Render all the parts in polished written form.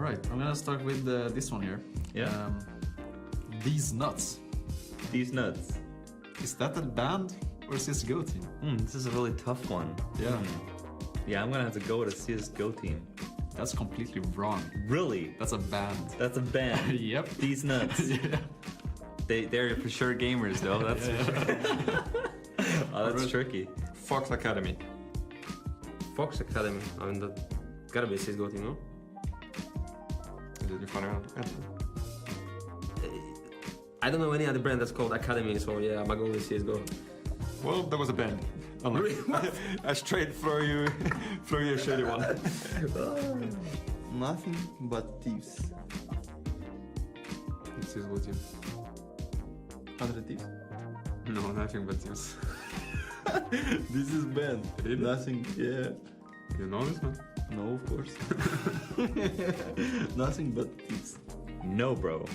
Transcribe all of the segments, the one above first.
right, I'm gonna start with this one here. Yeah. These nuts. These nuts. Is that a band or CSGO team? This is a really tough one. Yeah. Yeah, I'm gonna have to go with a CSGO team. That's completely wrong. Really? That's a band. That's a band. Yep. These nuts. Yeah. They're for sure gamers though. That's for sure. Oh, that's tricky. Fox Academy. Fox Academy. I mean, that gotta be a CSGO team, no? Did you find out? I don't know any other brand that's called Academy, so yeah, I'm gonna go with CSGO. Well, there was a band. Really? I straight throw you a shady one. Nothing but thieves. This is what you. Other thieves. No, nothing but thieves. This is bad. Really? Nothing, yeah. You know this one? No, of course. Nothing but thieves. No, bro.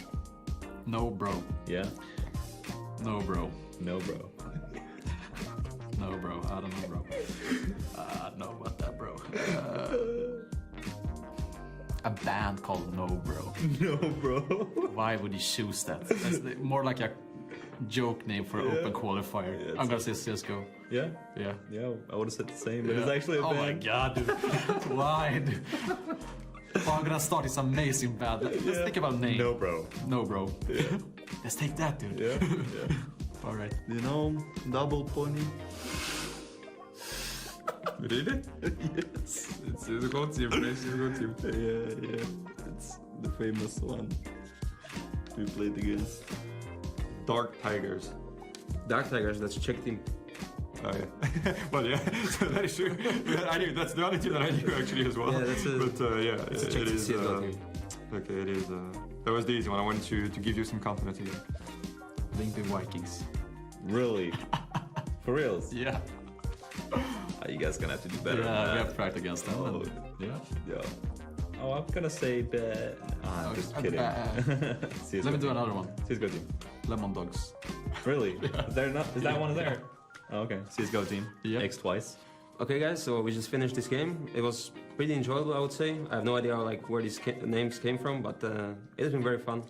No, bro. Yeah. No, bro. No, bro. No, bro. I don't know, bro. I don't know about that, bro. A band called No, bro. No, bro. Why would you choose that? That's more like a joke name for an open qualifier. Yeah, I'm gonna say CSGO. Yeah? Yeah. Yeah, I would have said the same, but Yeah. it's actually a Oh band. my god, dude. Why, dude? Oh, I'm gonna start this amazing band. Let's think about a name. No, bro. No, bro. Yeah. Let's take that, dude. Yeah. Yeah. Alright. You know, double pony. Really? Yes. It's a good team. It's a good team. Yeah, yeah. It's the famous one we played against. Dark Tigers. Dark Tigers, that's a Czech team. Oh yeah. Well yeah. So that is true. I knew that's the only team that I knew actually as well. Yeah, that's a. But yeah, It's a it Czech is. CSGO team. Okay, it is. That was the easy one. I wanted to give you some confidence again. Linked Vikings. Really? For reals? Yeah. You guys gonna have to do better Yeah, than we that. have practiced against them. Oh. and- yeah. Yeah. Oh, I'm gonna say bad. I'm just Okay, kidding. bad. Let me do another one. CSGO team. Lemon Dogs. Really? Is there not? Is that one there? Oh, okay. CSGO team. Yeah. X twice. Okay, guys, so we just finished this game. It was pretty enjoyable, I would say. I have no idea like where these names came from, but it has been very fun.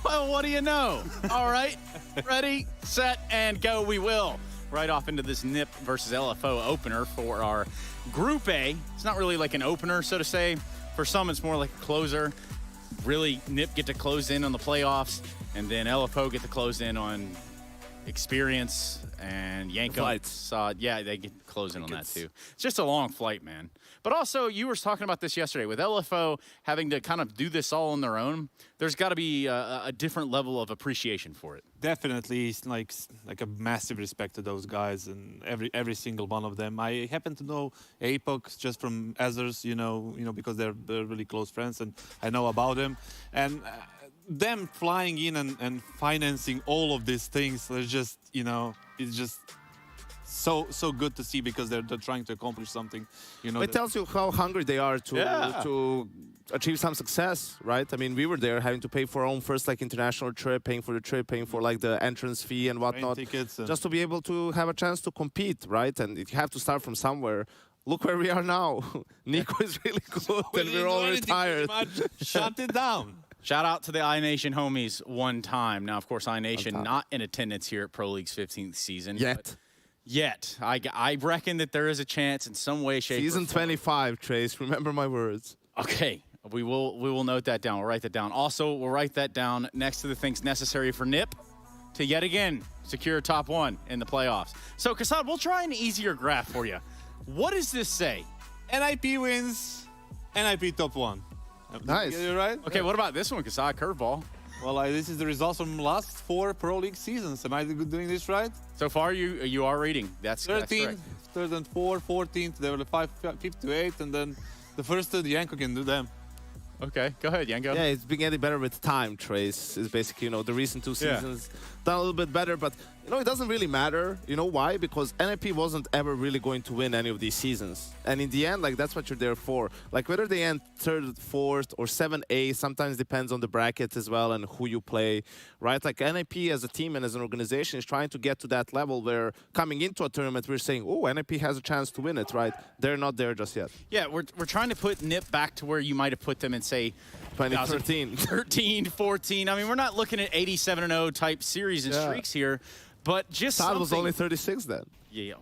Well, what do you know? All right, ready, set, and go we will. Right off into this NIP versus LFO opener for our Group A. It's not really like an opener, so to say. For some, it's more like a closer. Really, NIP get to close in on the playoffs, and then LFO get to close in on experience, and Yanko. Yeah, they get close in on that too. It's just a long flight, man. But also, you were talking about this yesterday, with LFO having to kind of do this all on their own, there's got to be a different level of appreciation for it. Definitely, it's like a massive respect to those guys and every single one of them. I happen to know Apox just from Azers, you know, because they're really close friends, and I know about them. And them flying in and financing all of these things, they're just, it's just so good to see, because they're trying to accomplish something. It tells you how hungry they are to achieve some success, right? I mean, we were there having to pay for our own first international trip, paying for the trip, paying for the entrance fee and whatnot, tickets and just to be able to have a chance to compete, right? And you have to start from somewhere. Look where we are now. Niko is really good, and we're all retired. Shut it down. Shout out to the iNation homies one time. Now, of course, iNation not in attendance here at Pro League's 15th season. Yet. I reckon that there is a chance in some way, shape, Season or form. 25, Trace. Remember my words. Okay. We will note that down. We'll write that down. Also, we'll write that down next to the things necessary for NIP to yet again secure top 1 in the playoffs. So, Kassad, we'll try an easier graph for you. What does this say? NIP wins, NIP top 1. Nice. Get it right? Okay, what about this one, Kassad? Curveball. Well, this is the results from last 4 Pro League seasons. Am I doing this right? So far, you are reading. That's 13, correct. third and 4, 14th. They were the 5th to 8, and then the first the Yanko can do them. Okay, go ahead, Yanko. Yeah, it's been getting better with time, Trace. It's basically, the recent 2 seasons done a little bit better, but You know, it doesn't really matter. You know why? Because NIP wasn't ever really going to win any of these seasons. And in the end, like, that's what you're there for. Like, whether they end 3rd, 4th, or 7A, sometimes depends on the bracket as well and who you play, right? Like, NIP as a team and as an organization is trying to get to that level where coming into a tournament, we're saying, oh, NIP has a chance to win it, right? They're not there just yet. Yeah, we're trying to put NIP back to where you might have put them in, say, 2013. 13, 14. I mean, we're not looking at 87-0 type series and streaks here. But just Todd something. was only 36 then. Yeah.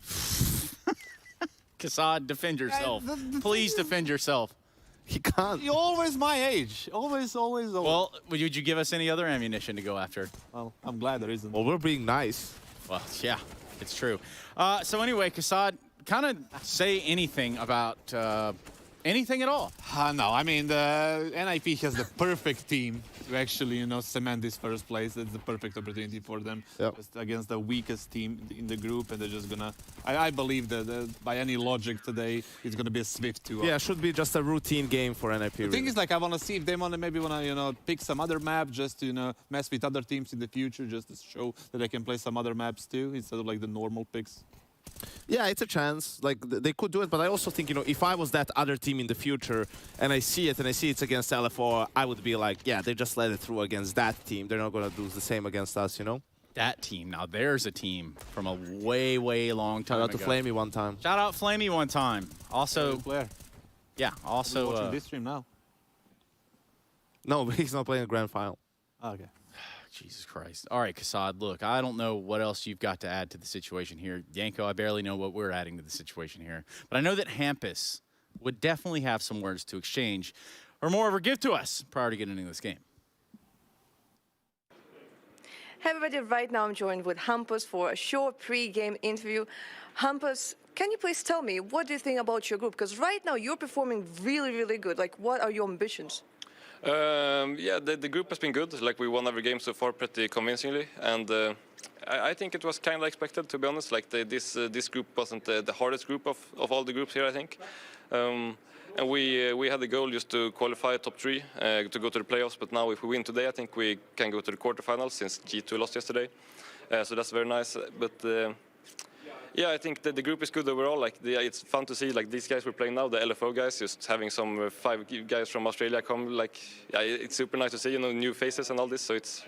Kassad, defend yourself. Please defend yourself. He can't. You're always my age. Always. Well, would you give us any other ammunition to go after? Well, I'm glad there isn't. Well, we're being nice. Well, yeah, it's true. So anyway, Kassad, kind of say anything about anything at all. No, I mean, the NIP has the perfect team to actually, you know, cement this first place. It's the perfect opportunity for them. Yep. Just against the weakest team in the group, and they're just gonna. I believe that by any logic today, it's gonna be a swift 2-0. Yeah, it should be just a routine game for NIP. The thing is, like, I want to see if they maybe want to, you know, pick some other map just to, you know, mess with other teams in the future, just to show that they can play some other maps too, instead of like the normal picks. Yeah, it's a chance. Like, they could do it, but I also think, you know, if I was that other team in the future and I see it it's against LFO, I would be like, yeah, they just let it through against that team. They're not going to do the same against us, you know? That team. Now, there's a team from a way, way long time Shout out ago. to Flamey one time. Shout out Flamey one time. Also, Player. yeah, also... watching this stream now. No, but he's not playing the grand final. Okay. Jesus Christ. All right, Kassad, look, I don't know what else you've got to add to the situation here. Yanko, I barely know what we're adding to the situation here. But I know that Hampus would definitely have some words to exchange or moreover give to us prior to getting into this game. Hey everybody, right now I'm joined with Hampus for a short pre-game interview. Hampus, can you please tell me, what do you think about your group? Because right now you're performing really, really good. Like, what are your ambitions? Yeah, the group has been good. Like, we won every game so far pretty convincingly, and I think it was kind of expected, to be honest. Like, this group wasn't the hardest group of all the groups here, I think. And we had the goal just to qualify top 3 to go to the playoffs. But now, if we win today, I think we can go to the quarterfinals since G2 lost yesterday. So that's very nice. But yeah, I think that the group is good overall. Like, it's fun to see, like, these guys we're playing now, the LFO guys, just having some 5 guys from Australia come. Like, yeah, it's super nice to see, you know, new faces and all this. So it's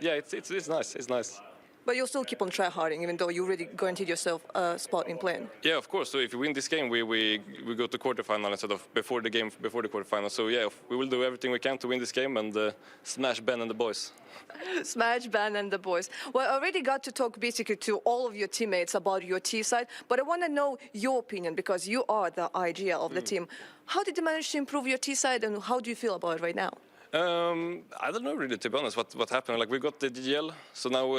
nice. It's nice. But you'll still keep on try-harding, even though you already guaranteed yourself a spot in play. Yeah, of course. So if we win this game, we go to quarterfinal instead of before the quarterfinal. So yeah, we will do everything we can to win this game and smash Ben and the boys. Smash Ben and the boys. Well, I already got to talk basically to all of your teammates about your T side, but I want to know your opinion because you are the IGL of the team. How did you manage to improve your T side, and how do you feel about it right now? I don't know really, to be honest, what happened. Like, we got the DGL, so now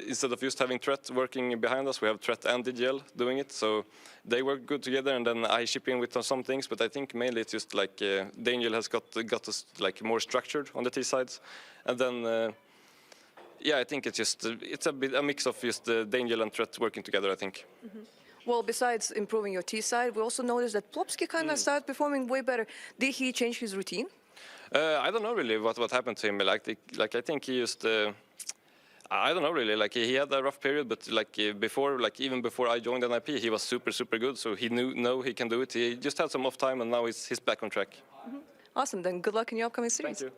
instead of just having Threat working behind us, we have Threat and DGL doing it. So they work good together, and then I chip in with some things. But I think mainly it's just like Daniel has got us like more structured on the T sides, and then yeah, I think it's a mix of just Daniel and Threat working together, I think. Mm-hmm. Well, besides improving your T side, we also noticed that Plopsky kind of started performing way better. Did he change his routine? I don't know really what happened to him. Like I think he just I don't know really. Like, he had a rough period, but like even before I joined NIP, he was super good. So he knew he can do it. He just had some off time, and now he's back on track. Mm-hmm. Awesome. Then good luck in your upcoming series. Thank you.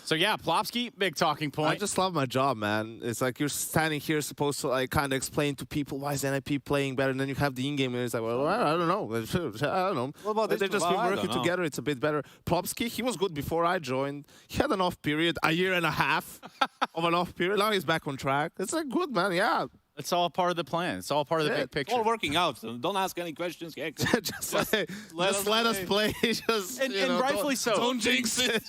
So yeah, Plopsky, big talking point. I just love my job, man. It's like you're standing here supposed to like kind of explain to people why is NIP playing better, and then you have the in-game, and it's like, well, I don't know. I don't know. What about They're just working together. It's a bit better. Plopsky, he was good before I joined. He had an off period, a year and a half of an off period. Now he's back on track. It's like good, man. Yeah. It's all part of the plan. It's all part of the big picture. It's all working out. So don't ask any questions. Yeah, just let us play. Just, and rightfully so. Don't jinx it.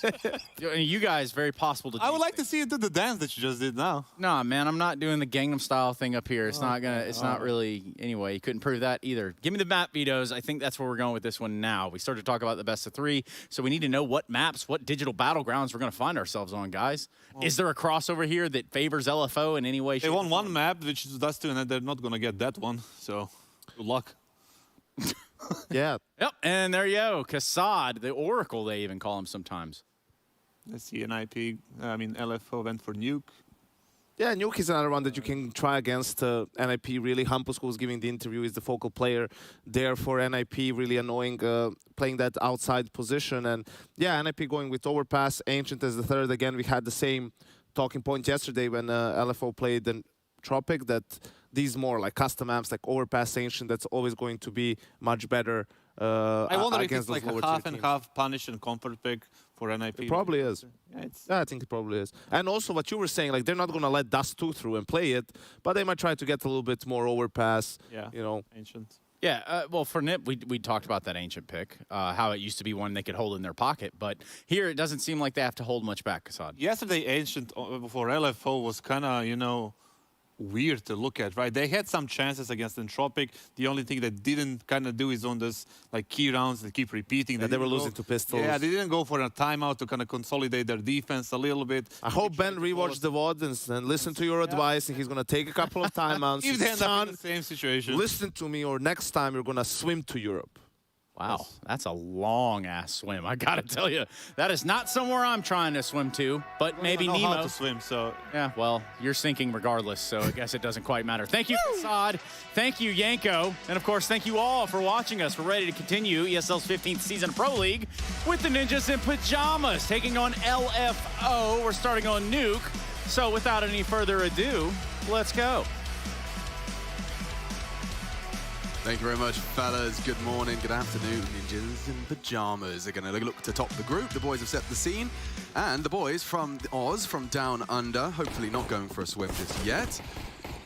You guys, very possible to. I would like to see you do the dance that you just did now. Nah, man, I'm not doing the Gangnam Style thing up here. It's not gonna. It's not really. Anyway, you couldn't prove that either. Give me the map vetoes. I think that's where we're going with this one now. We started to talk about the best of 3, so we need to know what maps, what digital battlegrounds we're gonna find ourselves on, guys. Is there a crossover here that favors LFO in any way? They won one map, which is us 2, and they're not gonna get that one. So good luck. Yeah. Yep, and there you go. Kassad, the Oracle, they even call him sometimes. Let's see, NIP. I mean, LFO went for Nuke. Yeah, Nuke is another one that you can try against NIP. Really, Hampus, who's giving the interview, is the focal player there for NIP. Really annoying, playing that outside position. And yeah, NIP going with Overpass, Ancient as the third. Again, we had the same talking point yesterday when LFO played the Tropic, that these more like custom amps like Overpass, Ancient, that's always going to be much better. I wonder if against it's like those a lower half tier and teams. half punish and comfort pick for NIP. It probably is. Yeah, I think it probably is. And also what you were saying, like they're not going to let Dust 2 through and play it, but they might try to get a little bit more Overpass, you know. Ancient. Yeah, well, for NIP, we talked about that Ancient pick, how it used to be one they could hold in their pocket, but here it doesn't seem like they have to hold much back, Kassad. Yesterday, Ancient for LFO was kind of, you know, weird to look at, right? They had some chances against Entropic. The only thing they didn't kind of do is on this like key rounds. They keep repeating. They were losing to Pistols. Yeah, they didn't go for a timeout to kind of consolidate their defense a little bit. I hope Ben rewatched the VOD and listen to your advice, and he's going to take a couple of timeouts. If they end up in the Son, same situation. listen to me, or next time you're going to swim to Europe. Wow, that's a long-ass swim. I got to tell you, that is not somewhere I'm trying to swim to, but maybe I don't know how Nemo. to swim, so Yeah, well, you're sinking regardless, so I guess it doesn't quite matter. Thank you, Kassad. Thank you, Yanko. And, of course, thank you all for watching us. We're ready to continue ESL's 15th season Pro League with the Ninjas in Pajamas taking on LFO. We're starting on Nuke. So, without any further ado, let's go. Thank you very much, fellas. Good morning, good afternoon. Ninjas in Pajamas are going to look to top the group. The boys have set the scene. And the boys from Oz, from down under, hopefully not going for a swim just yet.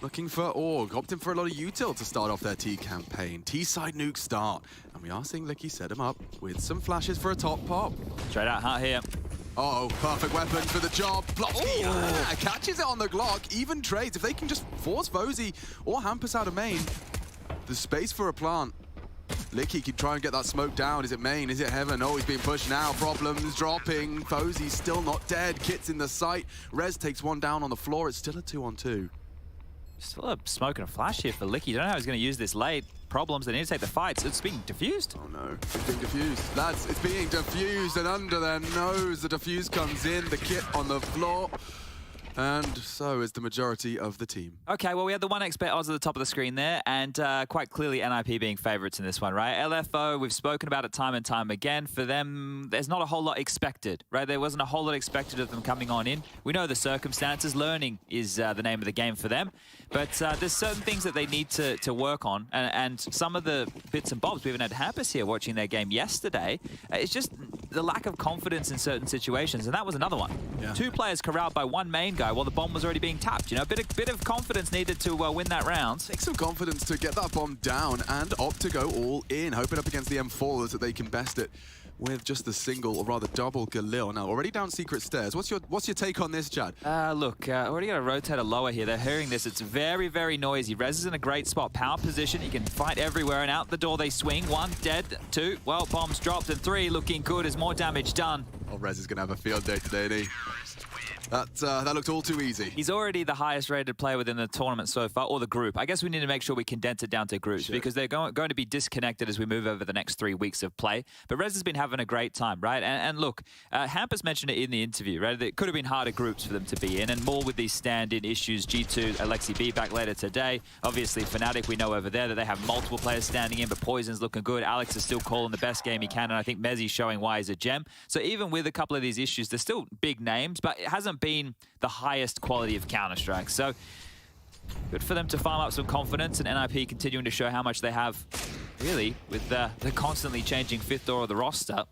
Looking for Org, opting for a lot of util to start off their T campaign. T-side Nuke start. And we are seeing Licky set him up with some flashes for a top pop. Straight out hot here. Uh-oh, perfect weapon for the job. Blocky, catches it on the Glock. Even trades. If they can just force Vozy or Hampus out of main, there's space for a plant. Licky can try and get that smoke down. Is it main? Is it heaven? Oh, he's being pushed now. Problems dropping. Fozy's still not dead. Kit's in the sight. Rez takes one down on the floor. It's still a 2-on-2. Still a smoke and a flash here for Licky. Don't know how he's going to use this late. Problems, they need to take the fights. It's being diffused. Oh no, it's being diffused. Lads, it's being diffused, and under their nose, the diffuse comes in. The Kit on the floor. And so is the majority of the team. Okay, well, we had the 1xBet odds at the top of the screen there, and quite clearly NIP being favourites in this one, right? LFO, we've spoken about it time and time again. For them, there's not a whole lot expected, right? There wasn't a whole lot expected of them coming on in. We know the circumstances. Learning is the name of the game for them. But there's certain things that they need to work on, and some of the bits and bobs. We even had Hampus here watching their game yesterday. It's just the lack of confidence in certain situations, and that was another one. Yeah. 2 players corralled by 1 main guy while the bomb was already being tapped. You know, a bit of confidence needed to win that round. Take some confidence to get that bomb down and opt to go all in, hoping up against the M4s that they can best it with just the single, or rather double Galil. Now, already down secret stairs. What's your take on this, Chad? Look, already got a rotator lower here. They're hearing this. It's very, very noisy. Rez is in a great spot. Power position. He can fight everywhere, and out the door they swing. 1 dead, 2. Well, bombs dropped, and 3 looking good as more damage done. Oh, Rez is going to have a field day today, isn't he? That looked all too easy. He's already the highest rated player within the tournament so far, or the group. I guess we need to make sure we condense it down to groups because they're going to be disconnected as we move over the next 3 weeks of play. But Rez has been having a great time, right? And look, Hampus mentioned it in the interview, right? It could have been harder groups for them to be in, and more with these stand-in issues. G2, Alexi B back later today. Obviously, fnatic, we know over there that they have multiple players standing in, but Poison's looking good. Alex is still calling the best game he can, and I think Mezzi's showing why he's a gem. So even with a couple of these issues, they're still big names, but it hasn't been the highest quality of Counter-Strike. So good for them to farm up some confidence, and NIP continuing to show how much they have, really, with the constantly changing 5th door of the roster.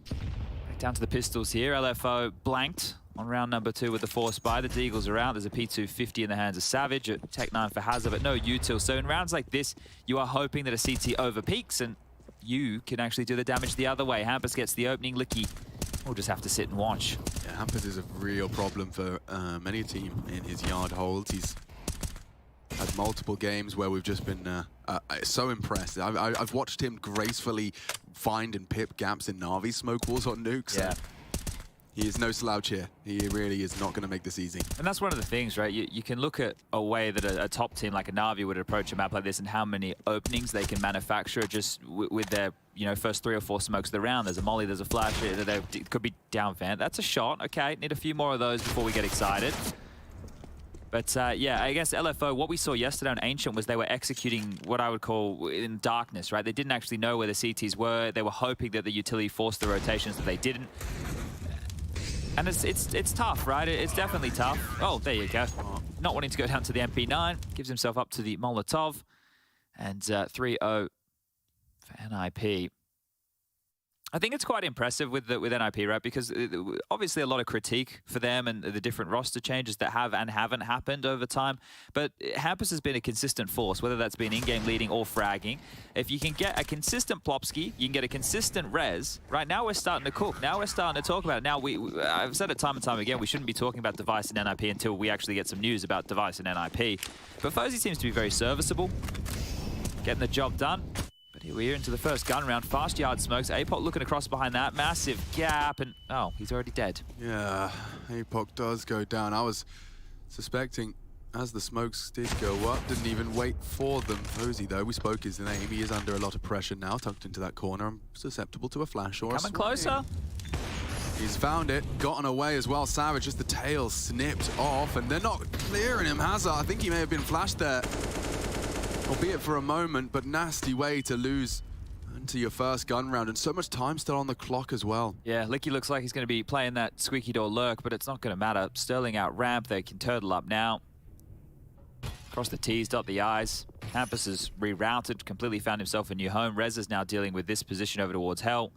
Back down to the pistols here. LFO blanked on round number 2 with the force buy. The Deagles are out. There's a P250 in the hands of Savage, a Tech 9 for Hazard, but no util. So in rounds like this, you are hoping that a CT overpeaks, and you can actually do the damage the other way. Hampus gets the opening. Licky will just have to sit and watch. Yeah, Hampus is a real problem for many a team in his yard holds. He's had multiple games where we've just been so impressed. I've watched him gracefully find and pip gaps in Navi smoke walls on nukes. Yeah. He is no slouch here. He really is not going to make this easy. And that's one of the things, right? You can look at a way that a top team like a Navi would approach a map like this and how many openings they can manufacture just with their, first 3 or 4 smokes of the round. There's a molly, there's a flash, there could be down vent. That's a shot. Okay, need a few more of those before we get excited. But yeah, I guess LFO, what we saw yesterday on Ancient was they were executing what I would call in darkness, right? They didn't actually know where the CTs were. They were hoping that the utility forced the rotations that they didn't. And it's tough, right? It's definitely tough. Oh, there you go. Not wanting to go down to the MP9. Gives himself up to the Molotov. And 3-0 for NIP. I think it's quite impressive with NIP, right? Because obviously a lot of critique for them and the different roster changes that have and haven't happened over time. But Hampus has been a consistent force, whether that's been in-game leading or fragging. If you can get a consistent Plopsky, you can get a consistent Rez. Right now we're starting to cook. Now we're starting to talk about it. Now I've said it time and time again, we shouldn't be talking about Device and NIP until we actually get some news about Device and NIP. But Fozy seems to be very serviceable, getting the job done. Here we are into the first gun round. Fast yard smokes. Apoc looking across behind that. Massive gap. And, oh, he's already dead. Yeah, Apoc does go down. I was suspecting as the smokes did go up, didn't even wait for them. Fozy, though, we spoke his name. He is under a lot of pressure now, tucked into that corner. I'm susceptible to a flash or coming closer. He's found it, gotten away as well. Savage, just the tail snipped off, and they're not clearing him. Hazard, I think he may have been flashed there. Albeit for a moment, but nasty way to lose into your first gun round, and so much time still on the clock as well. Yeah, Licky looks like he's going to be playing that squeaky door lurk, but it's not going to matter. Sterling out ramp, they can turtle up now. Cross the T's, dot the I's. Hampus is rerouted, completely found himself a new home. Rez is now dealing with this position over towards Hell.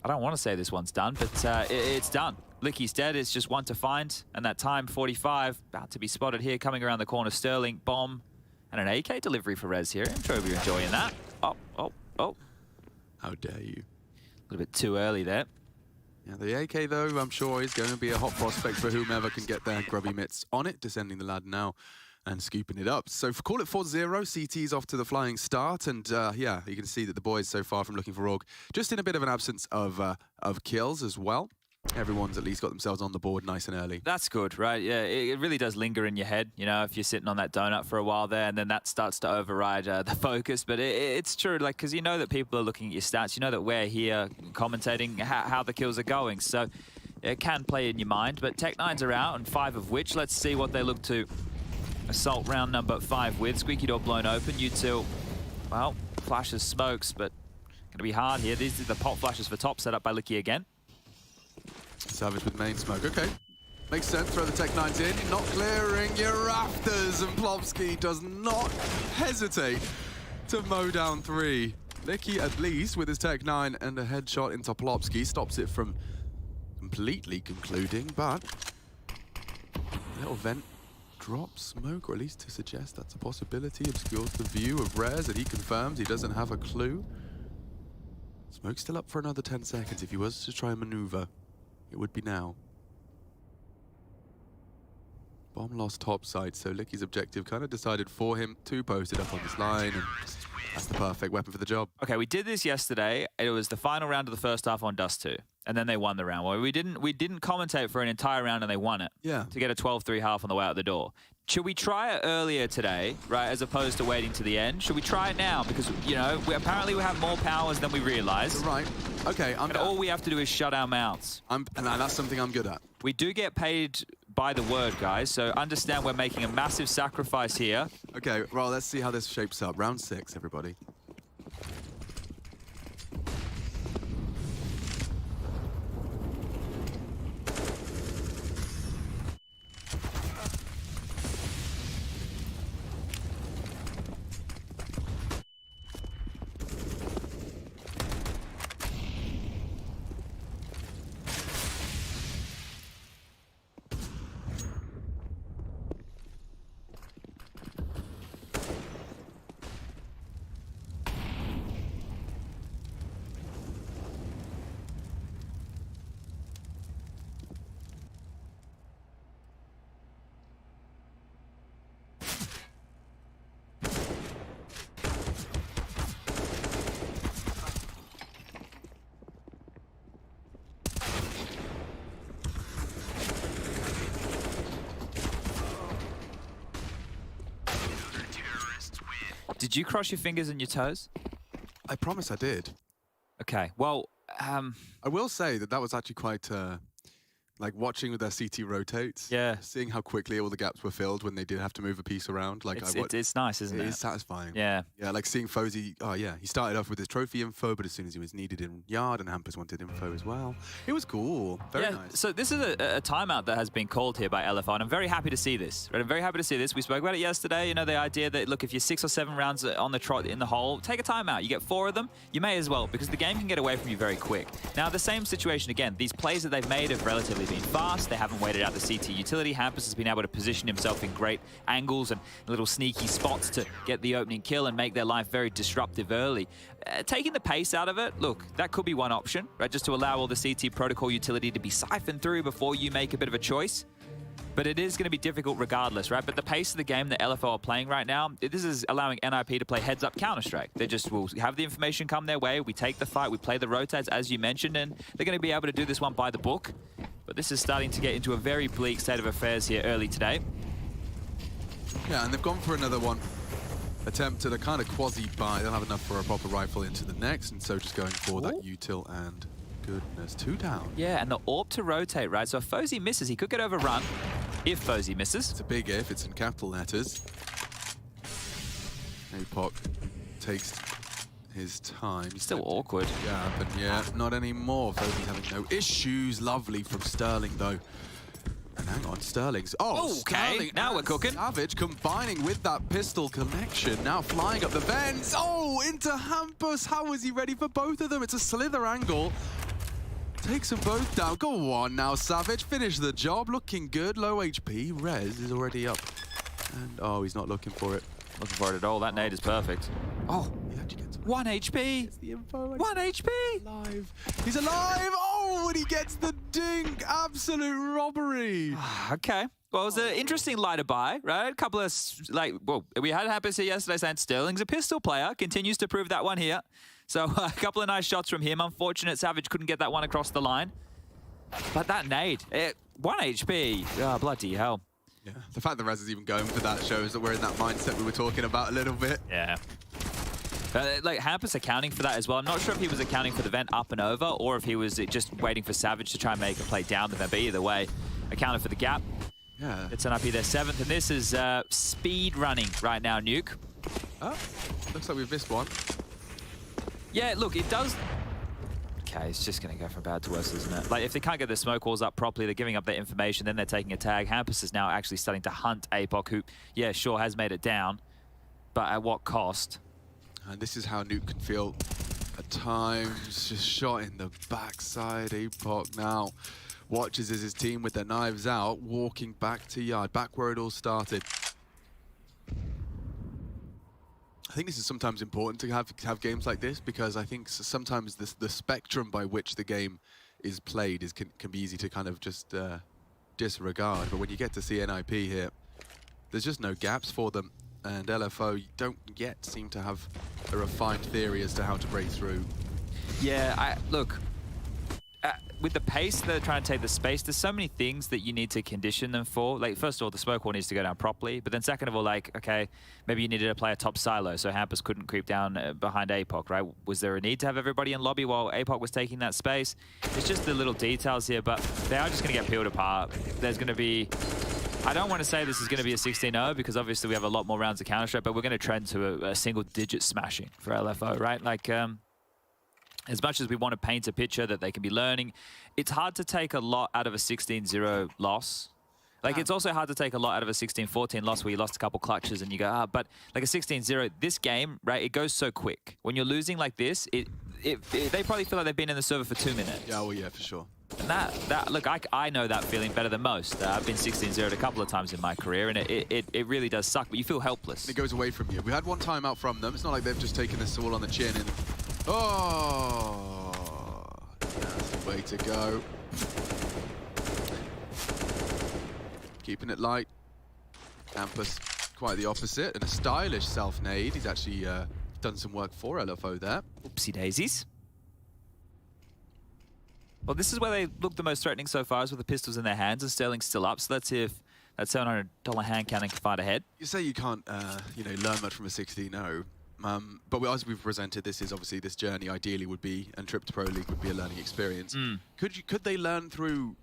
I don't want to say this one's done, but it's done. Licky's dead, it's just one to find, and that time, 45, about to be spotted here, coming around the corner. Sterling, bomb, and an AK delivery for Rez here. I'm sure we're enjoying that. Oh. How dare you. A little bit too early there. Yeah, the AK, though, I'm sure is going to be a hot prospect for whomever can get their grubby mitts on it, descending the ladder now and scooping it up. So call it 4-0, CT's off to the flying start, and yeah, you can see that the boys so far from looking for Org, just in a bit of an absence of kills as well. Everyone's at least got themselves on the board nice and early. That's good, right? Yeah, it really does linger in your head, if you're sitting on that donut for a while there, and then that starts to override the focus. But it's true, like, because you know that people are looking at your stats, you know that we're here commentating how the kills are going, so it can play in your mind. But Tech9s are out, and 5 of which, let's see what they look to assault round number 5 with. Squeaky door blown open, U2, well, flashes, smokes, but going to be hard here. These are the pop flashes for top, set up by Licky again. Savage with main smoke. Okay, makes sense. Throw the Tech9s in. Not clearing your rafters, and Plopsky does not hesitate to mow down 3. Licky, at least, with his Tech9 and a headshot into Plopsky, stops it from completely concluding, but a little vent drop smoke, or at least to suggest that's a possibility, obscures the view of Rez, and he confirms he doesn't have a clue. Smoke's still up for another 10 seconds. If he was to try and maneuver, it would be now. Bomb lost top side, so Licky's objective kind of decided for him to post it up on this line, and that's the perfect weapon for the job. Okay, we did this yesterday. It was the final round of the first half on Dust 2, and then they won the round. Well, we didn't commentate for an entire round, and they won it. Yeah. To get a 12-3 half on the way out the door. Should we try it earlier today, right, as opposed to waiting to the end? Should we try it now? Because, apparently we have more powers than we realize. Right. Okay, and all we have to do is shut our mouths. And that's something I'm good at. We do get paid by the word, guys, so understand we're making a massive sacrifice here. Okay, well, let's see how this shapes up. Round 6, everybody. Did you cross your fingers and your toes? I promise I did. Okay, well... I will say that was actually quite... like watching with their CT rotates, seeing how quickly all the gaps were filled when they did have to move a piece around. Like it's nice, isn't it? It is satisfying. Yeah. Yeah, like seeing Fozy, he started off with his trophy info, but as soon as he was needed in yard and Hampus wanted info as well. It was cool. Very nice. So this is a timeout that has been called here by LFO, and I'm very happy to see this. Right? I'm very happy to see this. We spoke about it yesterday, you know, the idea that, look, if you're 6 or 7 rounds on the trot in the hole, take a timeout. You get 4 of them, you may as well, because the game can get away from you very quick. Now, the same situation again. These plays that they've made have relatively been fast. They haven't waited out the CT utility. Hampus has been able to position himself in great angles and little sneaky spots to get the opening kill and make their life very disruptive early. Taking the pace out of it, look, that could be one option, right? Just to allow all the CT protocol utility to be siphoned through before you make a bit of a choice. But it is going to be difficult regardless, right? But the pace of the game that LFO are playing right now, this is allowing NIP to play heads-up Counter-Strike. They just will have the information come their way, we take the fight, we play the rotates, as you mentioned, and they're going to be able to do this one by the book. But this is starting to get into a very bleak state of affairs here early today. Yeah, and they've gone for another one. Attempted a kind of quasi-buy. They'll have enough for a proper rifle into the next, and so just going for that util and... goodness, 2 down. Yeah, and the AWP to rotate, right? So if Fozy misses, he could get overrun. If Fozy misses. It's a big if, it's in capital letters. APOC takes his time. He's still awkward. Yeah, but yeah, not anymore. Fozy having no issues. Lovely from Sterling, though. And hang on, Sterling's... Oh, okay, Sterling now we're cooking. Savage combining with that pistol connection. Now flying up the vents. Oh, into Hampus. How was he ready for both of them? It's a slither angle. Takes them both down. Go on now, Savage. Finish the job. Looking good. Low HP. Rez is already up. And, oh, he's not looking for it. Looking for it at all. That nade is perfect. Oh, he actually gets 1 HP. The info. 1 HP. Alive. He's alive. Oh, and he gets the dink. Absolute robbery. Okay. Well, it was an interesting lighter buy, right? A couple of, we had Hampus here yesterday saying Sterling's a pistol player. Continues to prove that one here. So a couple of nice shots from him. Unfortunate Savage couldn't get that one across the line. But that nade, 1 HP. Oh, bloody hell. Yeah, the fact that Rez is even going for that shows that we're in that mindset we were talking about a little bit. Yeah. Like Hampus accounting for that as well. I'm not sure if he was accounting for the vent up and over or if he was just waiting for Savage to try and make a play down the vent. But either way, accounted for the gap. Yeah. It's NIP their 7th, and this is speed running right now, Nuke. Oh, looks like we've missed one. Yeah, look, it does... Okay, it's just going to go from bad to worse, isn't it? Like, if they can't get their smoke walls up properly, they're giving up their information, then they're taking a tag. Hampus is now actually starting to hunt APOC, who, yeah, sure, has made it down, but at what cost? And this is how Nuke can feel at times. Just shot in the backside. APOC now watches as his team with their knives out, walking back to yard, back where it all started. I think this is sometimes important to have games like this because I think sometimes the spectrum by which the game is played can be easy to kind of just disregard. But when you get to see NIP here, there's just no gaps for them. And LFO don't yet seem to have a refined theory as to how to break through. Yeah, look, with the pace they're trying to take the space, there's so many things that you need to condition them for. Like, first of all, the smoke wall needs to go down properly. But then second of all, like, okay, maybe you needed to play a top silo so Hampus couldn't creep down behind APOC, right? Was there a need to have everybody in lobby while APOC was taking that space? It's just the little details here, but they are just going to get peeled apart. There's going to be... I don't want to say this is going to be a 16-0 because obviously we have a lot more rounds of Counter-Strike, but we're going to trend to a single-digit smashing for LFO, right? Like, as much as we want to paint a picture that they can be learning, it's hard to take a lot out of a 16-0 loss. Like, it's also hard to take a lot out of a 16-14 loss where you lost a couple clutches and you go, but like a 16-0, this game, right, it goes so quick. When you're losing like this, they probably feel like they've been in the server for 2 minutes. Yeah, well, yeah, for sure. And that look, I know that feeling better than most. I've been 16-0'd a couple of times in my career, and it really does suck, but you feel helpless. It goes away from you. We had one timeout from them. It's not like they've just taken this all on the chin and... Oh! That's the way to go. Keeping it light. Hampus quite the opposite, and a stylish self-nade. He's actually done some work for LFO there. Oopsie daisies. Well, this is where they look the most threatening so far, is with the pistols in their hands, and Sterling's still up. So let's see if that $700 hand cannon can fight ahead. You say you can't, learn much from a 16-0. But as we've presented, this is obviously this journey. Ideally, would be and trip to Pro League would be a learning experience. Could they learn through?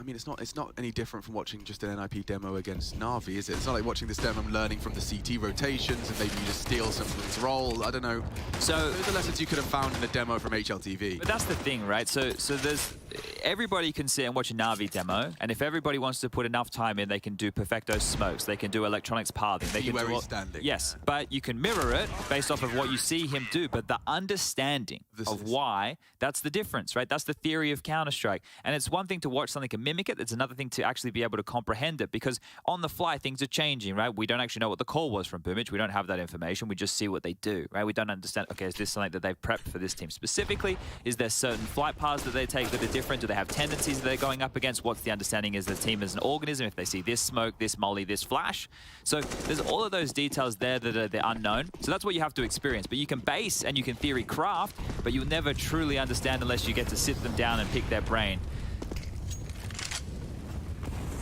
I mean, it's not any different from watching just an NIP demo against Navi, is it? It's not like watching this demo and learning from the CT rotations and maybe you just steal someone's role. I don't know. So those are lessons you could have found in a demo from HLTV. But that's the thing, right? So there's everybody can sit and watch a Navi demo, and if everybody wants to put enough time in, they can do Perfecto smokes, they can do electronics pathing, they can where do he's standing. Yes, but you can mirror it based off of what you see him do. But the understanding of why, that's the difference, right? That's the theory of Counter-Strike. And it's one thing to watch something and mimic it. It's another thing to actually be able to comprehend it, because on the fly things are changing, right? We don't actually know what the call was from Boomage. We don't have that information. We just see what they do, right? We don't understand, okay, is this something that they've prepped for this team specifically? Is there certain flight paths that they take that are different? Do they have tendencies that they're going up against? What's the understanding is the team as an organism if they see this smoke, this molly, this flash? So there's all of those details there that are the unknown. So that's what you have to experience. But you can base and you can theory craft, but you'll never truly understand unless you get to sit them down and pick their brain.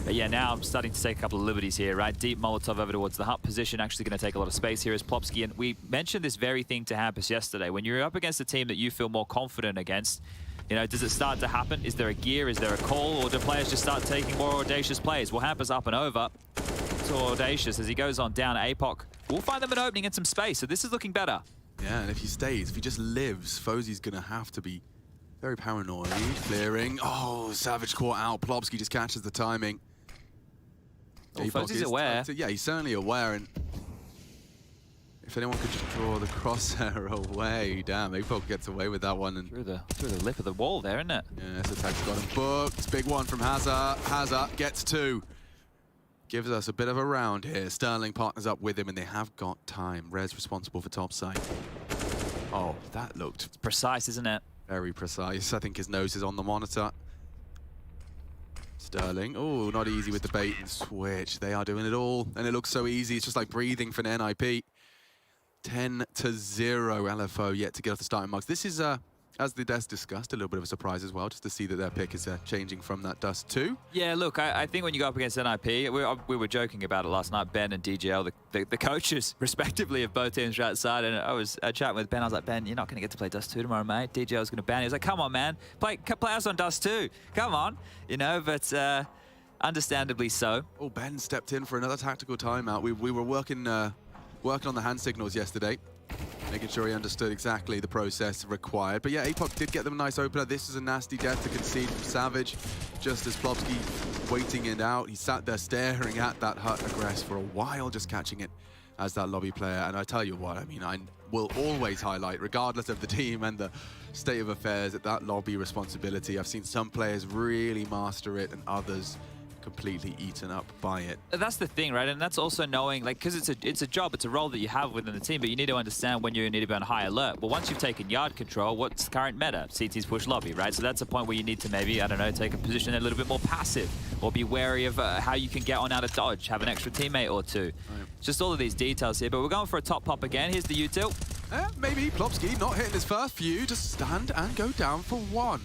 But yeah, now I'm starting to take a couple of liberties here, right? Deep Molotov over towards the hut position, actually going to take a lot of space here as Plopsky. And we mentioned this very thing to Hampus yesterday. When you're up against a team that you feel more confident against, you know, does it start to happen? Is there a gear? Is there a call? Or do players just start taking more audacious plays? Well, Hampus up and over to audacious as he goes on down. APOC will find them an opening and some space. So this is looking better. Yeah, and if he stays, if he just lives, Fozy's going to have to be very paranoid. Clearing. Oh, Savage caught out. Plopsky just catches the timing. Well, Fozy's aware. Yeah, he's certainly aware. And if anyone could just draw the crosshair away, damn, APOC gets away with that one. And through the lip of the wall there, isn't it? Yeah, this attack's got him booked. Big one from Hazard. Hazard gets two. Gives us a bit of a round here. Sterling partners up with him, and they have got time. Rez responsible for top side. Oh, that looked... It's precise, isn't it? Very precise. I think his nose is on the monitor. Sterling. Oh, not easy with the bait and switch. They are doing it all, and it looks so easy. It's just like breathing for an NIP. 10-0 LFO yet to get off the starting marks. This is, as the desk discussed, a little bit of a surprise as well, just to see that their pick is changing from that Dust 2. Yeah, look, I think when you go up against NIP, we were joking about it last night, Ben and DGL, the coaches, respectively, of both teams are outside, and I was chatting with Ben. I was like, Ben, you're not going to get to play Dust 2 tomorrow, mate. DGL's going to ban you. He was like, come on, man, play us on Dust 2. Come on, you know, but understandably so. Oh, Ben stepped in for another tactical timeout. We were working on the hand signals yesterday, making sure he understood exactly the process required. But yeah, APOC did get them a nice opener. This is a nasty death to concede from Savage, just as Plopsky waiting it out. He sat there staring at that hut aggress for a while, just catching it as that lobby player. And I tell you what, I mean, I will always highlight, regardless of the team and the state of affairs, that lobby responsibility. I've seen some players really master it and others completely eaten up by it. That's the thing, right? And that's also knowing, like, because it's a job, it's a role that you have within the team, but you need to understand when you need to be on high alert. Well, once you've taken yard control, what's the current meta? CT's push lobby, right? So that's a point where you need to maybe, I don't know, take a position a little bit more passive, or be wary of how you can get on out of dodge, have an extra teammate or two. Right. Just all of these details here, but we're going for a top pop again. Here's the util. Maybe Plopsky not hitting his first few, just stand and go down for one.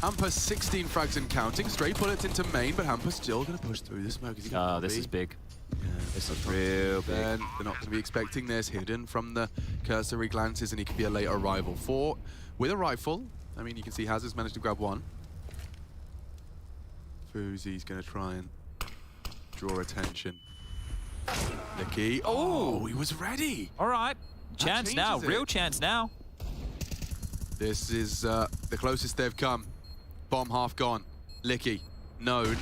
Hampus 16 frags and counting, straight bullets into main, but Hampus still going to push through the smoke. Oh, this is big. Yeah, this is real big. They're not going to be expecting this, hidden from the cursory glances, and he could be a late arrival. For with a rifle, I mean, you can see Hazard's managed to grab one. Fuzi's going to try and draw attention. Nicky, oh, he was ready. All right, chance now, real chance now. This is the closest they've come. Bomb half gone. Licky, known.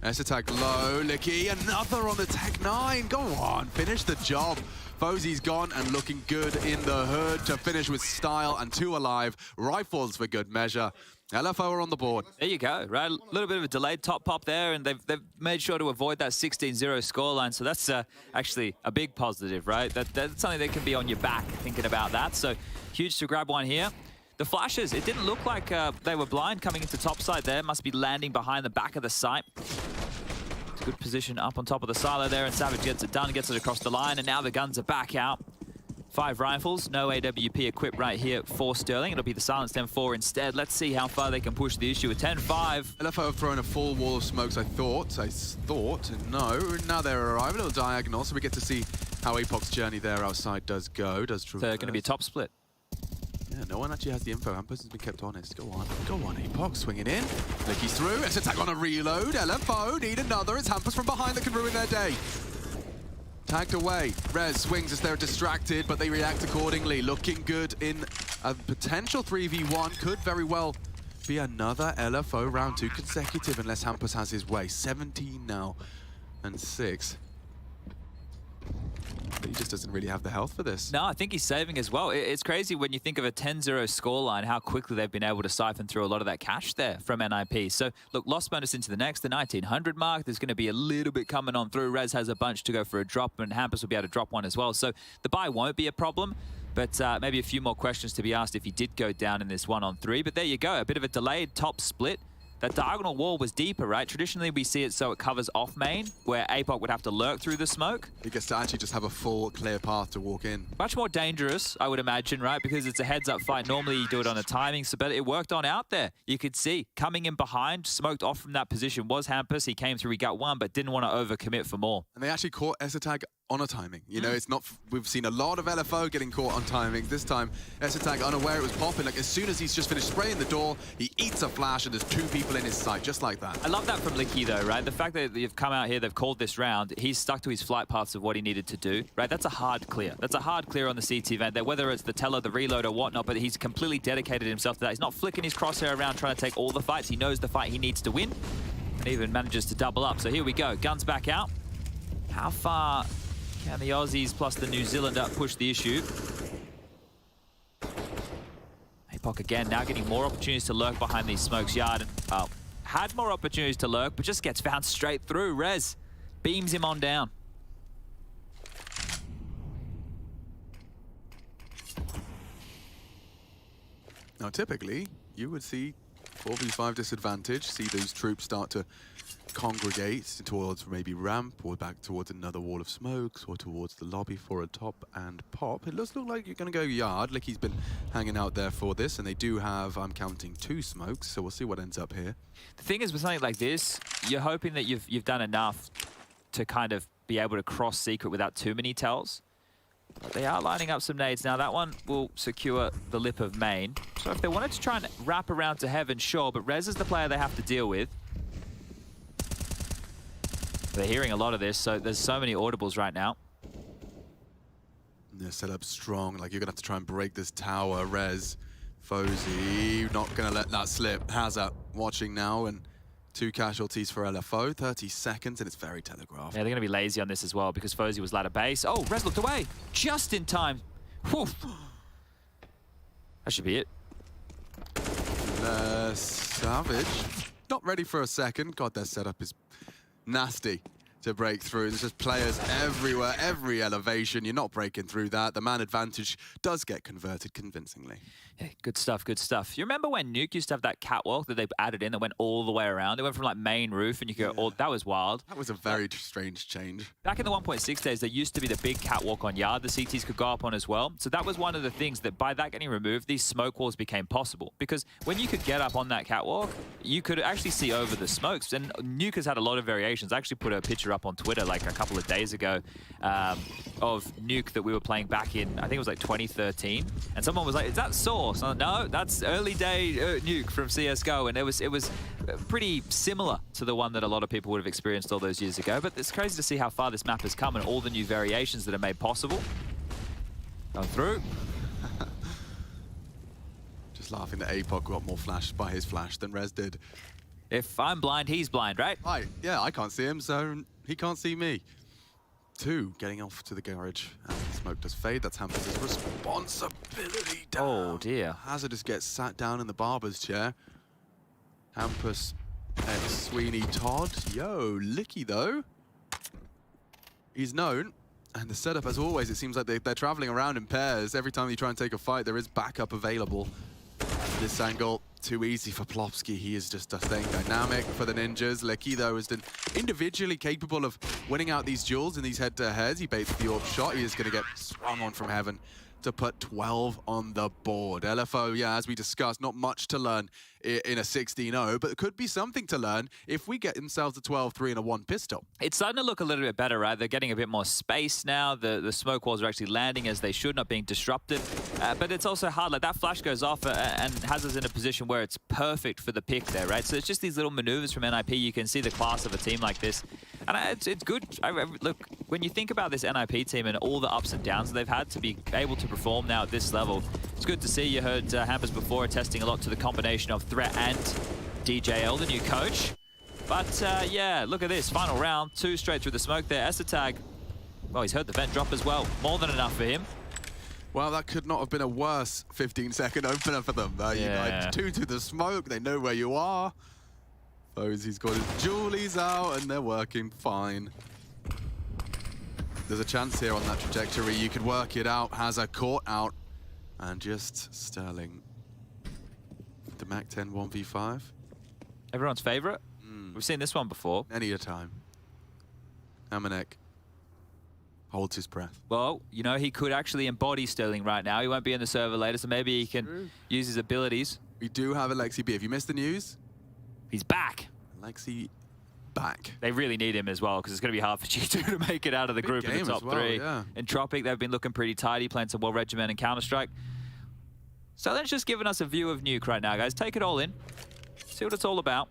S attack low. Licky, another on the Tech 9. Go on, finish the job. Fozy's gone and looking good in the hood to finish with style and two alive. Rifles for good measure. LFO are on the board. There you go, right? A little bit of a delayed top pop there, and they've made sure to avoid that 16-0 scoreline. So that's actually a big positive, right? That's something that can be on your back thinking about that. So huge to grab one here. The flashes, it didn't look like they were blind coming into top side there. Must be landing behind the back of the site. It's a good position up on top of the silo there, and Savage gets it done, gets it across the line, and now the guns are back out. 5 rifles, no AWP equipped right here for Sterling. It'll be the silenced M4 instead. Let's see how far they can push the issue with 10-5. LFO have thrown a full wall of smokes, I thought, no. Now they're arriving, a little diagonal, so we get to see how Apoc's journey there outside does go. Does So going to be a top split. Yeah, no one actually has the info. Hampus has been kept honest. Go on, Apoc, swinging in. Licky's through, it's attack on a reload. LFO need another, it's Hampus from behind that can ruin their day. Tagged away. Rez swings as they're distracted, but they react accordingly. Looking good in a potential 3v1. Could very well be another LFO round 2 consecutive unless Hampus has his way. 17 now and 6. But he just doesn't really have the health for this. No, I think he's saving as well. It's crazy when you think of a 10-0 scoreline, how quickly they've been able to siphon through a lot of that cash there from NIP. So, look, lost bonus into the next, the 1900 mark. There's going to be a little bit coming on through. Rez has a bunch to go for a drop, and Hampus will be able to drop one as well. So, the buy won't be a problem, but maybe a few more questions to be asked if he did go down in this 1-on-3. But there you go, a bit of a delayed top split. That diagonal wall was deeper, right? Traditionally, we see it so it covers off main, where Apoc would have to lurk through the smoke. He gets to actually just have a full, clear path to walk in. Much more dangerous, I would imagine, right? Because it's a heads-up fight. Normally, you do it on a timing, but it worked on out there. You could see, coming in behind, smoked off from that position was Hampus. He came through, he got one, but didn't want to overcommit for more. And they actually caught Esatag on a timing. You know, it's not, we've seen a lot of LFO getting caught on timings. This time, Esatag unaware it was popping. Like, as soon as he's just finished spraying the door, he eats a flash and there's 2 people in his sight, just like that. I love that from Licky though, right? The fact that you've come out here, they've called this round, he's stuck to his flight paths of what he needed to do, right? That's a hard clear. That's a hard clear on the CT event there, whether it's the teller, the reload or whatnot, but he's completely dedicated himself to that. He's not flicking his crosshair around trying to take all the fights. He knows the fight he needs to win and even manages to double up. So here we go, guns back out. How far can the Aussies plus the New Zealander push the issue? Apoc again, now getting more opportunities to lurk behind these smokes yard. And, had more opportunities to lurk, but just gets found straight through. Rez beams him on down. Now, typically, you would see 4v5 disadvantage, see those troops start to congregate towards maybe ramp or back towards another wall of smokes or towards the lobby for a top and pop. It does look like you're going to go yard. Licky's been hanging out there for this, and they do have, I'm counting, 2 smokes, so we'll see what ends up here. The thing is, with something like this, you're hoping that you've done enough to kind of be able to cross secret without too many tells. But they are lining up some nades. Now, that one will secure the lip of main. So if they wanted to try and wrap around to heaven, sure, but Rez is the player they have to deal with. They're hearing a lot of this, so there's so many audibles right now. They're set up strong, like you're gonna have to try and break this tower. Rez, Fozy, not gonna let that slip. Hazard watching now, and 2 casualties for LFO, 30 seconds, and it's very telegraphed. Yeah, they're gonna be lazy on this as well, because Fozy was ladder base. Oh, Rez looked away, just in time. Whew. That should be it. Savage, not ready for a second. God, their setup is nasty to break through. There's just players everywhere, every elevation. You're not breaking through that. The man advantage does get converted convincingly. Yeah, good stuff, good stuff. You remember when Nuke used to have that catwalk that they added in that went all the way around? It went from like main roof and you could go, oh, that was wild. That was a very strange change. Back in the 1.6 days, there used to be the big catwalk on yard the CTs could go up on as well. So that was one of the things that by that getting removed, these smoke walls became possible. Because when you could get up on that catwalk, you could actually see over the smokes. And Nuke has had a lot of variations. I actually put a picture up on Twitter like a couple of days ago of Nuke that we were playing back in, I think it was like 2013. And someone was like, is that Source? I'm like, no, that's early day Nuke from CSGO. And it was pretty similar to the one that a lot of people would have experienced all those years ago. But it's crazy to see how far this map has come and all the new variations that are made possible. Going through. Just laughing that Apoc got more flashed by his flash than Rez did. If I'm blind, he's blind, right? Yeah, I can't see him, so he can't see me. 2 getting off to the garage as the smoke does fade. That's Hampus' responsibility. Oh dear. Hazard just gets sat down in the barber's chair. Hampus and Sweeney Todd. Yo, Licky though. He's known. And the setup, as always, it seems like they're traveling around in pairs. Every time you try and take a fight, there is backup available. This angle, too easy for Plopsky. He is just a thing dynamic for the Ninjas. Licky, though, is individually capable of winning out these duels in these head-to-heads. He baits the orb shot. He is going to get swung on from heaven to put 12 on the board. LFO, yeah, as we discussed, not much to learn in a 16-0, but it could be something to learn if we get themselves a 12-3 and a 1 pistol. It's starting to look a little bit better, right? They're getting a bit more space now. The smoke walls are actually landing as they should, not being disrupted. But it's also hard. Like, that flash goes off and has us in a position where it's perfect for the pick there, right? So it's just these little maneuvers from NIP. You can see the class of a team like this. And it's good. Look, when you think about this NIP team and all the ups and downs they've had to be able to perform now at this level, it's good to see. You heard Hampers before attesting a lot to the combination of Threat and DJL, the new coach. But yeah, look at this. Final round, 2 straight through the smoke there. Esatag, well, he's heard the vent drop as well. More than enough for him. Well, that could not have been a worse 15-second opener for them. You got 2 to the smoke. They know where you are. He's got his Julies out and they're working fine. There's a chance here on that trajectory. You could work it out. Has a caught out. And just Sterling. The Mac 10 1v5. Everyone's favorite? We've seen this one before. Many a time. Amanek holds his breath. Well, you know, he could actually embody Sterling right now. He won't be in the server later, so maybe he can use his abilities. We do have Alexi B. Have you missed the news? He's back. Alexi back. They really need him as well, because it's going to be hard for G2 to make it out of the group in the top 3. Yeah. Entropic, they've been looking pretty tidy, playing some well-regimented and Counter-Strike. So that's just giving us a view of Nuke right now, guys. Take it all in. See what it's all about.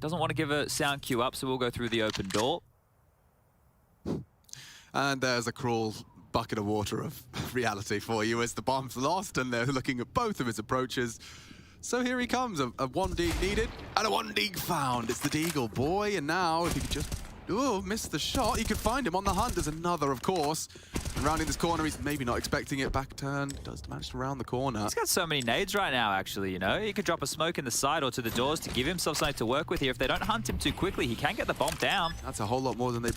Doesn't want to give a sound cue up, so we'll go through the open door. And there's a cruel bucket of water of reality for you as the bomb's lost, and they're looking at both of his approaches. So here he comes, a 1 dig needed and a 1 dig found. It's the Deagle boy, and now if he could just miss the shot, he could find him on the hunt. There's another, of course. And rounding this corner, he's maybe not expecting it. Back turn, does manage to round the corner. He's got so many nades right now, actually, you know. He could drop a smoke in the side or to the doors to give himself something to work with here. If they don't hunt him too quickly, he can get the bomb down. That's a whole lot more than they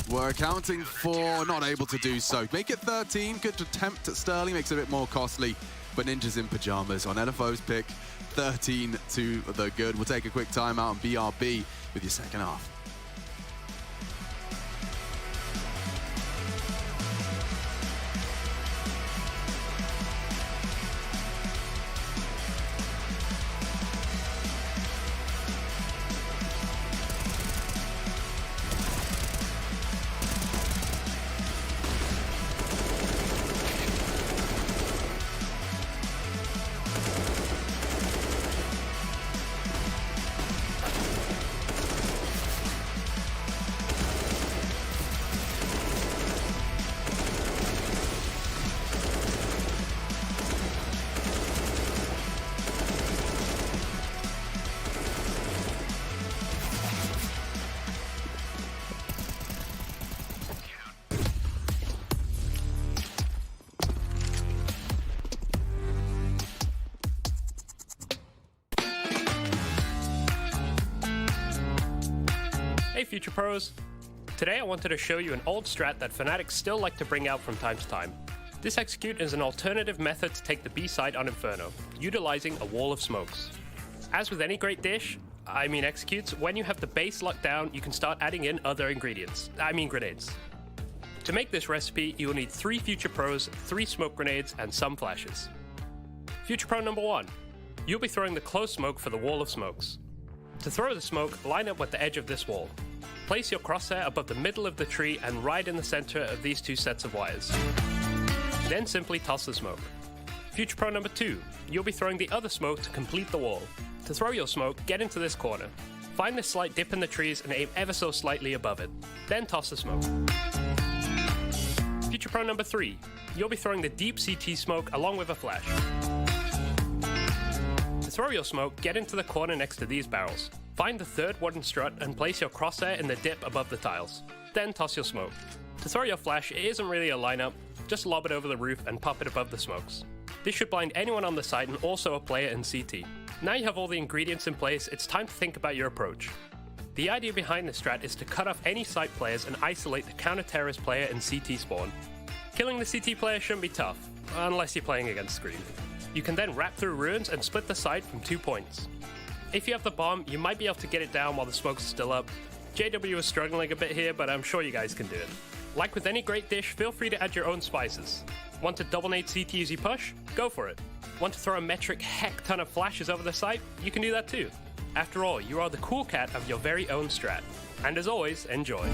were accounting for. Not able to do so. Make it 13. Good attempt at Sterling. Makes it a bit more costly. But Ninjas in Pyjamas on LFO's pick. 13 to the good. We'll take a quick timeout and BRB with your second half. Hey Future Pros! Today I wanted to show you an old strat that Fnatic still like to bring out from time to time. This execute is an alternative method to take the B side on Inferno, utilizing a wall of smokes. As with any great dish, executes, when you have the base locked down, you can start adding in other ingredients, grenades. To make this recipe, you will need 3 Future Pros, 3 smoke grenades, and some flashes. Future Pro number 1. You'll be throwing the close smoke for the wall of smokes. To throw the smoke, line up with the edge of this wall. Place your crosshair above the middle of the tree and right in the center of these 2 sets of wires. Then simply toss the smoke. Future Pro number 2. You'll be throwing the other smoke to complete the wall. To throw your smoke, get into this corner. Find this slight dip in the trees and aim ever so slightly above it. Then toss the smoke. Future Pro number 3. You'll be throwing the deep CT smoke along with a flash. To throw your smoke, get into the corner next to these barrels. Find the 3rd wooden strut and place your crosshair in the dip above the tiles. Then toss your smoke. To throw your flash, it isn't really a lineup, just lob it over the roof and pop it above the smokes. This should blind anyone on the site and also a player in CT. Now you have all the ingredients in place, it's time to think about your approach. The idea behind this strat is to cut off any site players and isolate the counter-terrorist player in CT spawn. Killing the CT player shouldn't be tough, unless you're playing against Scream. You can then wrap through ruins and split the site from 2 points. If you have the bomb, you might be able to get it down while the smoke's still up. JW is struggling a bit here, but I'm sure you guys can do it. Like with any great dish, feel free to add your own spices. Want to double nade CT as you push? Go for it. Want to throw a metric heck ton of flashes over the site? You can do that too. After all, you are the cool cat of your very own strat. And as always, enjoy.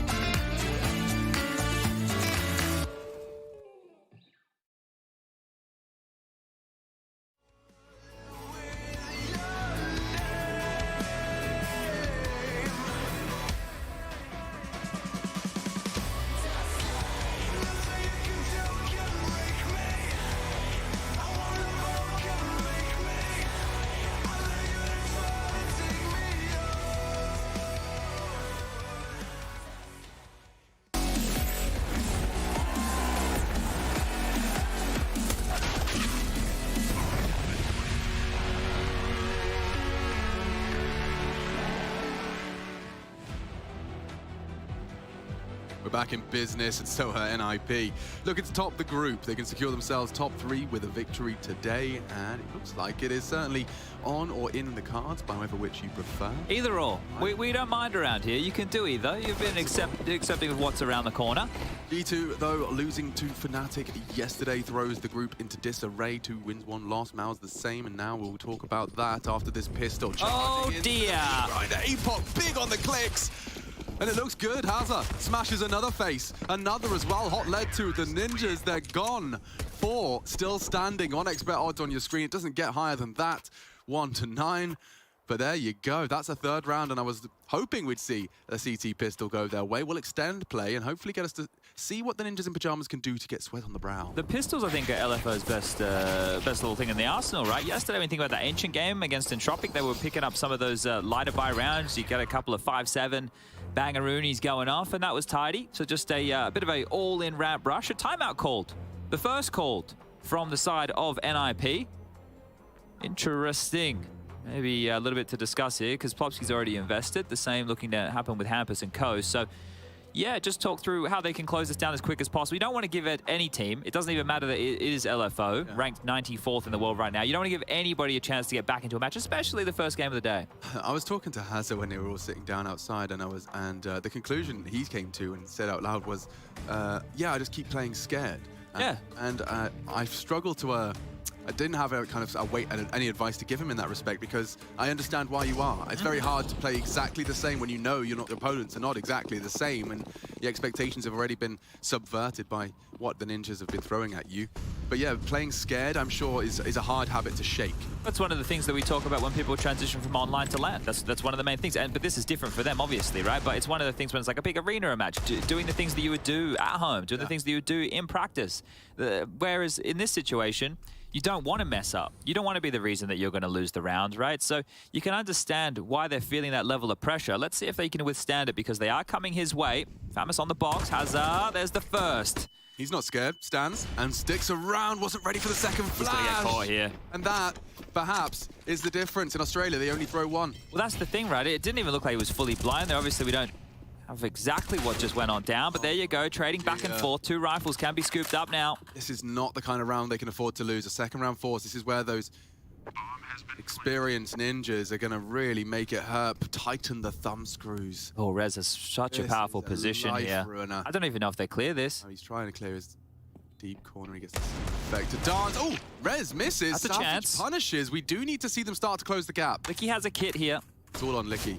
We're back in business, and so are NIP. Looking to top the group. They can secure themselves top 3 with a victory today, and it looks like it is certainly on or in the cards, by however which you prefer. Either or. We don't mind around here. You can do either. You've been accepting of what's around the corner. G2, though, losing to fnatic yesterday throws the group into disarray. 2 wins, 1 loss. Mao's the same, and now we'll talk about that after this pistol. Oh, dear. Right, Epoch, big on the clicks. And it looks good. Hazard smashes another face. Another as well. Hot lead to the Ninjas. They're gone. 4 still standing. On expert odds on your screen. It doesn't get higher than that. 1-9. But there you go. That's a 3rd round, and I was hoping we'd see a CT pistol go their way. We'll extend play and hopefully get us to see what the Ninjas in Pyjamas can do to get sweat on the brow. The pistols, I think, are LFO's best little thing in the arsenal, right? Yesterday, when you think about that Ancient game against Entropic, they were picking up some of those lighter buy rounds. You get a couple of 5-7 bangaroonies going off, and that was tidy. So just a bit of a all-in ramp rush. A timeout called. The first called from the side of NIP. Interesting. Maybe a little bit to discuss here, because Plopsky's already invested. The same looking to happen with Hampus and Co. So, yeah, just talk through how they can close this down as quick as possible. You don't want to give it any team. It doesn't even matter that it is LFO, ranked 94th in the world right now. You don't want to give anybody a chance to get back into a match, especially the first game of the day. I was talking to Hazard when they were all sitting down outside, and the conclusion he came to and said out loud was, yeah, I just keep playing scared. And I've struggled to... I didn't have any advice to give him in that respect, because I understand why you are. It's very hard to play exactly the same when you know your opponents are not exactly the same, and the expectations have already been subverted by what the Ninjas have been throwing at you. But yeah, playing scared, I'm sure, is a hard habit to shake. That's one of the things that we talk about when people transition from online to LAN. That's one of the main things. But this is different for them, obviously, right? But it's one of the things when it's like a big arena match, doing the things that you would do at home, doing the things that you would do in practice. Whereas in this situation, you don't want to mess up. You don't want to be the reason that you're going to lose the round, right? So you can understand why they're feeling that level of pressure. Let's see if they can withstand it, because they are coming his way. Famus on the box. Hazard, there's the first. He's not scared, stands and sticks around, wasn't ready for the second flash. He's going to get caught here. And that, perhaps, is the difference. In Australia, they only throw 1. Well, that's the thing, right? It didn't even look like he was fully blind there. Obviously, we don't have exactly what just went on down, but there you go, trading back and forth. 2 rifles can be scooped up now. This is not the kind of round they can afford to lose. A second round force, this is where those experienced Ninjas are going to really make it hurt, tighten the thumb screws. Oh, Rez has such a powerful position here. Ruiner. I don't even know if they clear this. Oh, he's trying to clear his deep corner. He gets the effect to dance. Oh, Rez misses. That's a chance. Punishes. We do need to see them start to close the gap. Licky has a kit here. It's all on Licky.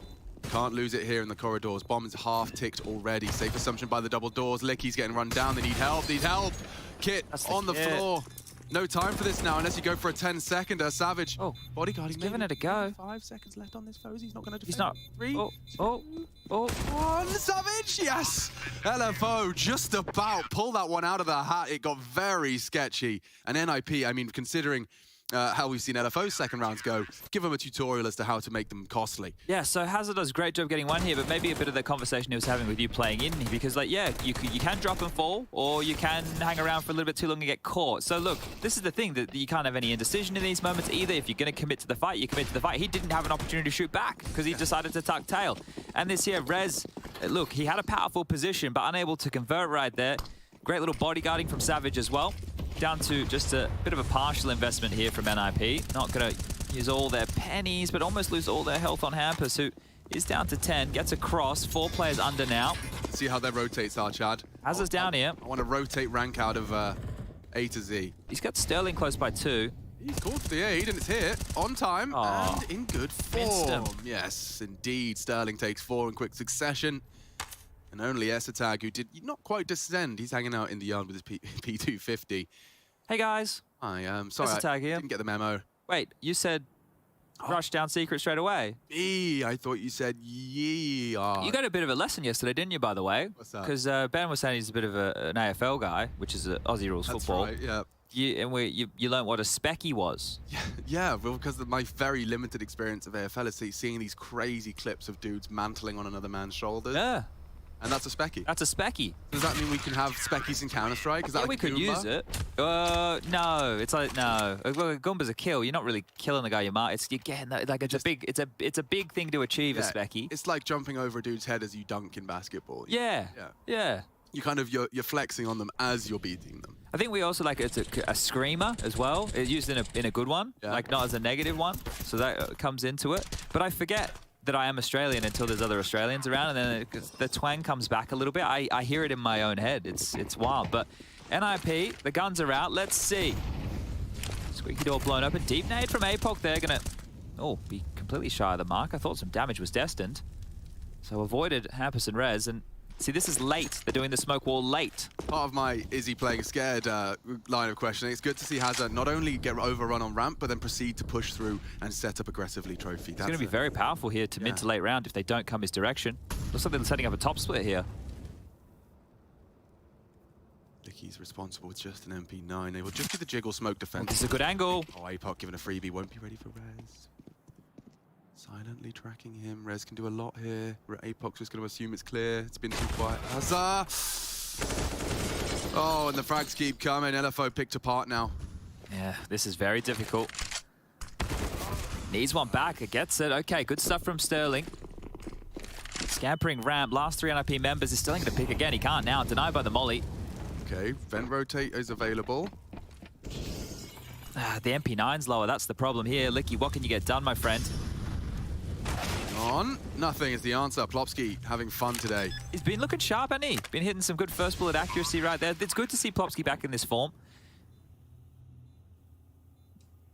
Can't lose it here in the corridors. Bomb is half ticked already. Safe assumption by the double doors. Licky's getting run down. They need help. Need help. Kit on the floor. No time for this now unless you go for a 10-seconder. Savage. Oh, bodyguard. He's giving it a go. 5 seconds left on this Fozy. He's not going to defend. He's not. 3. Oh. 1. Savage. Yes. LFO just about pull that one out of the hat. It got very sketchy. And NIP, I mean, considering how we've seen LFO's second rounds go, give them a tutorial as to how to make them costly. Yeah, so Hazard does a great job getting one here, but maybe a bit of the conversation he was having with you playing in, because, like, yeah, you can drop and fall, or you can hang around for a little bit too long and get caught. So, look, this is the thing, that you can't have any indecision in these moments either. If you're going to commit to the fight, you commit to the fight. He didn't have an opportunity to shoot back because he decided to tuck tail. And this here, Rez, look, he had a powerful position, but unable to convert right there. Great little bodyguarding from Savage as well. down to just a bit of a partial investment here from NIP. Not going to use all their pennies, but almost lose all their health on Hampus, who is down to 10, gets across, 4 players under now. See how their rotates are, Chad. Hazard's down here. I want to rotate rank out of A to Z. He's got Sterling close by 2. He's called for the aid, and it's hit on time and in good form. Yes, indeed. Sterling takes 4 in quick succession. And only Esatag, who did not quite descend. He's hanging out in the yard with his P250. Hey, guys. I am sorry, Esatag here. Didn't get the memo. Wait, you said rush down secret straight away? I thought you said yeah. You got a bit of a lesson yesterday, didn't you, by the way? What's that? Because Ben was saying he's a bit of an AFL guy, which is Aussie rules football. That's right, You learned what a specky was. Yeah, well, because of my very limited experience of AFL is seeing these crazy clips of dudes mantling on another man's shoulders. Yeah. And that's a specky. That's a specky. Does that mean we can have speckies in Counter-Strike? Is that Yeah, like we a could Goomba? use it. No, it's like no. Well, a Goomba's a kill. You're not really killing the guy you mark. It's you're getting that, like it's a big thing to achieve. A specky. It's like jumping over a dude's head as you dunk in basketball. Yeah. You kind of you're flexing on them as you're beating them. I think we also like it's a screamer as well. It's used in a good one, like not as a negative one. So that comes into it. But I forget that I am Australian until there's other Australians around, and then the twang comes back a little bit. I hear it in my own head. It's wild. But NIP, the guns are out. Let's see. Squeaky door blown open. Deep nade from APOC. They're gonna be completely shy of the mark. I thought some damage was destined, so avoided Hampus and Rez. And see, this is late. They're doing the smoke wall late. Part of my is he playing scared line of questioning. It's good to see Hazard not only get overrun on ramp, but then proceed to push through and set up aggressively trophy. It's going to be very powerful here to mid to late round if they don't come his direction. Looks like they're setting up a top split here. Licky's responsible with just an MP9. They will just do the jiggle smoke defense. This is a good angle. Oh, APOC given a freebie. Won't be ready for Rez. Silently tracking him. Rez can do a lot here. APOC's just going to assume it's clear. It's been too quiet. Hazard! Oh, and the frags keep coming. LFO picked apart now. Yeah, this is very difficult. Needs one back. It gets it. Okay, good stuff from Sterling. Scampering ramp. Last 3 NIP members is Sterling going to pick again. He can't now. Denied by the molly. Okay, vent rotate is available. The MP9's lower. That's the problem here. Licky, what can you get done, my friend? On. Nothing is the answer. Plopsky having fun today. He's been looking sharp, hasn't he? Been hitting some good first bullet accuracy right there. It's good to see Plopsky back in this form.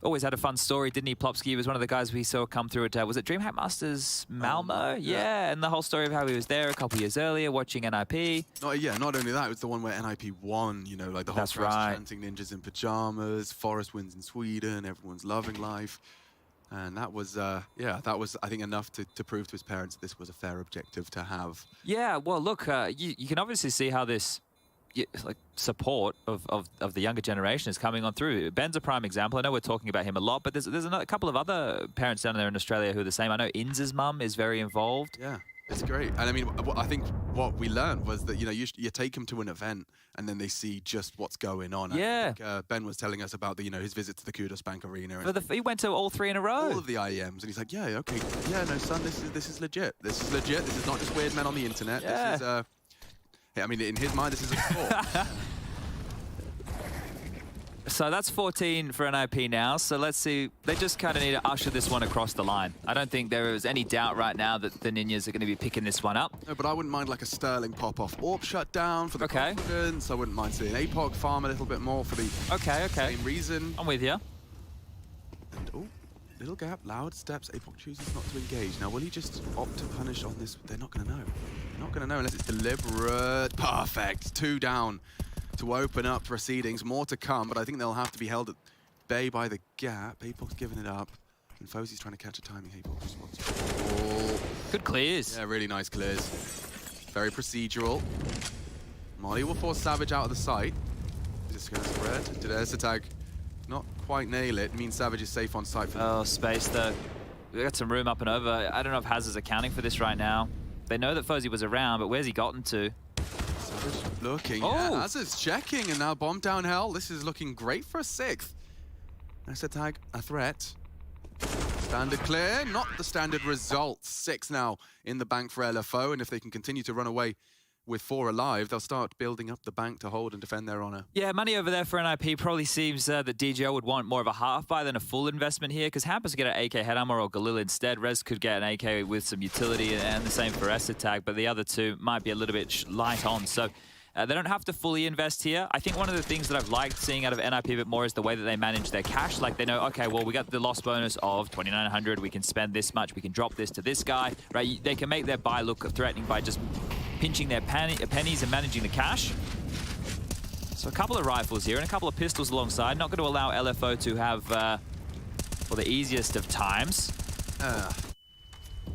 Always had a fun story, didn't he, Plopsky? He was one of the guys we saw come through at, was it DreamHack Masters Malmo? Yeah, and the whole story of how he was there a couple years earlier watching NIP. Not only that, it was the one where NIP won, you know, like the whole crowd chanting ninjas in pajamas, Forest wins in Sweden, everyone's loving life. And that was, that was, I think, enough to prove to his parents that this was a fair objective to have. Yeah, well, look, you can obviously see how this support of the younger generation is coming on through. Ben's a prime example. I know we're talking about him a lot, but there's a couple of other parents down there in Australia who are the same. I know Inz's mum is very involved. Yeah, it's great. And I mean, I think what we learned was that, you know, you take them to an event and then they see just what's going on. Yeah. I think, Ben was telling us about his visit to the Kudos Bank Arena. And he went to all 3 in a row. All of the IEMs, and he's like, yeah, okay, yeah, no, son, this is legit. This is legit. This is not just weird men on the internet. Yeah. This is, I mean, in his mind, this is a sport. So that's 14 for NIP now. So let's see. They just kind of need to usher this one across the line. I don't think there is any doubt right now that the Ninjas are going to be picking this one up. No, but I wouldn't mind like a Sterling pop-off AWP shutdown for the confidence. I wouldn't mind seeing APOC farm a little bit more for the same reason. I'm with you. And, oh, little gap, loud steps. APOC chooses not to engage. Now, will he just opt to punish on this? They're not going to know. They're not going to know unless it's deliberate. Perfect. 2 down to open up proceedings. More to come, but I think they'll have to be held at bay by the gap. APOC's giving it up. And Fosie's trying to catch a timing. APOC responsible. Good clears. Yeah, really nice clears. Very procedural. Molly will force Savage out of the site. Just going to spread. Did Esatag not quite nail it? Means Savage is safe on site. Oh, space though. We got some room up and over. I don't know if Hazard's accounting for this right now. They know that Fosie was around, but where's he gotten to? Savage looking. Yeah, Hazard's checking, and now bomb down hell. This is looking great for a 6th. Esatag, a threat. Standard clear, not the standard result. 6 now in the bank for LFO, and if they can continue to run away with 4 alive, they'll start building up the bank to hold and defend their honor. Yeah, money over there for NIP probably seems that DGO would want more of a half buy than a full investment here, because Hampers get an AK head armor or Galil instead. Rez could get an AK with some utility, and the same for Tag, but the other two might be a little bit light on. So they don't have to fully invest here. I think one of the things that I've liked seeing out of NIP a bit more is the way that they manage their cash. Like they know, okay, well, we got the loss bonus of 2,900. We can spend this much. We can drop this to this guy, right? They can make their buy look threatening by just pinching their pennies and managing the cash. So a couple of rifles here and a couple of pistols alongside. Not going to allow LFO to have, well, the easiest of times.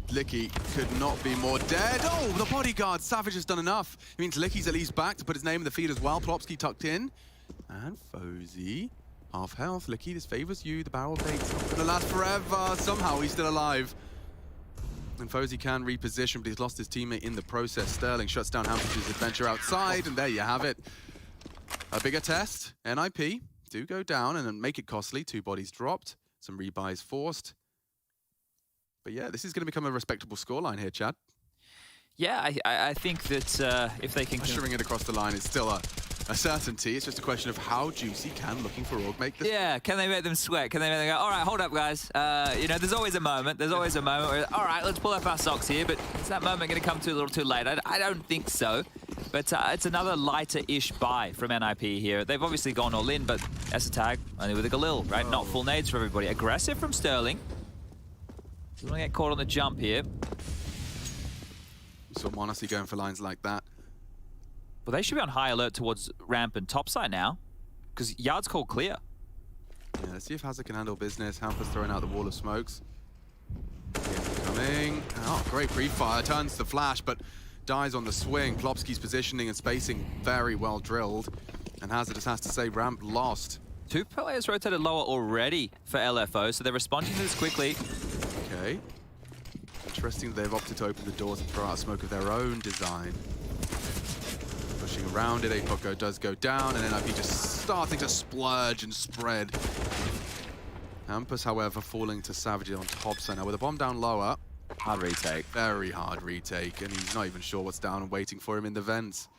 Licky could not be more dead. Oh, the bodyguard. Savage has done enough. It means Licky's at least back to put his name in the feed as well. Plopsky tucked in. And Fozy, half health. Licky, this favors you. The barrel bait's not going to last forever. Somehow he's still alive. And Fozy can reposition, but he's lost his teammate in the process. Sterling shuts down Hampus' adventure outside, and there you have it. A bigger test. NIP do go down and then make it costly. 2 bodies dropped. Some rebuys forced. But yeah, this is going to become a respectable scoreline here, Chad. Yeah, I think that if they can... Ushering it across the line is still a certainty. It's just a question of how juicy can Looking for Org make this. Yeah, can they make them sweat? Can they make them go, all right, hold up, guys. You know, there's always a moment. There's always a moment where, all right, let's pull up our socks here, but is that moment going to come a little too late? I don't think so. But it's another lighter-ish buy from NIP here. They've obviously gone all in, but Tag only with a Galil, right? Not full nades for everybody. Aggressive from Sterling. Doesn't want to get caught on the jump here. We saw Monacy going for lines like that. Well, they should be on high alert towards ramp and topside now, because Yard's called clear. Yeah, let's see if Hazard can handle business. Hampers throwing out the wall of smokes. Coming. Oh, great pre-fire. Turns the flash, but dies on the swing. Plopsky's positioning and spacing very well drilled. And Hazard just has to say ramp lost. 2 players rotated lower already for LFO, so they're responding to this quickly. Okay. Interesting that they've opted to open the door to throw out smoke of their own design. Pushing around it, Apoko does go down, and NIP just starting to splurge and spread. Hampus, however, falling to Savage on top center with a bomb down lower. Hard retake. Very hard retake, and he's not even sure what's down and waiting for him in the vents.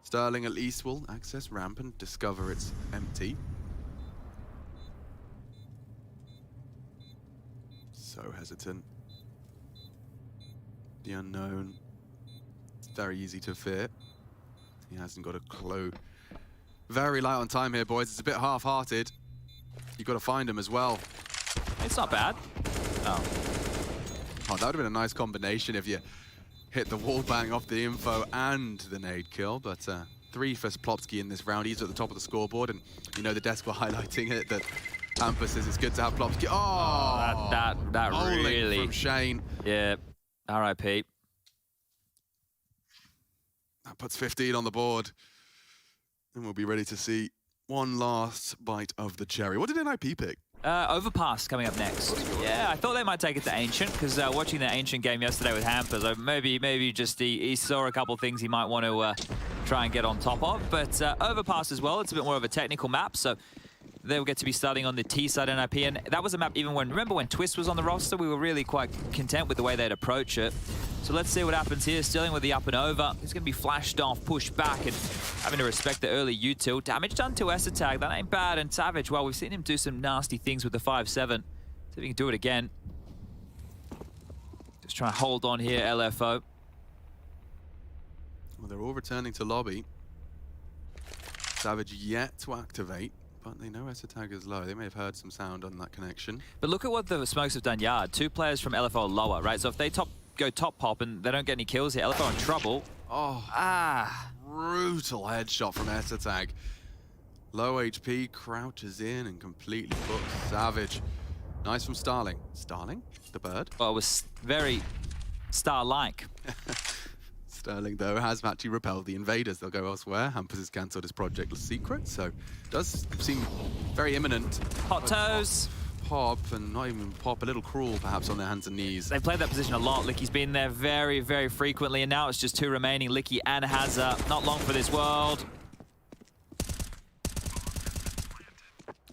Sterling at least will access ramp and discover it's empty. So hesitant. The unknown. It's very easy to fear. He hasn't got a clue. Very light on time here, boys. It's a bit half-hearted. You've got to find him as well. It's not bad. Oh, that would have been a nice combination if you hit the wall bang off the info and the nade kill. But 3 for Plopsky in this round. He's at the top of the scoreboard, and you know the desk were highlighting it that Hampus says it's good to have Plopsky. Oh, that really from Shane. Yeah, RIP. That puts 15 on the board, and we'll be ready to see one last bite of the cherry. What did NIP pick? Overpass coming up next. Yeah, I thought they might take it to Ancient, because watching the Ancient game yesterday with Hampers, maybe just he saw a couple things he might want to try and get on top of. But Overpass as well, it's a bit more of a technical map, so they'll get to be starting on the T side NIP. And that was a map even remember when Twist was on the roster, we were really quite content with the way they'd approach it. So let's see what happens here. Sterling with the up and over. He's going to be flashed off, pushed back, and having to respect the early util. Damage done to Tag. That ain't bad. And Savage, well, we've seen him do some nasty things with the 5-7. See if he can do it again. Just trying to hold on here, LFO. Well, they're all returning to lobby. Savage yet to activate, but they know Tag is low. They may have heard some sound on that connection. But look at what the smokes have done Yard. 2 players from LFO are lower, right? So if they go top pop and they don't get any kills here, LFO in trouble. Oh, brutal headshot from Tag. Low HP, crouches in and completely books Savage. Nice from Starling. Starling? The bird? Well, it was very star-like. Sterling, though, has actually repelled the invaders. They'll go elsewhere. Hampus has cancelled his project secret, so does seem very imminent. Hot toes. Pop, and not even pop, a little cruel, perhaps, on their hands and knees. They've played that position a lot. Licky's been there very, very frequently, and now it's just 2 remaining, Licky and Hazard. Not long for this world.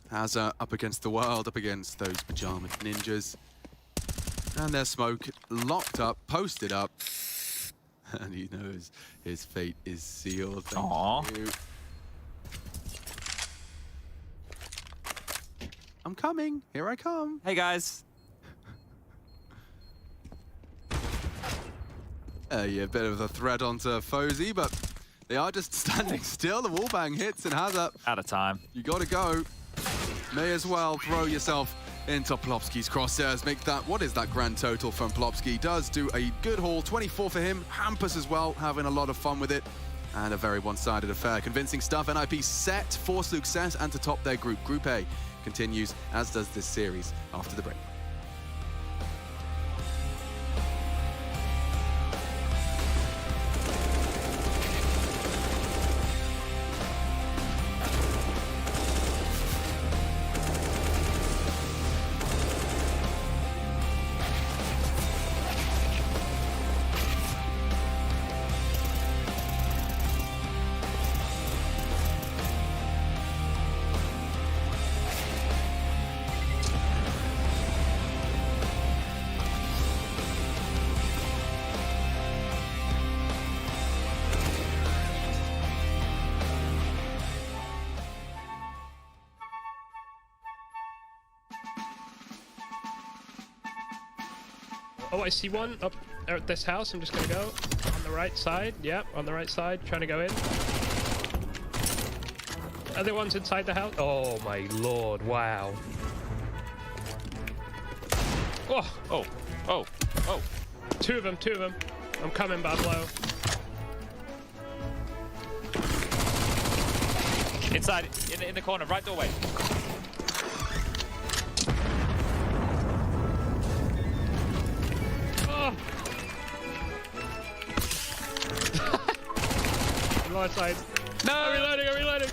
Hazard up against the world, up against those pyjama ninjas. And their smoke locked up, posted up. And he knows his fate is sealed. Aww. Thank you. I'm coming. Here I come. Hey, guys. Yeah, a bit of a threat onto Fozy, but they are just standing still. The wallbang hits and has up. Out of time. You gotta go. May as well throw yourself into Plopski's crosshairs. Make that, what is that grand total from Plopski? Does do a good haul, 24 for him. Hampus as well, having a lot of fun with it. And a very one-sided affair. Convincing stuff. NIP set for success and to top their group. Group A continues, as does this series, after the break. Oh, I see one up there at this house. I'm just gonna go on the right side. Yep, on the right side, trying to go in. Other ones inside the house. Oh my lord, wow. Oh, oh, oh, oh. Two of them. I'm coming, Bablo. Inside, in the corner, right doorway. On the left side. No! I'm reloading!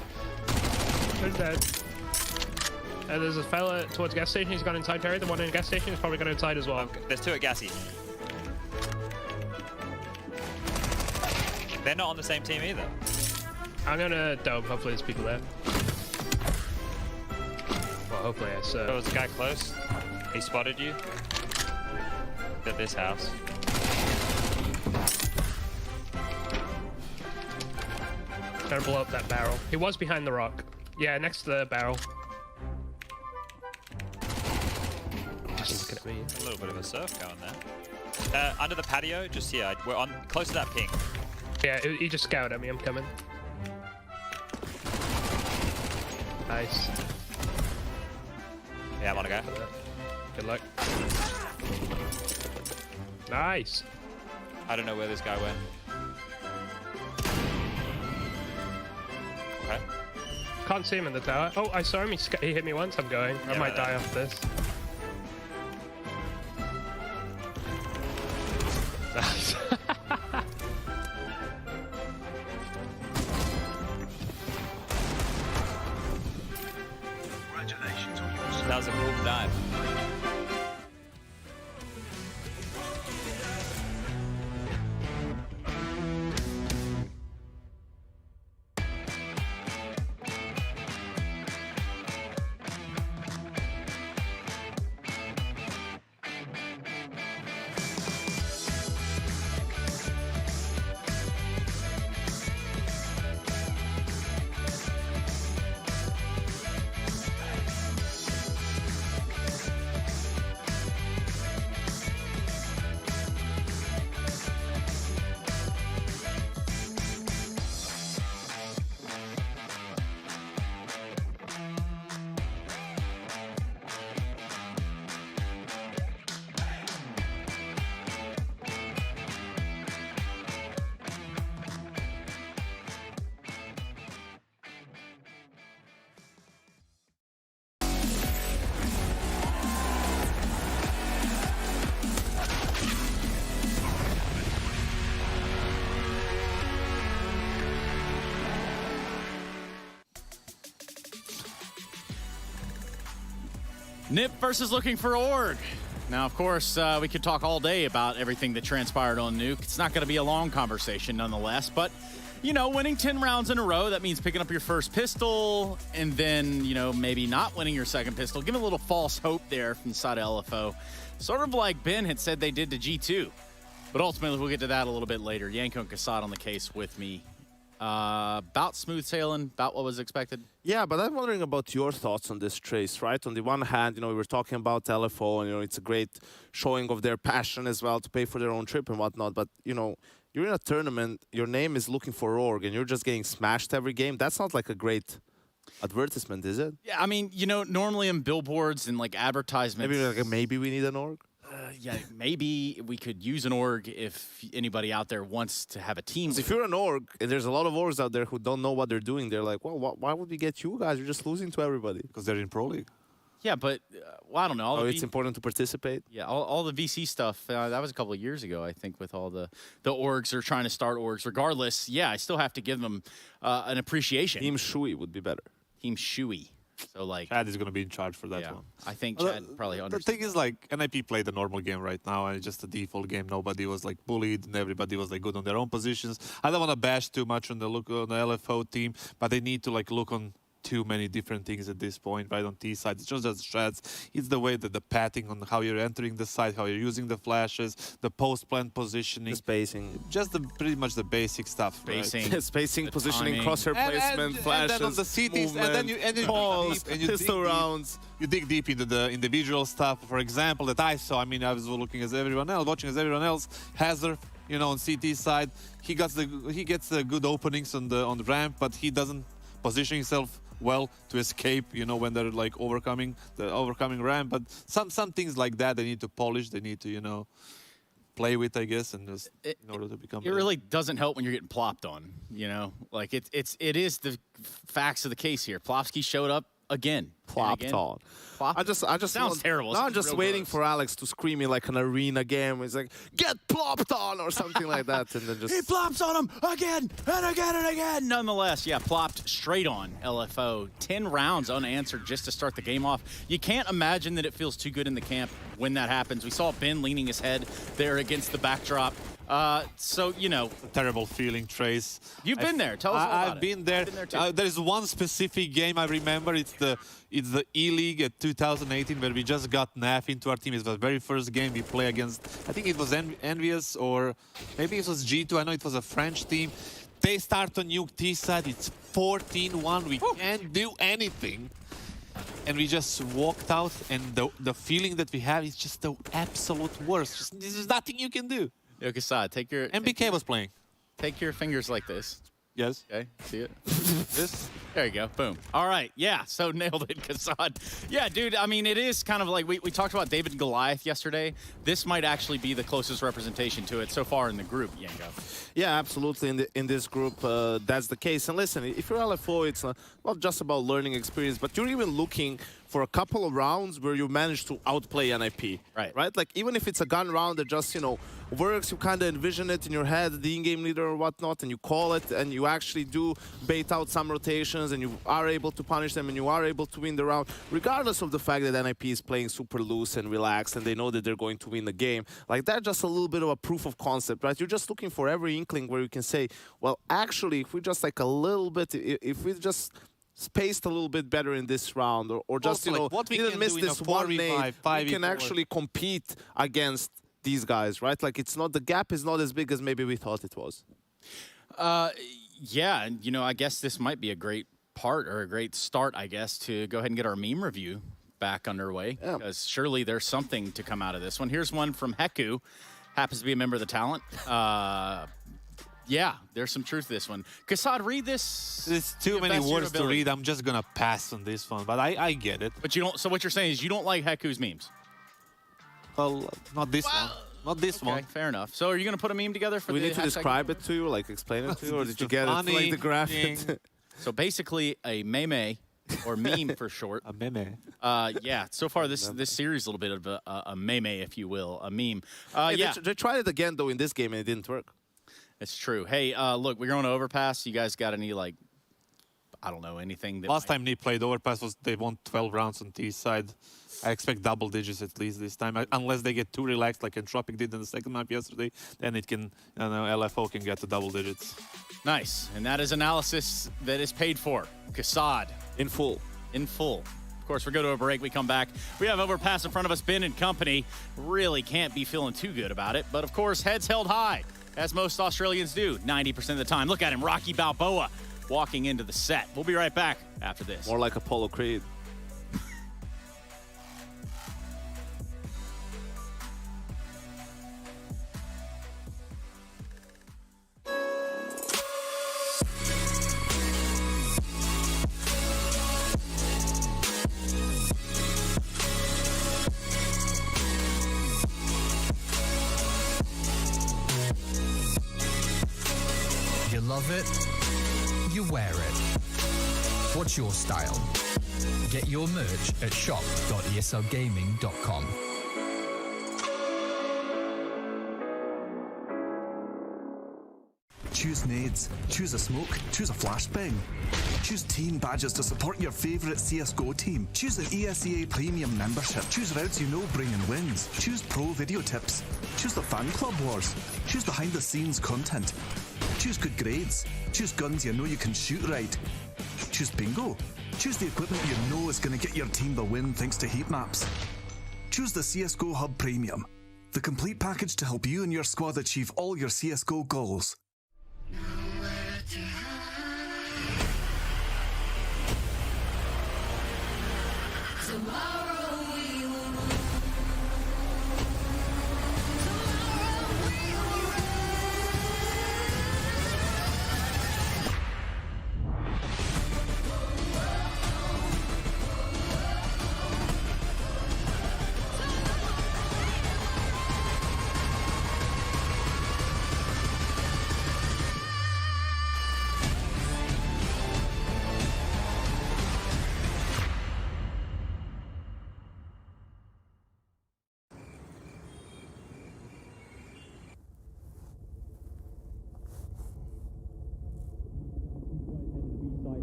They're dead. And there's a fella towards gas station. He's gone inside Terry. The one in the gas station is probably gone inside as well. Okay. There's two at Gassy. They're not on the same team either. I'm gonna dome. Hopefully there's people there. Well, hopefully I saw. There was a guy close. He spotted you. At this house. Trying to blow up that barrel. He was behind the rock. Yeah, next to the barrel. Just looking at me. A little bit of a surf going there. Under the patio, just here. We're on close to that ping. Yeah, he just scouted at me. I'm coming. Nice. Yeah, I'm on a go. Good luck. Nice. I don't know where this guy went. Okay. Can't see him in the tower. Oh, I saw him. He hit me once. I'm going. I might die off this. Nice. Congratulations on your That was a cool dive. Nip versus looking for Org. Now, of course, we could talk all day about everything that transpired on Nuke. It's not going to be a long conversation nonetheless, but, you know, winning 10 rounds in a row, that means picking up your first pistol and then, you know, maybe not winning your second pistol. Give a little false hope there from the side of LFO. Sort of like Ben had said they did to G2. But ultimately, we'll get to that a little bit later. Yanko and kSad on the case with me. About smooth sailing, about what was expected. Yeah, but I'm wondering about your thoughts on this trace, right? On the one hand, we were talking about LFO, and it's a great showing of their passion as well to pay for their own trip and whatnot. But you're in a tournament, your name is looking for org, and you're just getting smashed every game. That's not like a great advertisement, is it? Yeah, I mean, normally in billboards and like advertisements, Maybe we need an org. Yeah, maybe we could use an org if anybody out there wants to have a team. If you're an org, and there's a lot of orgs out there who don't know what they're doing, they're like, well, why would we get you guys? You're just losing to everybody. Because they're in Pro League. Yeah, but I don't know. It's important to participate. Yeah, all the VC stuff, that was a couple of years ago, I think, with all the orgs are trying to start orgs. Regardless, yeah, I still have to give them an appreciation. Team Shui would be better. Team Shui. So, like, Chad is going to be in charge for that one. I think Chad probably understands. The thing is, like, NIP played a normal game right now, and it's just a default game. Nobody was, like, bullied, and everybody was, like, good on their own positions. I don't want to bash too much on the LFO team, but they need to, like, look on too many different things at this point, right? On T side, it's just as strats. It's the way that the pathing on how you're entering the site, how you're using the flashes, the post-plant positioning, the spacing, just pretty much the basic stuff. Spacing, right? spacing, positioning, crosshair placement, flashes, and then on the cities, movement, and then balls, pistol rounds. You dig deep into the individual stuff. For example, that I saw. I mean, I was looking as everyone else, watching as everyone else. Hazard, on CT side, he gets the good openings on the ramp, but he doesn't position himself well to escape, when they're like overcoming ramp. But some things like that they need to polish, they need to play with, I guess, and just in order to become. It really doesn't help when you're getting plopped on, like it is the facts of the case here. Plofsky showed up again. Plopped on. I just sounds terrible. Now I'm just waiting for Alex to scream in like an arena game. He's like, "Get plopped on" or something like that, and then just he plops on him again and again and again. Nonetheless, yeah, plopped straight on LFO. 10 rounds unanswered just to start the game off. You can't imagine that it feels too good in the camp when that happens. We saw Ben leaning his head there against the backdrop. So, a terrible feeling, Trace. You've been there. Tell us all about I've been there. There is one specific game I remember. It's the E-League at 2018 where we just got navi into our team. It was the very first game we play against. I think it was Envious or maybe it was G2. I know it was a French team. They start on nuke T side. It's 14-1. We can't do anything. And we just walked out, and the feeling that we have is just the absolute worst. There's nothing you can do. Yo, kSad, MBK was playing. Take your fingers like this. Yes. Okay, see it? This? There you go. Boom. All right. Yeah, so nailed it, kSad. Yeah, dude, I mean, it is kind of like we talked about David and Goliath yesterday. This might actually be the closest representation to it so far in the group, Yanko. Yeah, absolutely. In this group, that's the case. And listen, if you're LFO, it's not just about learning experience, but you're even looking for a couple of rounds where you manage to outplay NIP. Right? Like, even if it's a gun round that just, works, you kind of envision it in your head, the in-game leader or whatnot, and you call it, and you actually do bait out some rotations, and you are able to punish them, and you are able to win the round, regardless of the fact that NIP is playing super loose and relaxed, and they know that they're going to win the game. Like, that's just a little bit of a proof of concept, right? You're just looking for every inkling where you can say, well, actually, if we just like a little bit, if we just spaced a little bit better in this round, or just, what we didn't miss this one nade, we can actually compete against these guys, right? Like, the gap is not as big as maybe we thought it was. Yeah, and I guess this might be a great part or a great start, I guess, to go ahead and get our meme review back underway, because surely there's something to come out of this one. Here's one from Heku, happens to be a member of the talent. Yeah, there's some truth to this one. kSad, read this. There's too many words to read. I'm just gonna pass on this one, but I get it. But you don't. So what you're saying is you don't like Heku's memes? Well, not this one. Not this one. Fair enough. So are you gonna put a meme together for we the need to describe it to you, like explain it to you, or did you get it like the graphic? So basically a meme, or meme for short. A meme. Yeah, so far this series is a little bit of a meme, if you will, a meme. Hey, yeah. They tried it again, though, in this game, and it didn't work. It's true. Hey, look, we're going to Overpass. You guys got any, like, I don't know, anything that Last time they played Overpass, they won 12 rounds on T side. I expect double digits at least this time, unless they get too relaxed like Entropic did in the second map yesterday. Then it can, LFO can get to double digits. Nice, and that is analysis that is paid for. kSad. In full. In full. Of course, we go to a break. We come back. We have Overpass in front of us. Ben and company really can't be feeling too good about it. But, of course, heads held high, as most Australians do 90% of the time. Look at him, Rocky Balboa, walking into the set. We'll be right back after this. More like Apollo Creed. You love it, you wear it. What's your style? Get your merch at shop.eslgaming.com. Choose nades, choose a smoke, choose a flashbang. Choose team badges to support your favourite CSGO team. Choose an ESEA Premium membership. Choose routes you know bring in wins. Choose pro video tips. Choose the fan club wars. Choose behind the scenes content. Choose good grades. Choose guns you know you can shoot right. Choose bingo. Choose the equipment you know is going to get your team the win thanks to heat maps. Choose the CSGO Hub Premium, the complete package to help you and your squad achieve all your CSGO goals.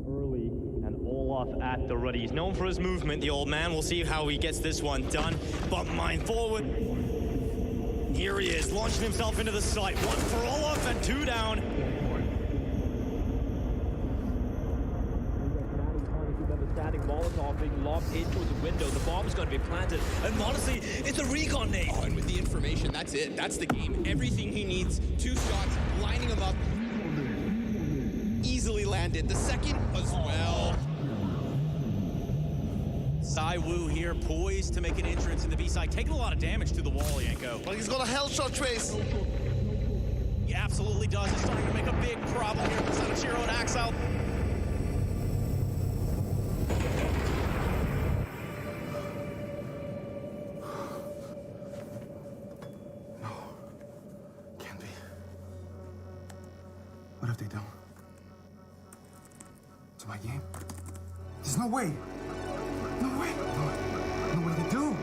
Early and Olaf at the ready. He's known for his movement, the old man. We'll see how he gets this one done. But mind forward. Here he is, launching himself into the site. One for Olaf and two down. Molotov being lobbed into the window. The bomb's going to be planted. And honestly, it's a recon nade. Oh, and with the information, that's it. That's the game. Everything he needs. 2 shots, lining him up. Easily landed. The second as well. Saiwu here, poised to make an entrance in the B-side. Taking a lot of damage to the wall, Yanko. Well, he's got a hell shot trace. He absolutely does. It's starting to make a big problem here for Sanachiro and Axel. What have they done? To my game? There's no way! No way! No, what did they do?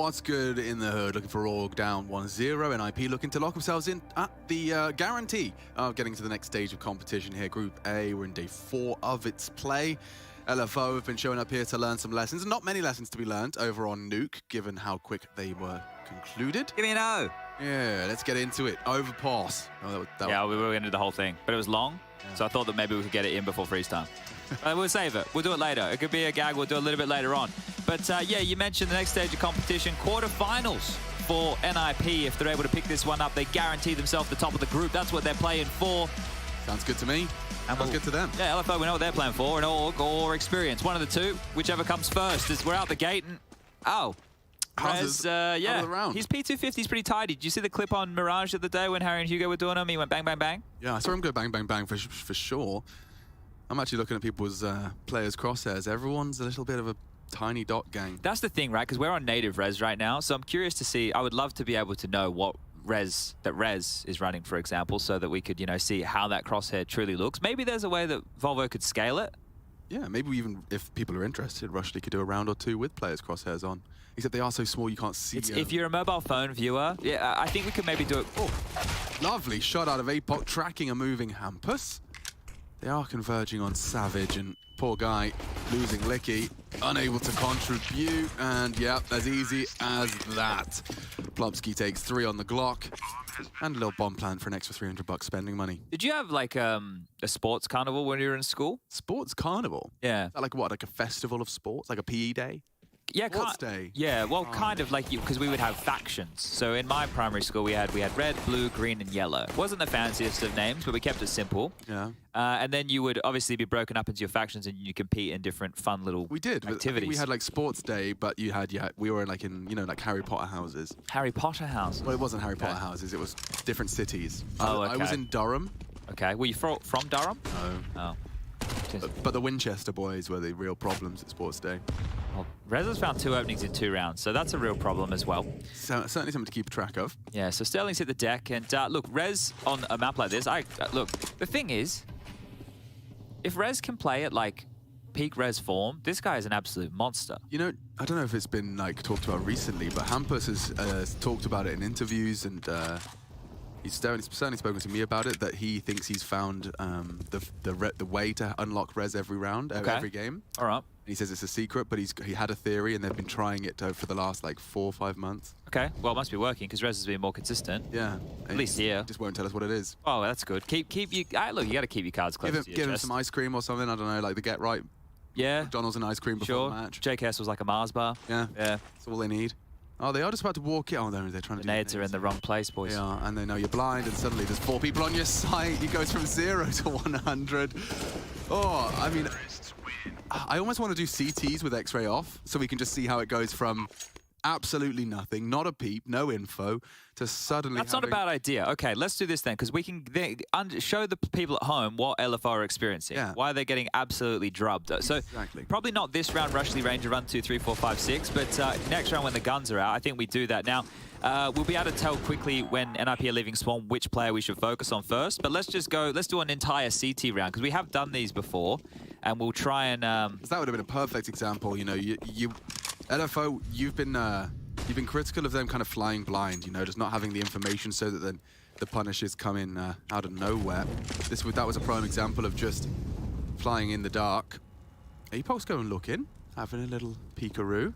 What's good in the hood? Looking for Org down 1-0. NIP looking to lock themselves in at the guarantee of getting to the next stage of competition here. Group A, we're in day 4 of its play. LFO have been showing up here to learn some lessons. Not many lessons to be learned over on Nuke, given how quick they were concluded. Give me an O. Yeah, let's get into it. Overpass. Oh, yeah, we were going to do the whole thing, but it was long, so I thought that maybe we could get it in before freeze time. We'll save it. We'll do it later. It could be a gag. We'll do it a little bit later on. But yeah, you mentioned the next stage of competition, quarterfinals for NIP. If they're able to pick this one up, they guarantee themselves the top of the group. That's what they're playing for. Sounds good to me. Sounds good to them. Yeah, LFO, we know what they're playing for, an Org or Experience. One of the two, whichever comes first. As we're out the gate and... Oh. Rez, yeah, he's P250, he's pretty tidy. Did you see the clip on Mirage the other day when Harry and Hugo were doing him? He went bang, bang, bang? Yeah, I saw him go bang, bang, bang for sure. I'm actually looking at people's players' crosshairs. Everyone's a little bit of a tiny dot gang. That's the thing, right? Because we're on native Rez right now, so I'm curious to see. I would love to be able to know what Rez is running, for example, so that we could, you know, see how that crosshair truly looks. Maybe there's a way that Volvo could scale it. Yeah, maybe even if people are interested, Rushley could do a round or two with players' crosshairs on. Except they are so small you can't see. If you're a mobile phone viewer, yeah, I think we could maybe do it. Oh, lovely shot out of Apoc, tracking a moving Hampus. They are converging on Savage, and poor guy losing Licky, unable to contribute, and yeah, as easy as that. Plumsky takes 3 on the Glock, and a little bomb plan for an extra $300 spending money. Did you have like a sports carnival when you were in school? Sports carnival? Yeah. Is that like what, like a festival of sports, like a PE day? Yeah, Sports day. Yeah, well, kind of like you, because we would have factions. So in my primary school, we had red, blue, green, and yellow. It wasn't the fanciest of names, but we kept it simple. Yeah. And then you would obviously be broken up into your factions, and you compete in different fun little activities. I think we had like sports day, but you had we were like in like Harry Potter houses. Harry Potter houses. Well, it wasn't Harry Potter houses. It was different cities. Oh, okay. I was in Durham. Okay. Were you from Durham? No. Oh. But the Winchester boys were the real problems at sports day. Well, Rez has found 2 openings in 2 rounds, so that's a real problem as well. So, certainly something to keep track of. Yeah, so Sterling's hit the deck, and look, Rez on a map like this, look, the thing is, if Rez can play at like peak Rez form, this guy is an absolute monster. You know, I don't know if it's been like talked about recently, but Hampus has talked about it in interviews, and he's certainly spoken to me about it, that he thinks he's found the way to unlock Rez every round, every game. All right. And he says it's a secret, but he had a theory, and they've been trying it for the last like 4 or 5 months. Okay, well, it must be working because Rez has been more consistent. Yeah. At least here. Just won't tell us what it is. Oh, that's good. Look, you got to keep your cards close to your Give him chest. some ice cream or something. I don't know, like the Get Right. Yeah. McDonald's and ice cream before the match. JKS was like a Mars bar. Yeah. Yeah. That's all they need. Oh, they are just about to walk it. Oh, they're trying to do nades are in the wrong place, boys. Yeah, and they know you're blind, and suddenly there's 4 people on your side. He goes from 0 to 100. Oh, I mean, I almost want to do CTs with X-ray off, so we can just see how it goes from absolutely nothing, not a peep, no info, to suddenly That's not a bad idea. Okay, let's do this then, because we can show the people at home what LFO are experiencing. Yeah. Why they're getting absolutely drubbed. So exactly. Probably not this round, Rushley Ranger run 2, 3, 4, 5, 6, but next round when the guns are out, I think we do that. Now, we'll be able to tell quickly when NIP are leaving Swan which player we should focus on first, but let's do an entire CT round, because we have done these before, and we'll try and... That would have been a perfect example. You know, you LFO, you've been critical of them kind of flying blind, you know, just not having the information, so that then the punishes come in out of nowhere. That was a prime example of just flying in the dark. Apoc's going looking, having a little peekaroo.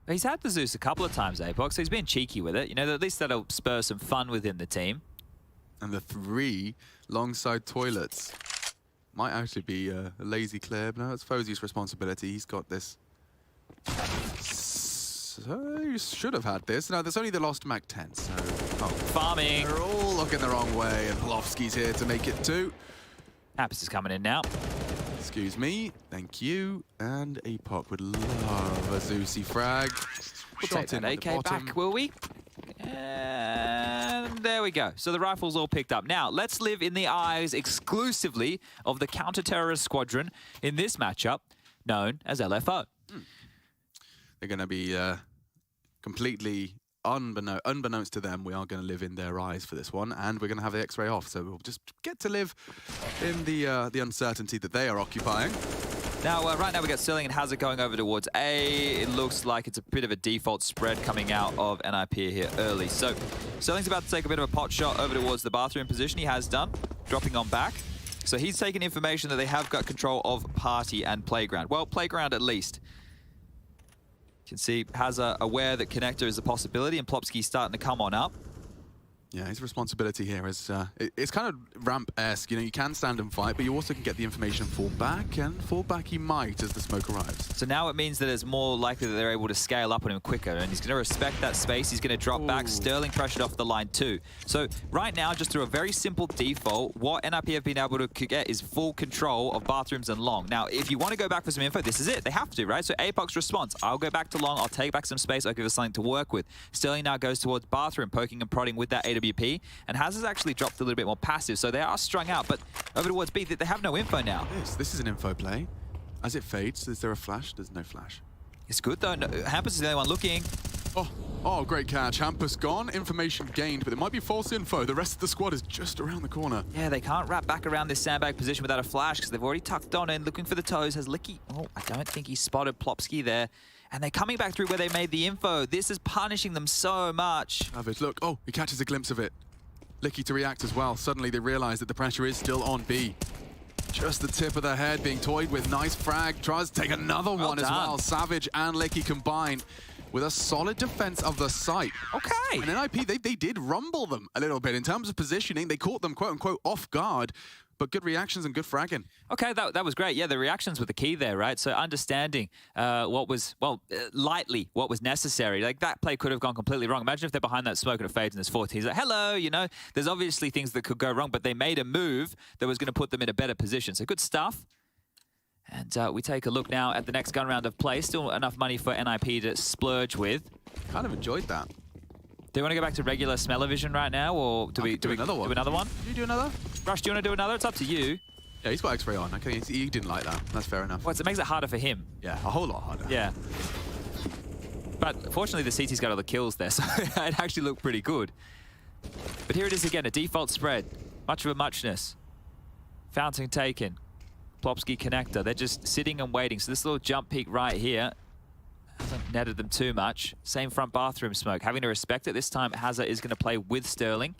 He's had the Zeus a couple of times, Apoc, so he's been cheeky with it. You know, at least that'll spur some fun within the team. And the 3 longside toilets might actually be a lazy clear, but no, it's Fozzy's responsibility. He's got this. So you should have had this. No, there's only the lost Mac 10, so... Oh, farming. They're all looking the wrong way, and Polofsky's here to make it 2. Hampus is coming in now. Excuse me. Thank you. And Apoc would love a Zeusy frag. We'll take that AK back, will we? And there we go. So the rifle's all picked up. Now, let's live in the eyes exclusively of the counter-terrorist squadron in this matchup, known as LFO. They're going to be completely unbeknownst to them. We are going to live in their eyes for this one, and we're going to have the X-ray off, so we'll just get to live in the uncertainty that they are occupying. Now, right now we got Sterling and Hazard going over towards A. It looks like it's a bit of a default spread coming out of NIP here early. So Sterling's about to take a bit of a pot shot over towards the bathroom position. He has done, dropping on back. So he's taken information that they have got control of Party and Playground. Well, Playground at least. You can see Hazard aware that Connector is a possibility and Plopsky's starting to come on up. Yeah, his responsibility here is, it's kind of ramp-esque. You know, you can stand and fight, but you also can get the information and fall back, and fall back he might as the smoke arrives. So now it means that it's more likely that they're able to scale up on him quicker, and he's going to respect that space. He's going to drop back. Sterling pressured off the line too. So right now, just through a very simple default, what NIP have been able to get is full control of bathrooms and long. Now, if you want to go back for some info, this is it. They have to, right? So Apox response. I'll go back to long. I'll take back some space. I'll give us something to work with. Sterling now goes towards bathroom, poking and prodding with that AWP, and Hazard's actually dropped a little bit more passive, so they are strung out, but over towards B, they have no info now. This is an info play. As it fades, is there a flash? There's no flash. It's good though. No, Hampus is the only one looking. Oh, great catch. Hampus gone, information gained, but it might be false info. The rest of the squad is just around the corner. Yeah, they can't wrap back around this sandbag position without a flash because they've already tucked on in, looking for the toes. Has Licky. Oh, I don't think he spotted Plopsky there. And they're coming back through where they made the info. This is punishing them so much. Savage, look. Oh, he catches a glimpse of it. Licky to react as well. Suddenly they realize that the pressure is still on B. Just the tip of the head being toyed with. Nice frag. Tries to take another one as well. Savage and Licky combined with a solid defense of the site. Okay. And NIP, they did rumble them a little bit in terms of positioning. They caught them, quote-unquote, off guard. But good reactions and good fragging. Okay, that was great. Yeah, the reactions were the key there, right? So understanding what was, lightly what was necessary. Like, that play could have gone completely wrong. Imagine if they're behind that smoke and it fades and there's 14. He's like, hello, you know, there's obviously things that could go wrong, but they made a move that was going to put them in a better position. So good stuff. And we take a look now at the next gun round of play. Still enough money for NIP to splurge with. Kind of enjoyed that. Do you want to go back to regular smell-o-vision right now, or do we do another one? Do another one? Do you do another? Rush, do you want to do another? It's up to you. Yeah, he's got X-ray on. Okay, he didn't like that. That's fair enough. Well, it makes it harder for him. Yeah, a whole lot harder. Yeah. But fortunately, the CT's got all the kills there, so it actually looked pretty good. But here it is again, a default spread. Much of a muchness. Fountain taken. Plopsky connector. They're just sitting and waiting. So this little jump peak right here hasn't netted them too much. Same front bathroom smoke. Having to respect it. This time, Hazard is going to play with Sterling.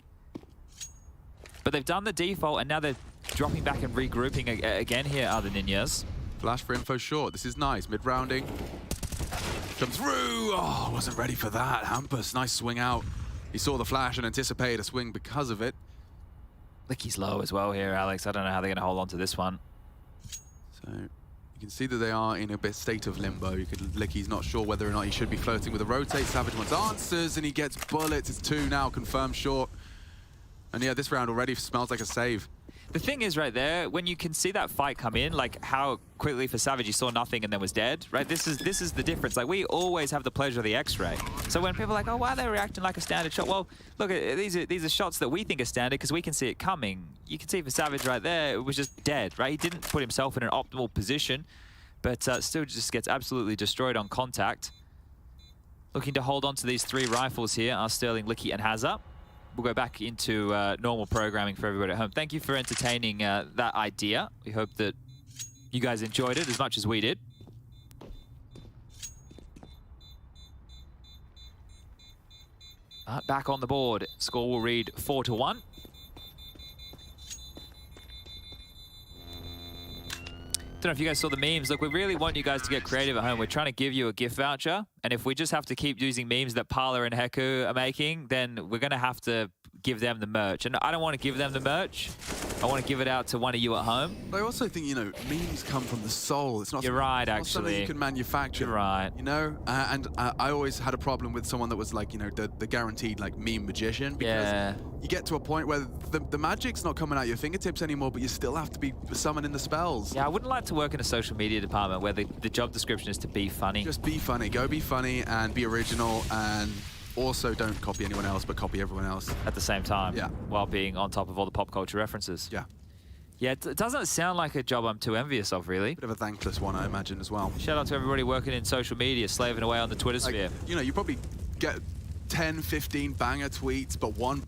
But they've done the default, and now they're dropping back and regrouping again here, are the Ninjas. Flash for info short. This is nice. Mid-rounding. Comes through. Oh, wasn't ready for that. Hampus, nice swing out. He saw the flash and anticipated a swing because of it. Licky's low as well here, Alex. I don't know how they're going to hold on to this one. So you can see that they are in a bit state of limbo. Licky's not sure whether or not he should be floating with a rotate. Savage wants answers and he gets bullets. It's 2 now, confirmed short. And yeah, this round already smells like a save. The thing is right there, when you can see that fight come in, like how quickly for Savage he saw nothing and then was dead, right? This is the difference. Like, we always have the pleasure of the X-ray. So when people are like, oh, why are they reacting like a standard shot? Well, look, these are shots that we think are standard because we can see it coming. You can see for Savage right there, it was just dead, right? He didn't put himself in an optimal position, but still just gets absolutely destroyed on contact. Looking to hold on to these 3 rifles here are Sterling, Licky, and Hazard. We'll go back into normal programming for everybody at home. Thank you for entertaining that idea. We hope that you guys enjoyed it as much as we did. Back on the board, score will read 4-1. Don't know if you guys saw the memes. Look, we really want you guys to get creative at home. We're trying to give you a gift voucher. And if we just have to keep using memes that Parla and Heku are making, then we're going to have to give them the merch. And I don't want to give them the merch. I want to give it out to one of you at home. I also think, you know, memes come from the soul. It's not You're right, it's not something actually. you can manufacture. You're right. You know, and I always had a problem with someone that was like, you know, the guaranteed like meme magician, because you get to a point where the magic's not coming out your fingertips anymore, but you still have to be summoning the spells. Yeah, I wouldn't like to work in a social media department where the job description is to be funny. Just be funny. Go be funny and be original, and also don't copy anyone else, but copy everyone else. At the same time. Yeah. While being on top of all the pop culture references. Yeah. Yeah, it doesn't sound like a job I'm too envious of, really. Bit of a thankless one, I imagine, as well. Shout out to everybody working in social media, slaving away on the Twitter sphere. You know, you probably get 10, 15 banger tweets, but one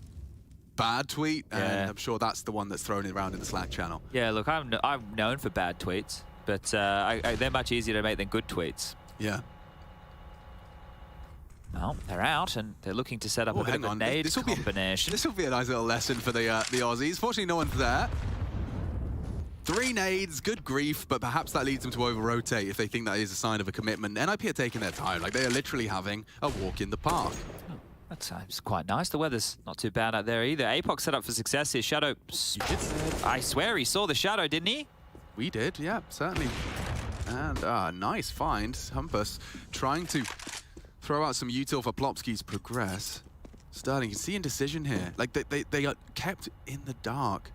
bad tweet, and I'm sure that's the one that's thrown around in the Slack channel. Yeah, look, I'm known for bad tweets. but they're much easier to make than good tweets. Yeah. Well, they're out, and they're looking to set up a bit of a nade combination. This will be a nice little lesson for the Aussies. Fortunately, no one's there. 3 nades, good grief, but perhaps that leads them to over-rotate if they think that is a sign of a commitment. NIP are taking their time, like they are literally having a walk in the park. Oh, that sounds quite nice. The weather's not too bad out there either. APOC set up for success here. Shadow, I swear he saw the Shadow, didn't he? We did, yeah, certainly. And nice find. Humpus trying to throw out some util for Plopsky's progress. Sterling, you can see indecision here. Like they are kept in the dark.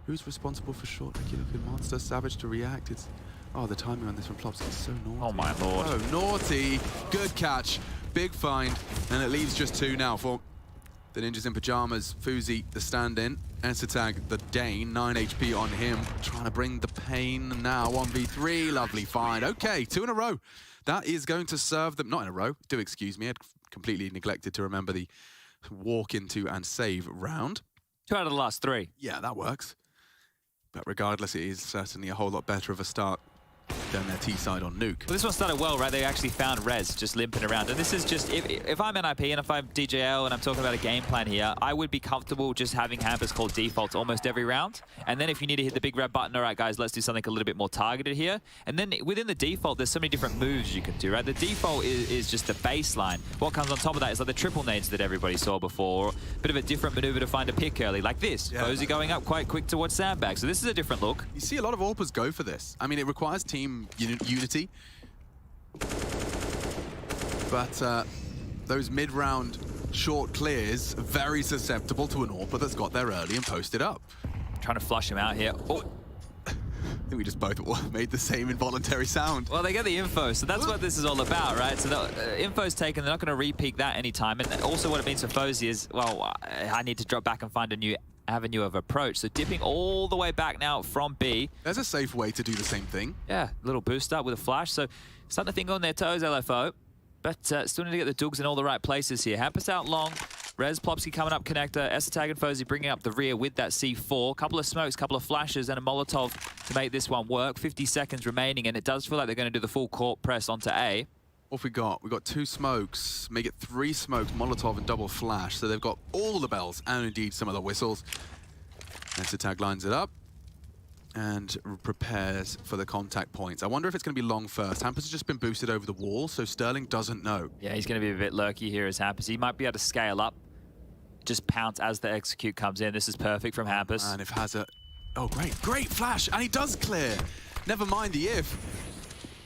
Who's responsible for short looking monster? Savage to react. It's the timing on this from Plopsky is so naughty. Oh my lord. Oh, naughty. Good catch. Big find. And it leaves just 2 now for the Ninjas in Pyjamas. Fuzi, the stand-in. Esatag, the Dane. 9 HP on him. Trying to bring the pain now. 1v3. Lovely find. Okay, 2 in a row. That is going to serve them. Not in a row. Do excuse me. I'd completely neglected to remember the walk into and save round. 2 out of the last 3. Yeah, that works. But regardless, it is certainly a whole lot better of a start than their T-side on Nuke. Well, this one started well, right? They actually found Rez just limping around. And this is just, if I'm NIP and if I'm DJL and I'm talking about a game plan here, I would be comfortable just having Hampers called defaults almost every round. And then if you need to hit the big red button, all right, guys, let's do something a little bit more targeted here. And then within the default, there's so many different moves you can do, right? The default is just the baseline. What comes on top of that is like the triple nades that everybody saw before. Or a bit of a different maneuver to find a pick early, like this. Yeah. Posey going up quite quick towards Sandbag. So this is a different look. You see a lot of AWPers go for this. I mean, it requires team unity. But those mid-round short clears are very susceptible to an AWPer that's got there early and posted up. Trying to flush him out here. Oh. I think we just both made the same involuntary sound. Well, they get the info, so that's what this is all about, right? So the info's taken, they're not going to re-peak that anytime. And also what it means for Fozy is, well, I need to drop back and find a new avenue of approach. So dipping all the way back now from B. There's a safe way to do the same thing. Yeah, little boost up with a flash. So starting to think on their toes, LFO. But still need to get the Dougs in all the right places here. Hampus out long. Rez, Plopsky coming up connector. Esatag and Fozy bringing up the rear with that C4. Couple of smokes, couple of flashes, and a Molotov to make this one work. 50 seconds remaining, and it does feel like they're going to do the full court press onto A. What have we got? We've got 2 smokes, make it 3 smokes, Molotov and double flash. So they've got all the bells and indeed some of the whistles. Esatag lines it up and prepares for the contact points. I wonder if it's going to be long first. Hampus has just been boosted over the wall, so Sterling doesn't know. Yeah, he's going to be a bit lurky here as Hampus. He might be able to scale up, just pounce as the execute comes in. This is perfect from Hampus. And if Hazard... Oh, great flash, and he does clear. Never mind the if.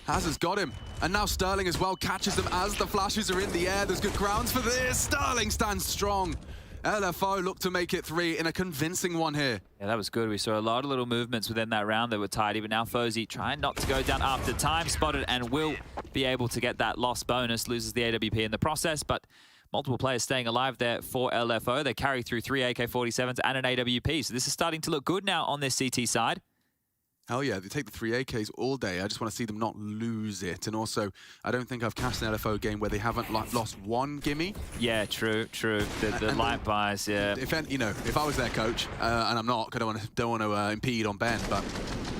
Hazard's got him. And now Sterling as well catches them as the flashes are in the air. There's good grounds for this. Sterling stands strong. LFO look to make it 3 in a convincing one here. Yeah, that was good. We saw a lot of little movements within that round that were tidy, but now Fozy trying not to go down after time spotted and will be able to get that lost bonus. Loses the AWP in the process, but multiple players staying alive there for LFO. They carry through 3 AK-47s and an AWP, so this is starting to look good now on this CT side. Hell yeah, they take the 3 AKs all day. I just want to see them not lose it. And also, I don't think I've cashed an LFO game where they haven't lost one gimme. Yeah, true. The light buys, yeah. If I was their coach, and I'm not, because I don't want to impede on Ben, but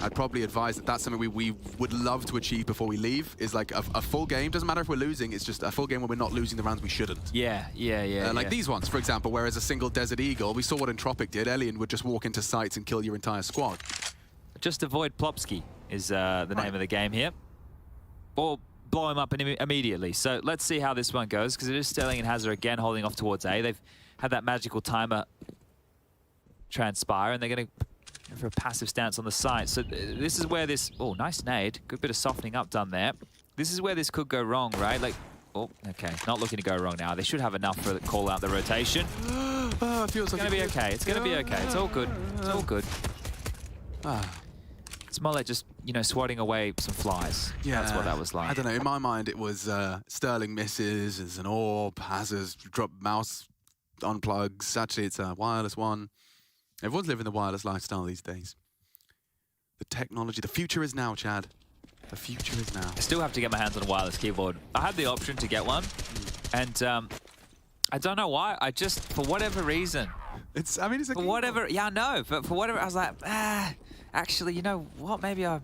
I'd probably advise that that's something we would love to achieve before we leave, is like a full game. Doesn't matter if we're losing, it's just a full game where we're not losing the rounds we shouldn't. Yeah. Like these ones, for example, whereas a single Desert Eagle, we saw what Entropic did. Elian would just walk into sites and kill your entire squad. Just avoid Plopsky is the name of the game here. Or blow him up immediately. So let's see how this one goes, because it is Sterling and Hazard again holding off towards A. They've had that magical timer transpire, and they're going to go for a passive stance on the site. So this is where this... Oh, nice nade. Good bit of softening up done there. This is where this could go wrong, right? Like, oh, okay. Not looking to go wrong now. They should have enough for the call out the rotation. It feels like it's going to be okay. It's going to be okay. It's all good. It's all good. It's more like just, swatting away some flies. Yeah, that's what that was like. I don't know. In my mind, it was Sterling misses as an AWP, Hazard's drop mouse unplugs. Actually, it's a wireless one. Everyone's living the wireless lifestyle these days. The technology, the future is now, Chad. The future is now. I still have to get my hands on a wireless keyboard. I had the option to get one, and I don't know why. I just, for whatever reason. It's a for whatever. Yeah, I know. But for whatever, I was like, actually, you know what? Maybe I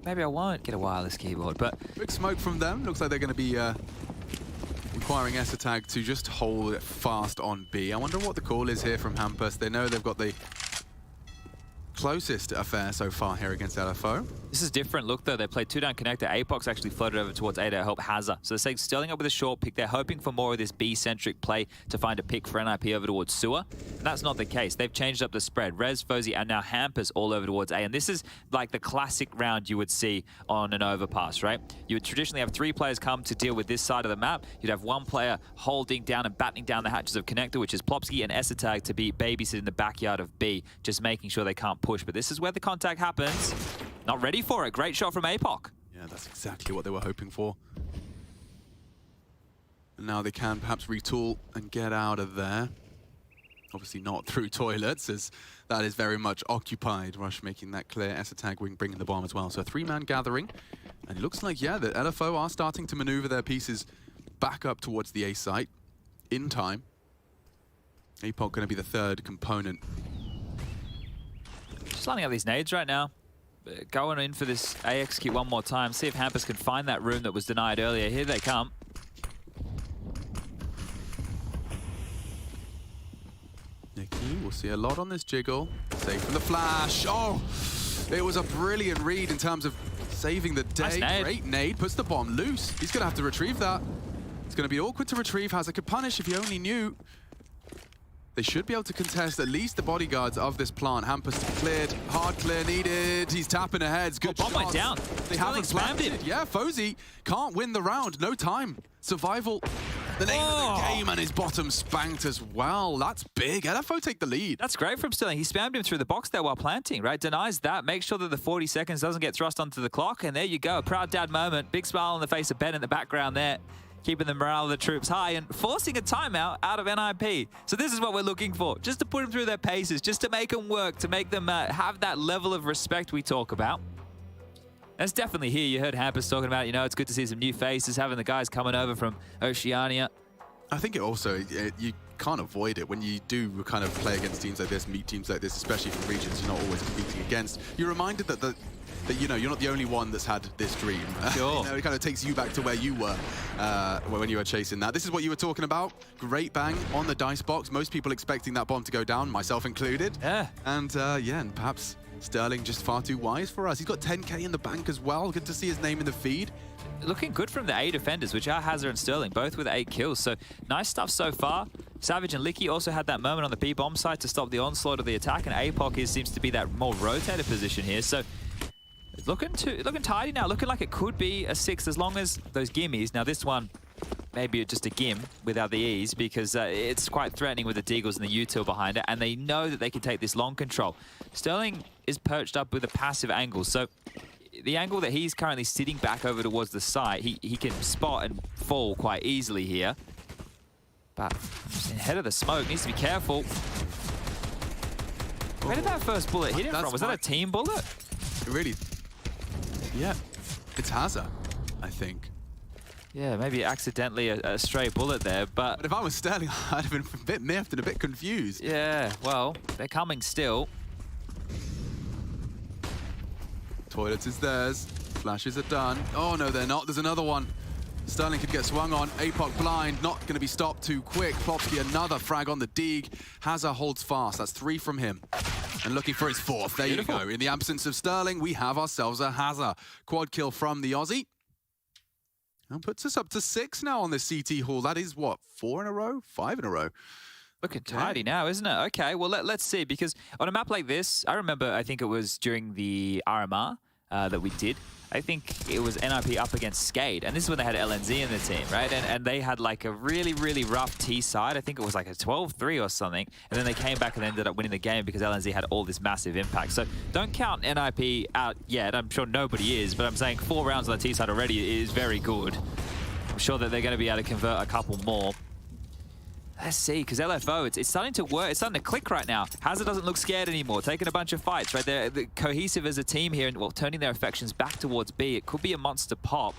maybe I won't get a wireless keyboard, but... Big smoke from them. Looks like they're going to be requiring Esatag to just hold it fast on B. I wonder what the call is here from Hampus. They know they've got the closest affair so far here against LFO. This is different look though. They played 2 down connector. Apox actually floated over towards A to help Hazza. So they're saying Sterling up with a short pick. They're hoping for more of this B-centric play to find a pick for NIP over towards Sewer. And that's not the case. They've changed up the spread. Rez, Fozy, and now Hampus all over towards A. And this is like the classic round you would see on an overpass, right? You would traditionally have 3 players come to deal with this side of the map. You'd have 1 player holding down and battening down the hatches of connector, which is Plopsky, and Esatag to be babysitting the backyard of B, just making sure they can't push. But this is where the contact happens. Not ready for it. Great shot from Apoc. Yeah, that's exactly what they were hoping for. And now they can perhaps retool and get out of there. Obviously not through toilets, as that is very much occupied. Rush making that clear. Esatag wing bringing the bomb as well. So a 3-man gathering. And it looks like, yeah, the LFO are starting to maneuver their pieces back up towards the A site in time. Apoc going to be the 3rd component. Just lining up these nades right now. Going in for this A execute one more time. See if Hampus can find that room that was denied earlier. Here they come. Niki, we'll see a lot on this jiggle. Safe from the flash. Oh, it was a brilliant read in terms of saving the day. Nice nade. Great nade. Puts the bomb loose. He's going to have to retrieve that. It's going to be awkward to retrieve. Hazza could punish if he only knew. They should be able to contest at least the bodyguards of this plant. Hampus cleared, hard clear needed. He's tapping ahead. Good bomb went down. They haven't planted. Yeah, Fozy can't win the round. No time. Survival. The name of the game, and his bottom spanked as well. That's big. LFO take the lead. That's great from Sterling. He spammed him through the box there while planting, right? Denies that. Makes sure that the 40 seconds doesn't get thrust onto the clock. And there you go. A proud dad moment. Big smile on the face of Ben in the background there. Keeping the morale of the troops high and forcing a timeout out of NIP. So this is what we're looking for. Just to put them through their paces, just to make them work, to make them have that level of respect we talk about. That's definitely here. You heard Hampus talking about, you know, it's good to see some new faces, having the guys coming over from Oceania. I think it also, you can't avoid it when you do kind of play against teams like this, meet teams like this, especially from regions you're not always competing against. You're reminded that you know, you're not the only one that's had this dream. Sure. You know, it kind of takes you back to where you were when you were chasing that. This is what you were talking about. Great bang on the dice box. Most people expecting that bomb to go down, myself included. Yeah. And yeah, and perhaps Sterling just far too wise for us. He's got 10K in the bank as well. Good to see his name in the feed. Looking good from the A defenders, which are Hazza and Sterling, both with 8 kills. So nice stuff so far. Savage and Licky also had that moment on the B bomb side to stop the onslaught of the attack, and Apoc seems to be that more rotated position here. So it's looking tidy now, looking like it could be a 6 as long as those gimmies. Now this one, maybe just a gim without the E's, because it's quite threatening with the Deagles and the util behind it, and they know that they can take this long control. Sterling is perched up with a passive angle, so the angle that he's currently sitting back over towards the side, he can spot and fall quite easily here. But ahead of the smoke, needs to be careful. Where did that first bullet hit him from? Was that a team bullet? Really? Yeah, it's Hazza, I think. Yeah, maybe accidentally a stray bullet there, but if I was Sterling, I'd have been a bit miffed and a bit confused. Yeah, well, they're coming still. Toilets is theirs. Flashes are done. Oh, no, they're not. There's another one. Sterling could get swung on. Apoc blind. Not going to be stopped too quick. Plopsky another frag on the Deeg. Hazza holds fast. That's 3 from him. And looking for his 4th. There you go. In the absence of Sterling, we have ourselves a Hazza. Quad kill from the Aussie. And puts us up to 6 now on the CT Hall. That is, what, 4 in a row? 5 in a row? Looking tidy now, isn't it? Okay, well, let's see, because on a map like this, I remember, I think it was during the RMR that we did, I think it was NIP up against Skade, and this is when they had LNZ in the team, right? And they had like a really, really rough T side. I think it was like a 12-3 or something, and then they came back and ended up winning the game because LNZ had all this massive impact. So don't count NIP out yet. I'm sure nobody is, but I'm saying 4 rounds on the T side already is very good. I'm sure that they're going to be able to convert a couple more. Let's see, because LFO, it's starting to work. It's starting to click right now. Hazza doesn't look scared anymore, taking a bunch of fights, right? They're cohesive as a team here, and well, turning their affections back towards B. It could be a monster pop.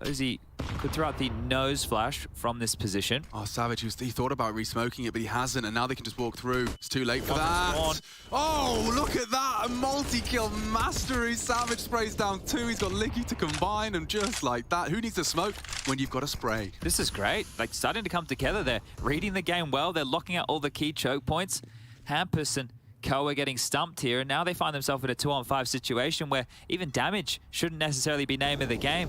Ozzy could throw out the nose flash from this position. Oh, Savage, he thought about re-smoking it, but he hasn't, and now they can just walk through. It's too late for that. Oh, look at that! A multi-kill mastery. Savage sprays down 2. He's got Licky to combine, and just like that, who needs to smoke when you've got a spray? This is great. Like, starting to come together. They're reading the game well. They're locking out all the key choke points. Hampus and Ko are getting stumped here, and now they find themselves in a 2-on-5 situation where even damage shouldn't necessarily be name of the game.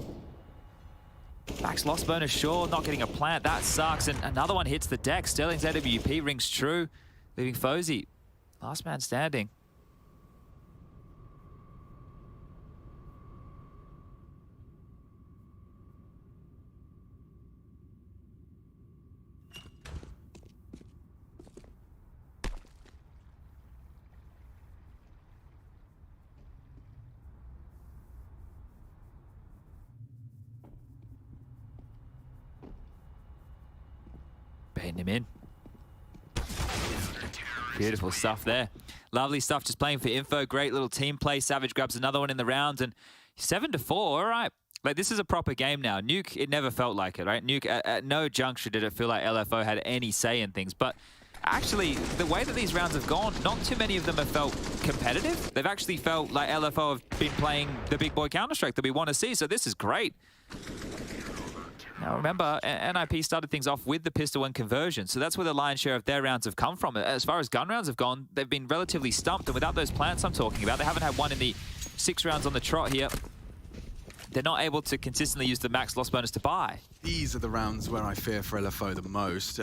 Max loss bonus, sure, not getting a plant, that sucks, and another one hits the deck. Sterling's AWP rings true, leaving Fozy last man standing. Baiting him in. Beautiful stuff there. Lovely stuff, just playing for info. Great little team play. Savage grabs another one in the round, and 7-4, all right. Like, this is a proper game now. Nuke, it never felt like it, right? Nuke, at no juncture did it feel like LFO had any say in things, but actually, the way that these rounds have gone, not too many of them have felt competitive. They've actually felt like LFO have been playing the big boy Counter-Strike that we want to see, so this is great. Now remember, NIP started things off with the pistol and conversion, so that's where the lion's share of their rounds have come from. As far as gun rounds have gone, they've been relatively stumped, and without those plants I'm talking about, they haven't had one in the 6 rounds on the trot here. They're not able to consistently use the max loss bonus to buy. These are the rounds where I fear for LFO the most.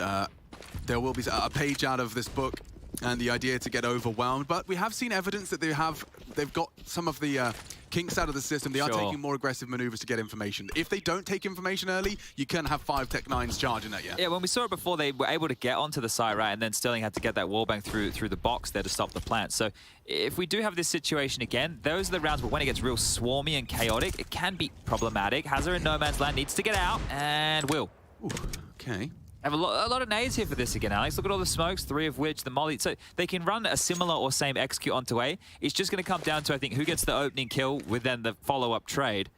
There will be a page out of this book and the idea to get overwhelmed, but we have seen evidence that they've got some of the kinks out of the system. They are taking more aggressive maneuvers to get information. If they don't take information early, you can have 5 Tech 9s charging at you. Yeah, when we saw it before, they were able to get onto the site, right, and then Sterling had to get that wallbang through the box there to stop the plant. So if we do have this situation again, those are the rounds, but when it gets real swarmy and chaotic, it can be problematic. Hazard in no man's land needs to get out, and will. Ooh, okay. Have a lot of nades here for this again, Alex. Look at all the smokes, 3 of which the molly. So they can run a similar or same execute onto A. It's just going to come down to, I think, who gets the opening kill with then the follow-up trade.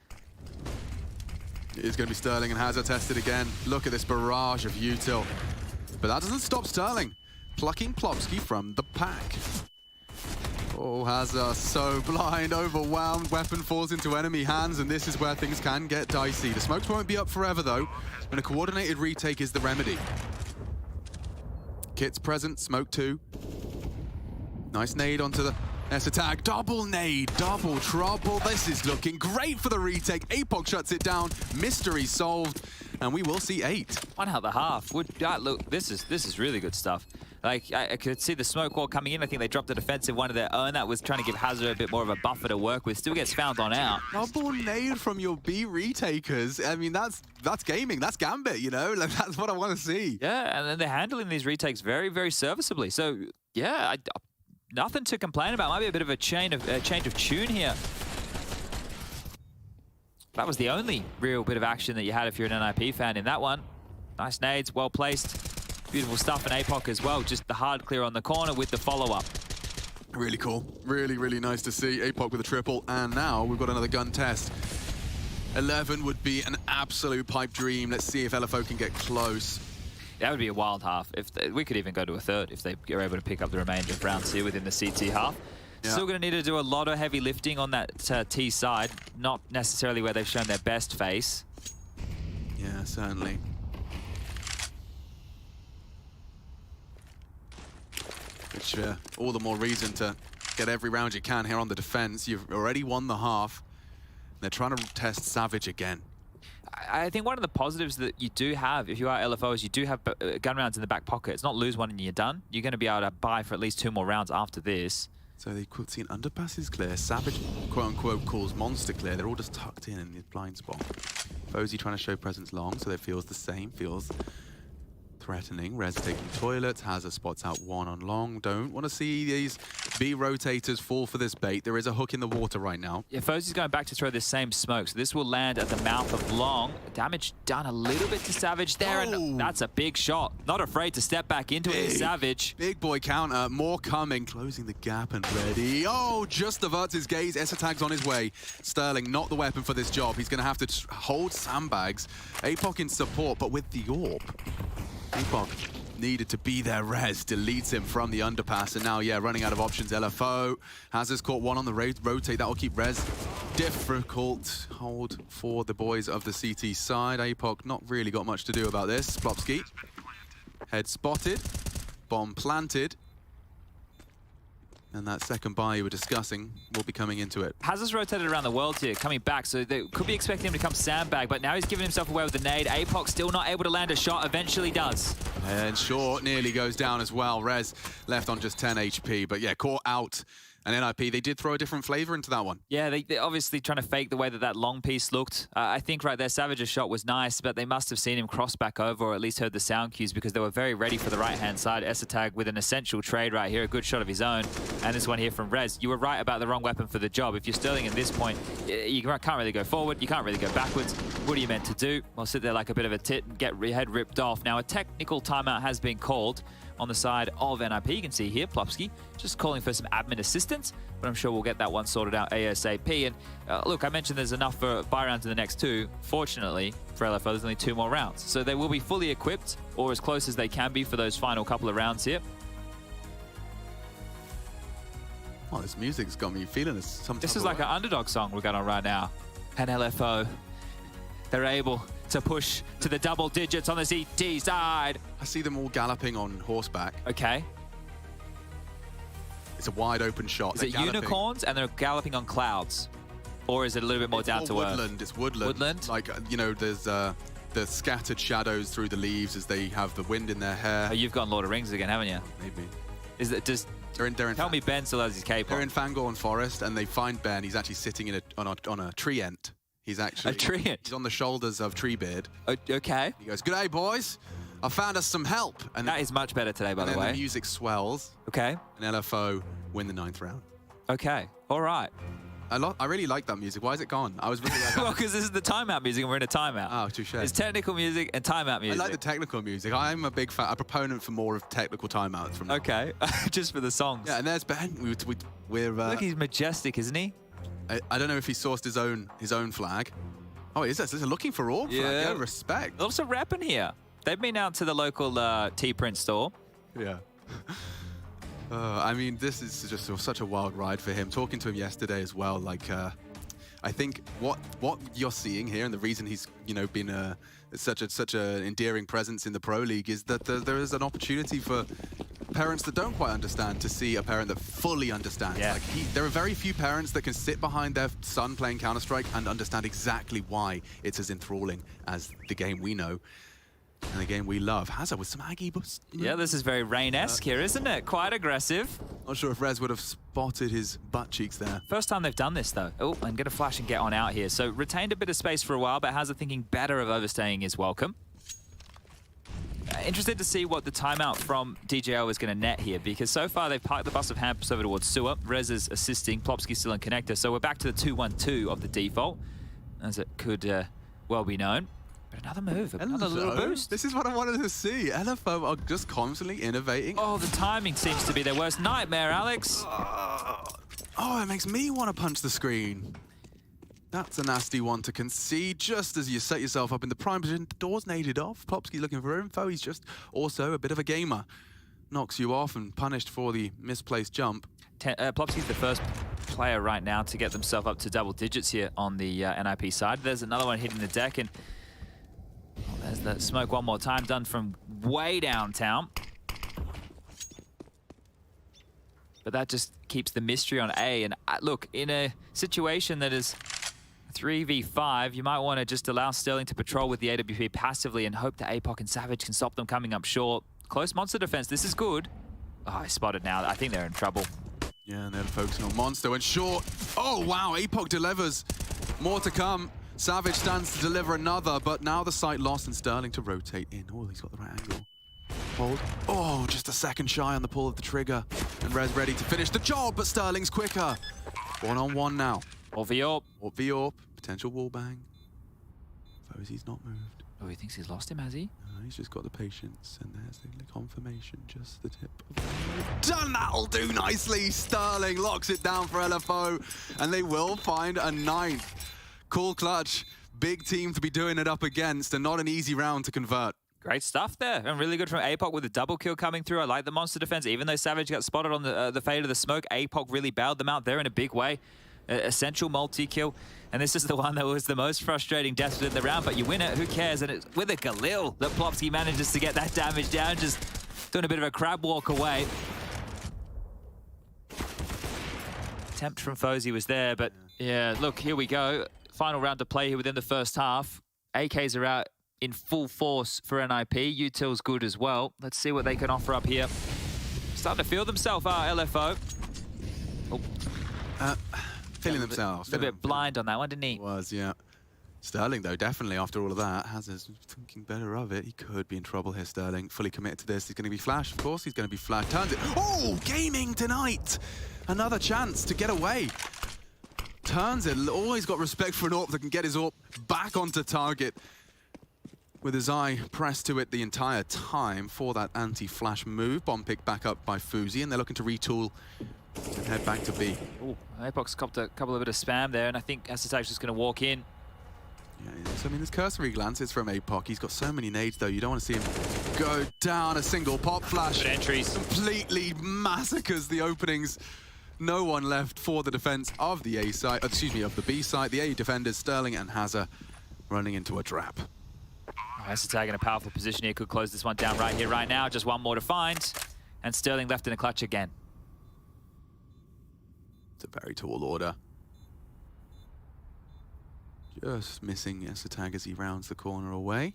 It is going to be Sterling and Hazard tested again. Look at this barrage of util. But that doesn't stop Sterling. Plucking Plopsky from the pack. Oh, Hazard so blind, overwhelmed. Weapon falls into enemy hands, and this is where things can get dicey. The smokes won't be up forever, though, and a coordinated retake is the remedy. Kit's present, smoke 2. Nice nade onto the S attack. Double nade, double trouble. This is looking great for the retake. Apoc shuts it down. Mystery solved, and we will see 8. 1 out the half. Look, this is really good stuff. Like, I could see the smoke wall coming in. I think they dropped a defensive one of their own. That was trying to give Hazard a bit more of a buffer to work with. Still gets found on out. Double nade from your B retakers. I mean, that's gaming. That's Gambit, you know? Like, that's what I want to see. Yeah, and then they're handling these retakes very, very serviceably. So, yeah, nothing to complain about. Might be a bit of a change of tune here. That was the only real bit of action that you had if you're an NIP fan in that one. Nice nades, well placed. Beautiful stuff in Apoc as well. Just the hard clear on the corner with the follow-up. Really cool. Really, really nice to see. Apoc with a triple, and now we've got another gun test. 11 would be an absolute pipe dream. Let's see if LFO can get close. That would be a wild half. We could even go to a 3rd if they are able to pick up the remainder of rounds here within the CT half. Yeah. Still going to need to do a lot of heavy lifting on that T side. Not necessarily where they've shown their best face. Yeah, certainly. Which, all the more reason to get every round you can here on the defense. You've already won the half. They're trying to test Savage again. I think one of the positives that you do have, if you are LFO, is you do have gun rounds in the back pocket. It's not lose one and you're done. You're going to be able to buy for at least 2 more rounds after this. So they could see an underpass is clear. Savage, quote-unquote, calls monster clear. They're all just tucked in the blind spot. Fozy trying to show presence long, so they feels the same. Feels threatening. Rez taking toilets. Has a spots out one on long. Don't want to see these B rotators fall for this bait. There is a hook in the water right now. Yeah, Fozzy's going back to throw this same smoke, so this will land at the mouth of long. Damage done a little bit to Savage there, and that's a big shot. Not afraid to step back into it, Savage. Big boy counter, more coming, closing the gap and ready. Oh, just diverts his gaze. Tag's on his way. Sterling, not the weapon for this job. He's going to have to hold sandbags. APOC in support, but with the orb. APOC needed to be there. Rez deletes him from the underpass, and now, yeah, running out of options. LFO has his caught one on the rotate. That will keep Rez difficult. Hold for the boys of the CT side. APOC not really got much to do about this. Plopsky, head spotted, bomb planted. And that second buy you were discussing will be coming into it. Hazard's rotated around the world here, coming back, so they could be expecting him to come sandbag, but now he's giving himself away with the nade. APOC still not able to land a shot, eventually does. And Short nearly goes down as well. Rez left on just 10 HP, but yeah, caught out. And NIP, they did throw a different flavor into that one. Yeah, they're obviously trying to fake the way that long piece looked. I think right there, Savage's shot was nice, but they must have seen him cross back over, or at least heard the sound cues, because they were very ready for the right-hand side. Tag with an essential trade right here, a good shot of his own. And this one here from Rez. You were right about the wrong weapon for the job. If you're Sterling at this point, you can't really go forward, you can't really go backwards. What are you meant to do? Well, sit there like a bit of a tit and get your head ripped off. Now, a technical timeout has been called on the side of NIP. You can see here, Plopsky just calling for some admin assistance, but I'm sure we'll get that one sorted out ASAP. And look, I mentioned there's enough for buy rounds in the next two. Fortunately, for LFO, there's only 2 more rounds. So they will be fully equipped, or as close as they can be for those final couple of rounds here. Oh, this music's got me feeling this. This is like an underdog song we've got on right now. And LFO, they're able to push to the double digits on the CT side. I see them all galloping on horseback. Okay. It's a wide open shot. Is it unicorns and they're galloping on clouds? Or is it a little bit more down to woodland. earth? It's woodland. Woodland? Like, you know, there's the scattered shadows through the leaves as they have the wind in their hair. Oh, you've gone Lord of Rings again, haven't you? Maybe. Is it just... They're in Tell me Ben still has his cape on. They're in Fangorn Forest, and they find Ben. He's actually sitting in on a tree ent. He's actually... A tree ent? He's on the shoulders of Treebeard. Okay. He goes, "Good day, boys. I found us some help." And that is much better today, by the way. And the music swells. Okay. And LFO win the 9th round. Okay. All right. I really like that music. Why is it gone? I was really like, well, because this is the timeout music and we're in a timeout. Oh, touche. It's technical music and timeout music. I like the technical music. I'm a big fan, a proponent for more of technical timeouts from now. Okay. Just for the songs. Yeah, and there's Ben. We're look, he's majestic, isn't he? I don't know if he sourced his own flag. Oh, is this? Is it looking for orb flag? Yeah, respect. Also repping here. They've been out to the local T-print store. Yeah. I mean, this is just such a wild ride for him. Talking to him yesterday as well, like, I think what you're seeing here, and the reason he's, you know, been such an endearing presence in the Pro League, is that there is an opportunity for parents that don't quite understand to see a parent that fully understands. Yeah. Like there are very few parents that can sit behind their son playing Counter-Strike and understand exactly why it's as enthralling as the game we know. And the game we love. Hazard with some Aggie boost. Yeah, this is very Rain-esque here, isn't it? Quite aggressive. Not sure if Rez would have spotted his butt cheeks there. First time they've done this, though. Oh, I'm going to flash and get on out here. So retained a bit of space for a while, but Hazard thinking better of overstaying his welcome. Interested to see what the timeout from DJL is going to net here, because so far they've parked the bus of Hampus over towards Sewer. Rez is assisting, Plopsky still in connector, so we're back to the 2-1-2 of the default, as it could well be known. But another move, another little boost. This is what I wanted to see. LFO are just constantly innovating. Oh, the timing seems to be their worst nightmare, Alex. Oh, it makes me want to punch the screen. That's a nasty one to concede just as you set yourself up in the prime position. The door's naded off. Plopsky looking for info. He's just also a bit of a gamer. Knocks you off and punished for the misplaced jump. Plopsky's the first player right now to get themselves up to double digits here on the NIP side. There's another one hitting the deck, and there's the smoke one more time, done from way downtown. But that just keeps the mystery on A. And look, in a situation that is 3v5, you might want to just allow Sterling to patrol with the AWP passively and hope that APOC and Savage can stop them coming up short. Close monster defense, this is good. Oh, I spotted now. I think they're in trouble. Yeah, and they're focusing on Monster and Short. Oh, wow, APOC delivers. More to come. Savage stands to deliver another, but now the sight lost and Sterling to rotate in. Oh, he's got the right angle. Hold. Oh, just a second shy on the pull of the trigger. And Rez ready to finish the job, but Sterling's quicker. 1-on-1 now. Or Viorp. Or Viorp. Potential wall bang. Fosie's not moved. Oh, he thinks he's lost him, has he? No, he's just got the patience, and there's the confirmation, just the tip. Done, that'll do nicely. Sterling locks it down for LFO, and they will find a 9th. Cool clutch. Big team to be doing it up against, and not an easy round to convert. Great stuff there, and really good from APOC with a double kill coming through. I like the monster defense. Even though Savage got spotted on the fade of the smoke, APOC really bailed them out there in a big way. Essential multi-kill, and this is the one that was the most frustrating death in the round, but you win it, who cares? And it's with a Galil that Plopsky manages to get that damage down, just doing a bit of a crab walk away. Attempt from Fozy was there, but yeah, look, here we go. Final round to play here within the first half. AKs are out in full force for NIP. Util's good as well. Let's see what they can offer up here. Starting to feel themselves, LFO. Oh. Feeling themselves. A bit blind on that one, didn't he? Was, yeah. Sterling, though, definitely after all of that, has his thinking better of it. He could be in trouble here, Sterling. Fully committed to this. He's going to be flashed. Of course, he's going to be flashed. Turns it. Oh, gaming tonight. Another chance to get away. Turns it. Always got respect for an AWP that can get his AWP back onto target. With his eye pressed to it the entire time for that anti-flash move. Bomb picked back up by Fuzi, and they're looking to retool and head back to B. Ooh, APOC's copped a couple of bit of spam there, and I think Assetag's just going to walk in. Yeah, so I mean, there's cursory glances from APOC. He's got so many nades, though. You don't want to see him go down a single pop flash. Good entries. Completely massacres the openings. No one left for the defense of the A side, excuse me, of the B side. The A defenders, Sterling and Hazza, running into a trap. Assetag in a powerful position here. Could close this one down right here, right now. Just one more to find. And Sterling left in a clutch again. It's a very tall order. Just missing Assetag as he rounds the corner away.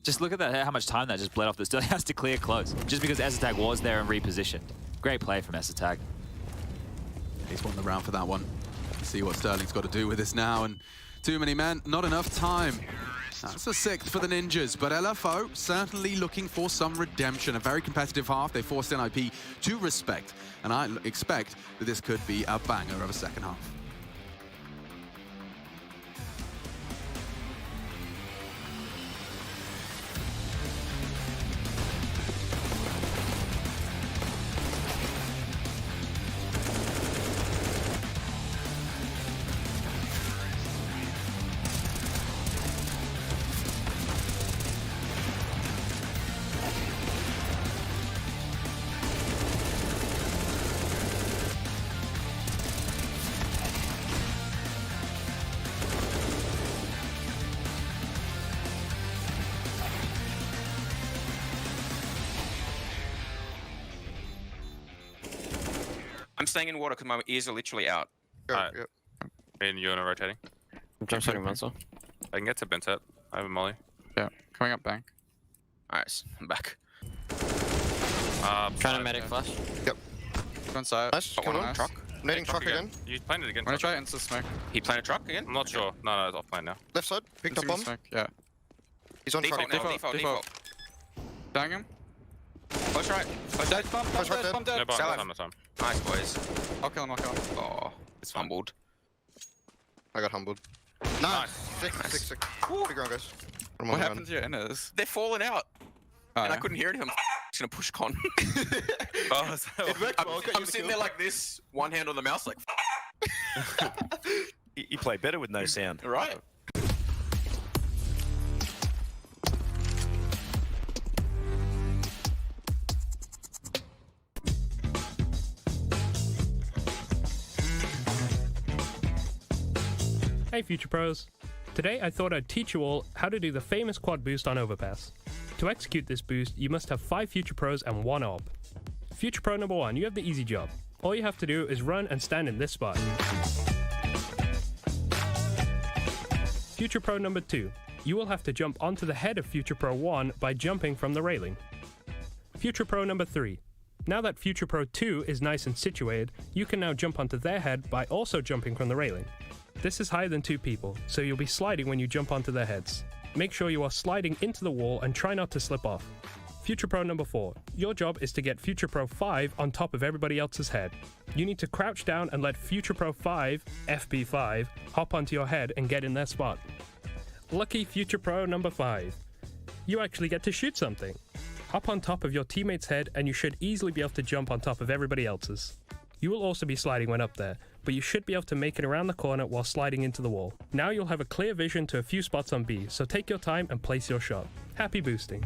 Just look at that, how much time that just bled off. That Sterling has to clear close, just because Assetag was there and repositioned. Great play from Assetag. He's won the round for that one. Let's see what Sterling's got to do with this now, and too many men, not enough time. That's a 6th for the Ninjas, but LFO certainly looking for some redemption. A very competitive half. They forced NIP to respect, and I expect that this could be a banger of a second half. I'm staying in water because my ears are literally out. Yep. Me and you are rotating. I'm jump setting monster. I can get to Benset. I have a molly. Yeah, coming up bank. Nice, I'm back. Trying to medic flash. Yep. Go inside. Nice, come on. Truck. Nading truck again. You planted again. Wanna try into smoke? He planted truck again? I'm not sure. No, it's off plan now. Left side, picked up bomb. Smoke. Yeah. He's on default truck. now, default. Bang him. Push right. Push dead. Push right dead. No bomb, no time. Nice, boys. I'll kill him. Oh, it's fumbled. I got humbled. Nice. Six. Big round, guys. What happened to your inners? They're falling out. Oh, and I couldn't hear anything. I'm just gonna push con. I'm sitting there like this, one hand on the mouse, like. You play better with no sound. Right. Hey Future Pros. Today I thought I'd teach you all how to do the famous quad boost on Overpass. To execute this boost, you must have 5 Future Pros and 1 AWP. Future Pro number 1, you have the easy job. All you have to do is run and stand in this spot. Future Pro number 2, you will have to jump onto the head of Future Pro 1 by jumping from the railing. Future Pro number 3, now that Future Pro 2 is nice and situated, you can now jump onto their head by also jumping from the railing. This is higher than 2 people, so you'll be sliding when you jump onto their heads. Make sure you are sliding into the wall and try not to slip off. Future Pro number 4. Your job is to get Future Pro 5 on top of everybody else's head. You need to crouch down and let Future Pro 5, FP5, hop onto your head and get in their spot. Lucky Future Pro number 5. You actually get to shoot something. Hop on top of your teammate's head and you should easily be able to jump on top of everybody else's. You will also be sliding when up there, but you should be able to make it around the corner while sliding into the wall. Now you'll have a clear vision to a few spots on B, so take your time and place your shot. Happy boosting.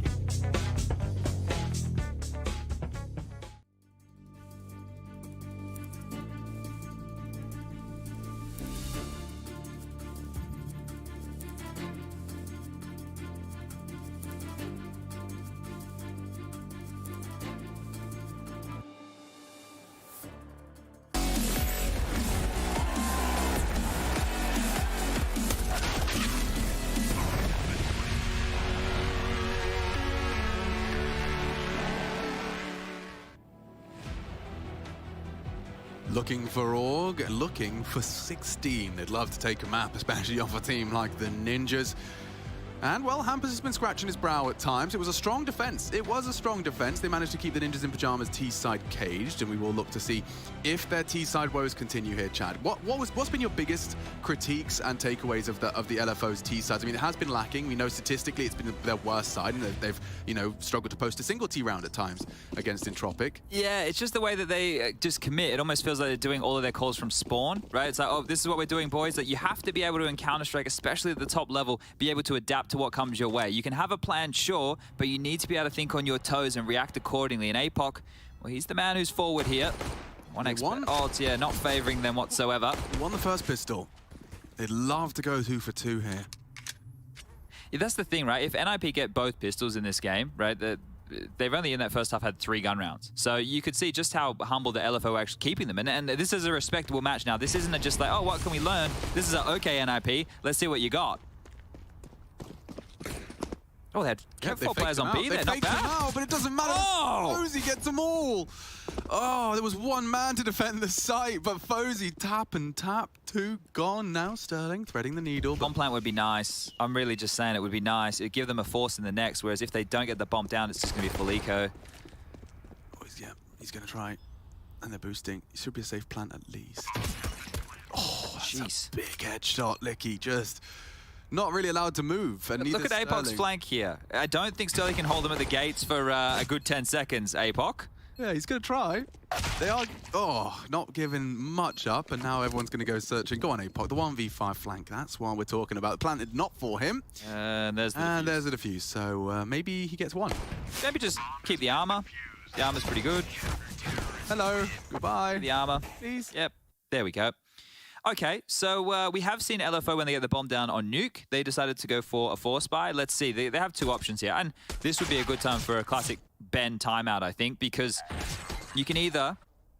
Looking for Org, looking for 16. They'd love to take a map, especially off a team like the Ninjas. And, well, Hampers has been scratching his brow at times. It was a strong defense. It was a strong defense. They managed to keep the Ninjas in Pyjamas T-side caged, and we will look to see if their T-side woes continue here, Chad. What's been your biggest critiques and takeaways of the LFO's T-sides? I mean, it has been lacking. We know statistically it's been their worst side, and they've struggled to post a single T round at times against Entropic. Yeah, it's just the way that they just commit. It almost feels like they're doing all of their calls from spawn, right? It's like, oh, this is what we're doing, boys. That you have to be able to, in Counter-Strike, especially at the top level, be able to adapt to what comes your way. You can have a plan, sure, but you need to be able to think on your toes and react accordingly. And APOC, well, he's the man who's forward here. One odds, yeah, not favoring them whatsoever. He won the first pistol. They'd love to go 2 for 2 here. Yeah, that's the thing, right? If NIP get both pistols in this game, right, they've only in that first half had 3 gun rounds. So you could see just how humble the LFO are actually keeping them. And this is a respectable match now. This isn't just like, oh, what can we learn? This is a, okay, NIP, let's see what you got. Oh, they had 4 players on B there, not bad. Out, but it doesn't matter. Oh! Fozy gets them all. Oh, there was one man to defend the site, but Fozy tap and tap. 2 gone now. Sterling threading the needle. Bomb plant would be nice. I'm really just saying it would be nice. It would give them a force in the next, whereas if they don't get the bomb down, it's just going to be full eco. Oh, yeah, he's going to try. And they're boosting. It should be a safe plant at least. Oh, that's a big headshot, Licky. Just not really allowed to move. And look at APOC's flank here. I don't think Sterling can hold them at the gates for a good 10 seconds, APOC. Yeah, he's going to try. They are, not giving much up, and now everyone's going to go searching. Go on, APOC, the 1v5 flank, that's what we're talking about. Planted not for him. And there's the defuse. There's the defuse, so maybe he gets one. Maybe just keep the armor. The armor's pretty good. Hello, goodbye. The armor. Please. Yep, there we go. Okay, so we have seen LFO when they get the bomb down on Nuke. They decided to go for a 4-spy. Let's see, they have 2 options here. And this would be a good time for a classic Ben timeout, I think, because you can either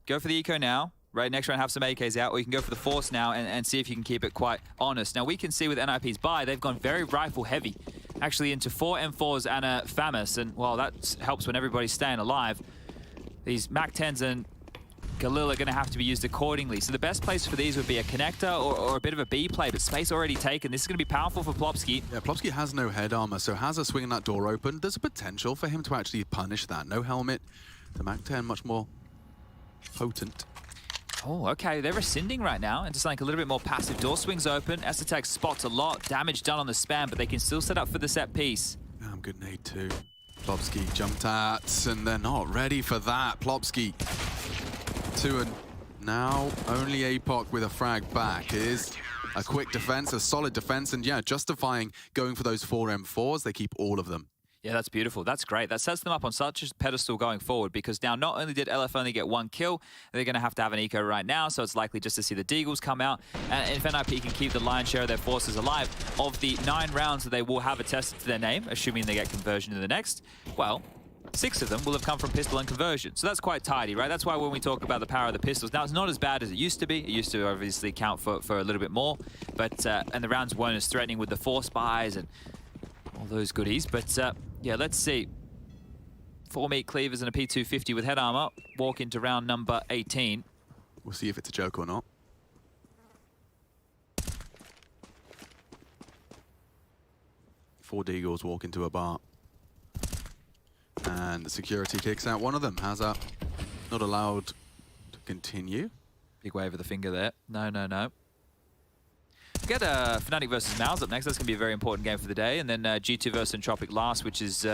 go for the eco now, right, next round have some AKs out, or you can go for the force now and see if you can keep it quite honest. Now, we can see with NIP's buy, they've gone very rifle heavy, actually into 4 M4s and a FAMAS, and, well, that helps when everybody's staying alive. These MAC-10s and Galil are going to have to be used accordingly. So the best place for these would be a connector or a bit of a B play, but space already taken. This is going to be powerful for Plopsky. Yeah, Plopsky has no head armor, so has a swinging that door open. There's a potential for him to actually punish that. No helmet. The MAC-10 much more potent. Oh, okay. They're rescinding right now and just like a little bit more passive. Door swings open. Esotech spots a lot. Damage done on the spam, but they can still set up for the set piece. I'm good nade too. Plopsky jumped at, and they're not ready for that. Plopsky 2 and now only APOC with a frag back. It is a quick defense, a solid defense, and yeah, justifying going for those 4 M4s. They keep all of them. Yeah, that's beautiful. That's great. That sets them up on such a pedestal going forward, because now not only did LF only get 1 kill, they're going to have an eco right now, so it's likely just to see the Deagles come out. And if NIP can keep the lion's share of their forces alive, of the 9 rounds that they will have attested to their name, assuming they get conversion in the next, well, 6 of them will have come from pistol and conversion. So that's quite tidy, right? That's why when we talk about the power of the pistols, now it's not as bad as it used to be. It used to obviously count for a little bit more, but and the rounds weren't as threatening with the 4 spies and all those goodies. But yeah, let's see. 4 meat cleavers and a P250 with head armor walk into round number 18. We'll see if it's a joke or not. Four Deagles walk into a bar. And And the security kicks out one of them. Hazard not allowed to continue. Big wave of the finger there. No, no, no. We get Fnatic versus Mouse up next. That's going to be a very important game for the day. And then G2 versus Entropic last, which is...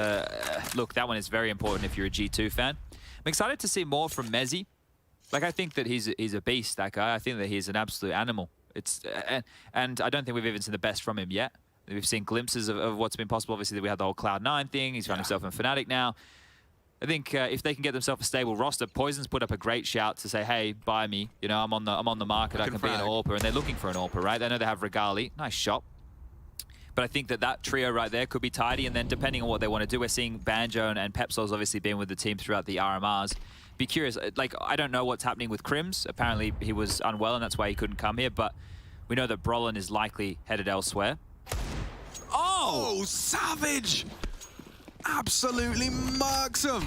look, that one is very important if you're a G2 fan. I'm excited to see more from Mezzy. Like, I think that he's a beast, that guy. I think that he's an absolute animal. And I don't think we've even seen the best from him yet. We've seen glimpses of what's been possible. Obviously, we had the whole Cloud9 thing. He's found himself in Fnatic now. I think if they can get themselves a stable roster, Poison's put up a great shout to say, hey, buy me. You know, I'm on the market. I can be an AWPer. And they're looking for an AWPer, right? They know they have Regali. Nice shot. But I think that trio right there could be tidy. And then depending on what they want to do, we're seeing Banjo and Pepsol's obviously been with the team throughout the RMRs. Be curious. Like, I don't know what's happening with Crims. Apparently, he was unwell, and that's why he couldn't come here. But we know that Brolin is likely headed elsewhere. Oh, Savage! Absolutely murks him.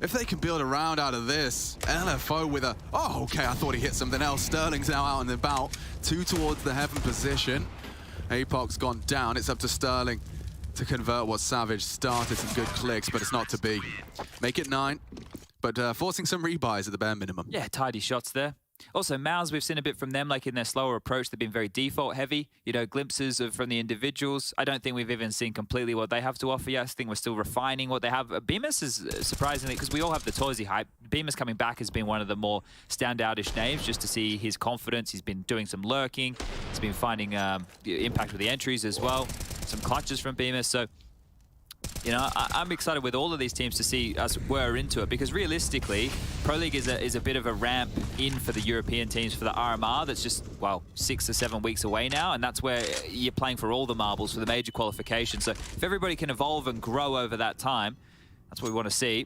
If they can build a round out of this, LFO with a... Oh, okay, I thought he hit something else. Sterling's now out and about. 2 towards the heaven position. Apoc's gone down. It's up to Sterling to convert what Savage started. Some good clicks, but it's not to be. Make it 9, but forcing some rebuys at the bare minimum. Yeah, tidy shots there. Also, Mouse, we've seen a bit from them, like in their slower approach. They've been very default heavy, you know, glimpses from the individuals. I don't think we've even seen completely what they have to offer yet. I think we're still refining what they have. Bemis is surprisingly, because we all have the Toysy hype, Bemis coming back has been one of the more standoutish names, just to see his confidence. He's been doing some lurking. He's been finding impact with the entries as well. Some clutches from Bemis. So, you know, I'm excited with all of these teams to see us whir into it, because realistically, Pro League is a bit of a ramp in for the European teams for the RMR that's just, well, 6 or 7 weeks away now, and that's where you're playing for all the marbles for the major qualification. So if everybody can evolve and grow over that time, that's what we want to see.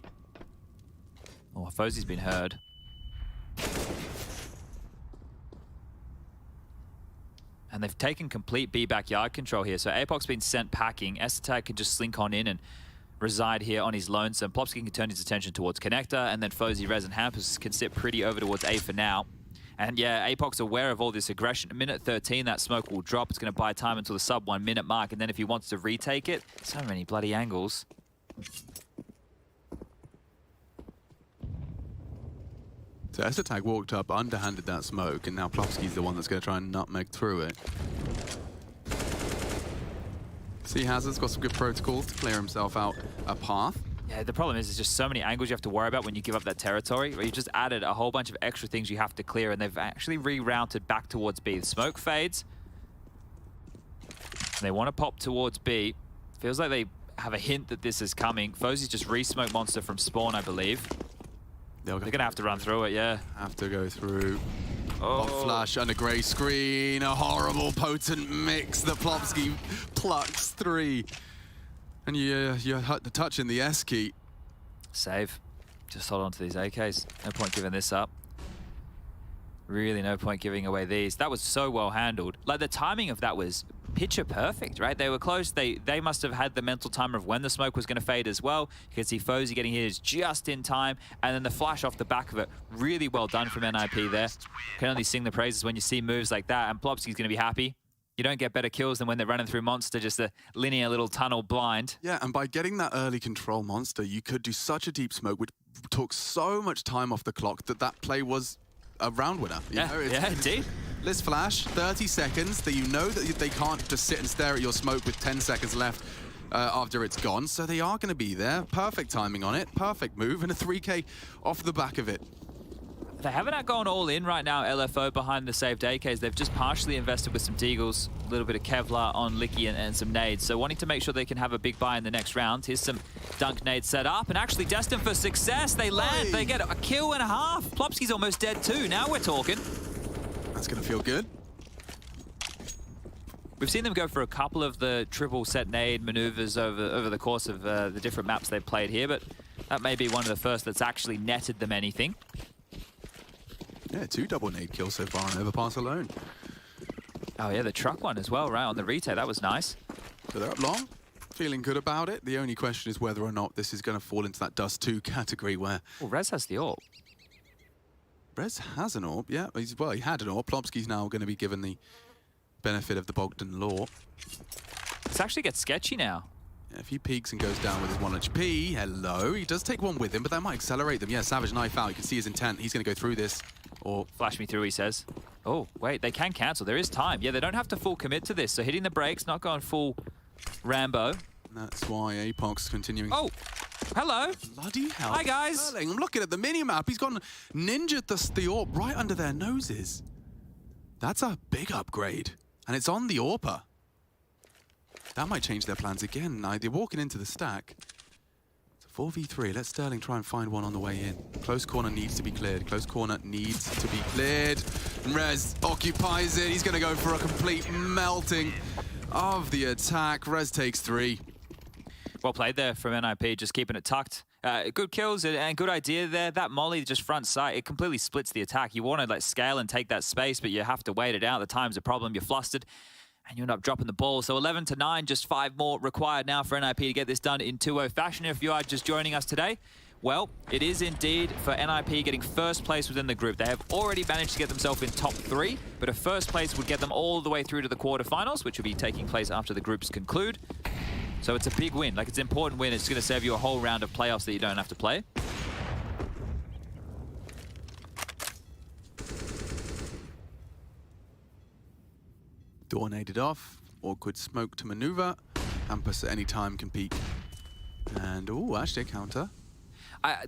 Oh, Fozzy's been heard. And they've taken complete B backyard control here. So Apoc's been sent packing. Estetag can just slink on in and reside here on his lonesome. Plopsky can turn his attention towards Connector, and then Fozzy, Rez, and Hampus can sit pretty over towards A for now. And yeah, Apoc's aware of all this aggression. At minute 13, that smoke will drop. It's going to buy time until the sub 1 minute mark. And then if he wants to retake it, so many bloody angles. So Estetag walked up, underhanded that smoke, and now Plopsky's the one that's going to try and nutmeg through it. See, Hazard's got some good protocols to clear himself out a path. Yeah, the problem is there's just so many angles you have to worry about when you give up that territory, where you just added a whole bunch of extra things you have to clear, and they've actually rerouted back towards B. The smoke fades. And they want to pop towards B. Feels like they have a hint that this is coming. Fozzy's just re-smoke monster from spawn, I believe. They're going to have to run through it, yeah. Have to go through. Oh. Hot flash and a grey screen. A horrible, potent mix that Plopsky plucks 3. And you had the touch in the S key. Save. Just hold on to these AKs. No point giving this up. Really no point giving away these. That was so well handled. Like, the timing of that was picture perfect, right? They were close. They must have had the mental timer of when the smoke was going to fade as well. You can see Fozzy getting his just in time, and then the flash off the back of it. Really well done from NIP there. Can only sing the praises when you see moves like that, and Plopsky's going to be happy. You don't get better kills than when they're running through Monster, just a linear little tunnel blind. Yeah, and by getting that early control Monster, you could do such a deep smoke, which took so much time off the clock that play was a round winner. You know, yeah, indeed. Let's flash, 30 seconds, that you know that they can't just sit and stare at your smoke with 10 seconds left after it's gone, so they are going to be there. Perfect timing on it, perfect move, and a 3K off the back of it. They haven't gone all in right now, LFO, behind the saved AKs. They've just partially invested with some Deagles, a little bit of Kevlar on Licky and some nades. So wanting to make sure they can have a big buy in the next round. Here's some dunk nades set up and actually destined for success. They land, they get a kill and a half. Plopsky's almost dead too. Now we're talking. That's going to feel good. We've seen them go for a couple of the triple set nade maneuvers over the course of the different maps they've played here, but that may be one of the first that's actually netted them anything. Yeah, 2 double nade kills so far on Overpass alone. Oh yeah, the truck one as well, right, on the retake. That was nice. So they're up long, feeling good about it. The only question is whether or not this is going to fall into that Dust 2 category where... Well, Rez has the AWP. Rez has an AWP, yeah. Well, he had an AWP. Plopsky's now going to be given the benefit of the Bogdan law. This actually gets sketchy now. If he peeks and goes down with his 1 HP, hello. He does take one with him, but that might accelerate them. Yeah, Savage knife out. You can see his intent. He's going to go through this. Or flash me through, he says. Oh, wait, they can cancel. There is time. Yeah, they don't have to full commit to this. So hitting the brakes, not going full Rambo. That's why Apoc's continuing. Oh, hello. Bloody hell. Hi, guys. Sterling, I'm looking at the mini-map. He's gone ninja the AWP right under their noses. That's a big upgrade. And it's on the AWPer. That might change their plans again. Now, they're walking into the stack. It's a 4v3. Let Sterling try and find one on the way in. Close corner needs to be cleared. Close corner needs to be cleared. And Rez occupies it. He's going to go for a complete melting of the attack. Rez takes 3. Well played there from NIP, just keeping it tucked. Good kills and good idea there. That molly just front sight, it completely splits the attack. You want to like scale and take that space, but you have to wait it out. The time's a problem. You're flustered. And you end up dropping the ball. So 11-9, just 5 more required now for NIP to get this done in 2-0 fashion. If you are just joining us today, well, it is indeed for NIP getting first place within the group. They have already managed to get themselves in top 3, but a first place would get them all the way through to the quarterfinals, which will be taking place after the groups conclude. So it's a big win. Like, it's an important win. It's going to save you a whole round of playoffs that you don't have to play. Doornated off. Awkward smoke to maneuver. Hampus at any time can peek. And, oh, actually a counter.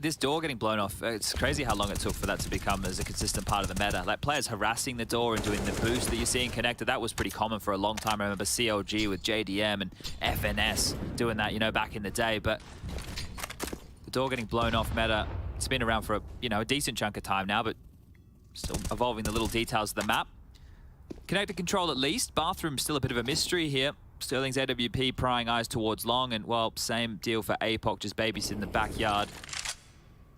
This door getting blown off, it's crazy how long it took for that to become as a consistent part of the meta. Like, players harassing the door and doing the boost that you're seeing connected, that was pretty common for a long time. I remember CLG with JDM and FNS doing that, you know, back in the day. But the door getting blown off meta, it's been around for a decent chunk of time now, but still evolving the little details of the map. Connected control at least. Bathroom still a bit of a mystery here. Sterling's AWP prying eyes towards long, and, well, same deal for Apoc, just babysitting the backyard.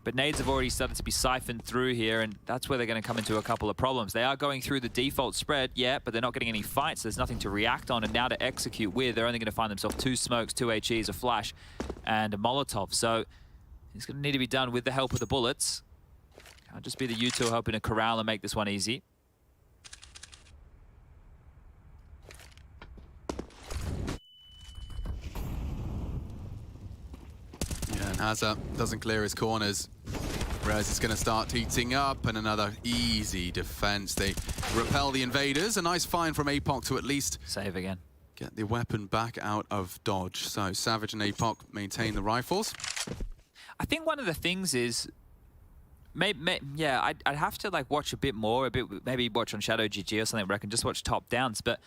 But nades have already started to be siphoned through here, and that's where they're going to come into a couple of problems. They are going through the default spread, yeah, but they're not getting any fights. There's nothing to react on, and now to execute with, they're only going to find themselves 2 smokes, 2 HEs, a flash, and a Molotov. So it's going to need to be done with the help of the bullets. Can't just be the U2 hoping to corral and make this one easy. And Hazza doesn't clear his corners. Rez is going to start heating up, and another easy defense. They repel the invaders. A nice find from Apoc to at least save again. Get the weapon back out of dodge. So Savage and Apoc maintain the rifles. I think one of the things is, I'd have to like watch a bit more, maybe watch on Shadow GG or something where I can just watch top downs. But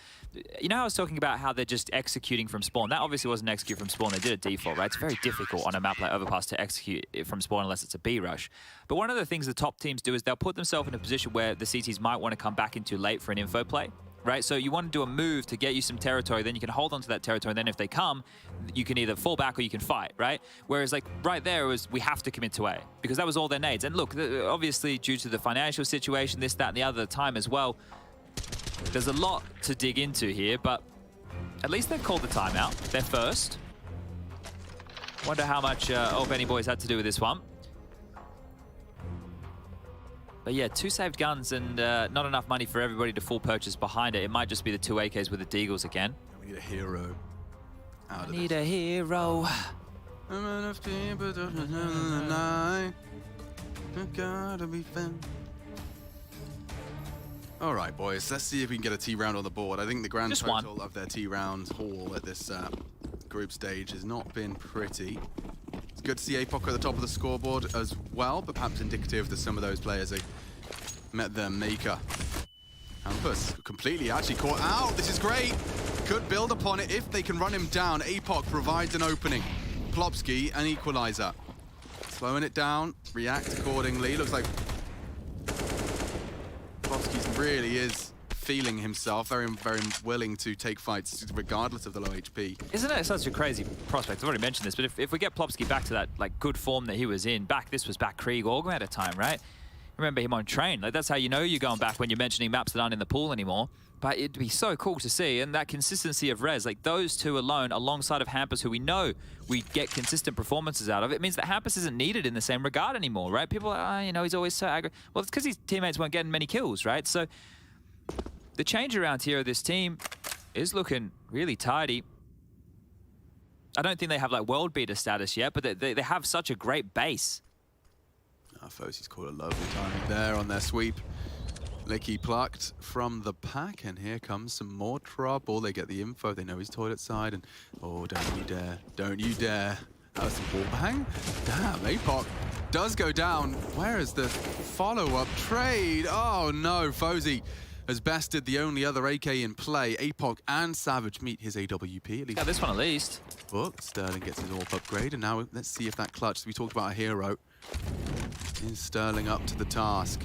you know how I was talking about how they're just executing from spawn? That obviously wasn't execute from spawn, they did a default, right? It's very difficult on a map like Overpass to execute it from spawn unless it's a B rush. But one of the things the top teams do is they'll put themselves in a position where the CTs might want to come back in too late for an info play. Right, so you want to do a move to get you some territory, then you can hold on to that territory, and then if they come, you can either fall back or you can fight, right? Whereas, like, right there was, we have to commit to A, because that was all their nades. And look, obviously, due to the financial situation, this, that, and the other time as well, there's a lot to dig into here, but at least they've called the timeout. They're first. Wonder how much Benny Boys had to do with this one. But yeah, 2 saved guns and not enough money for everybody to full purchase behind it. It might just be the 2 AKs with the Deagles again. We need a hero. I need a hero. All right, boys. Let's see if we can get a T round on the board. I think the grand total of their T round haul at this group stage has not been pretty. It's good to see Apoc at the top of the scoreboard as well, but perhaps indicative that some of those players have met their maker. Hampus completely actually caught out. This is great. Could build upon it if they can run him down. Apoc provides an opening. Plopsky, an equalizer. Slowing it down, react accordingly. Looks like Plopsky really is feeling himself, very, very willing to take fights regardless of the low HP. Isn't it such a crazy prospect? I've already mentioned this, but if we get Plopsky back to that like good form that he was in, this was back Krieg Orgrim at a time, right? Remember him on train. Like, that's how you know you're going back when you're mentioning maps that aren't in the pool anymore. But it'd be so cool to see, and that consistency of Rez, like those two alone, alongside of Hampus, who we know we get consistent performances out of, it means that Hampus isn't needed in the same regard anymore, right? People are, you know, he's always so aggro. Well, it's because his teammates weren't getting many kills, right? So the change around here of this team is looking really tidy. I don't think they have like world beater status yet, but they have such a great base. Fosie's caught a lovely timing there on their sweep. Licky plucked from the pack, and here comes some more trouble. They get the info, they know he's toilet side, and oh, don't you dare, don't you dare. That was some wall bang. Damn, APOC does go down. Where is the follow-up trade? Oh no, Fosie has bested the only other AK in play. APOC and Savage meet his AWP. At least. Yeah, this one at least. But Sterling gets his AWP upgrade, and now let's see if that clutch. We talked about a hero. Is Sterling up to the task?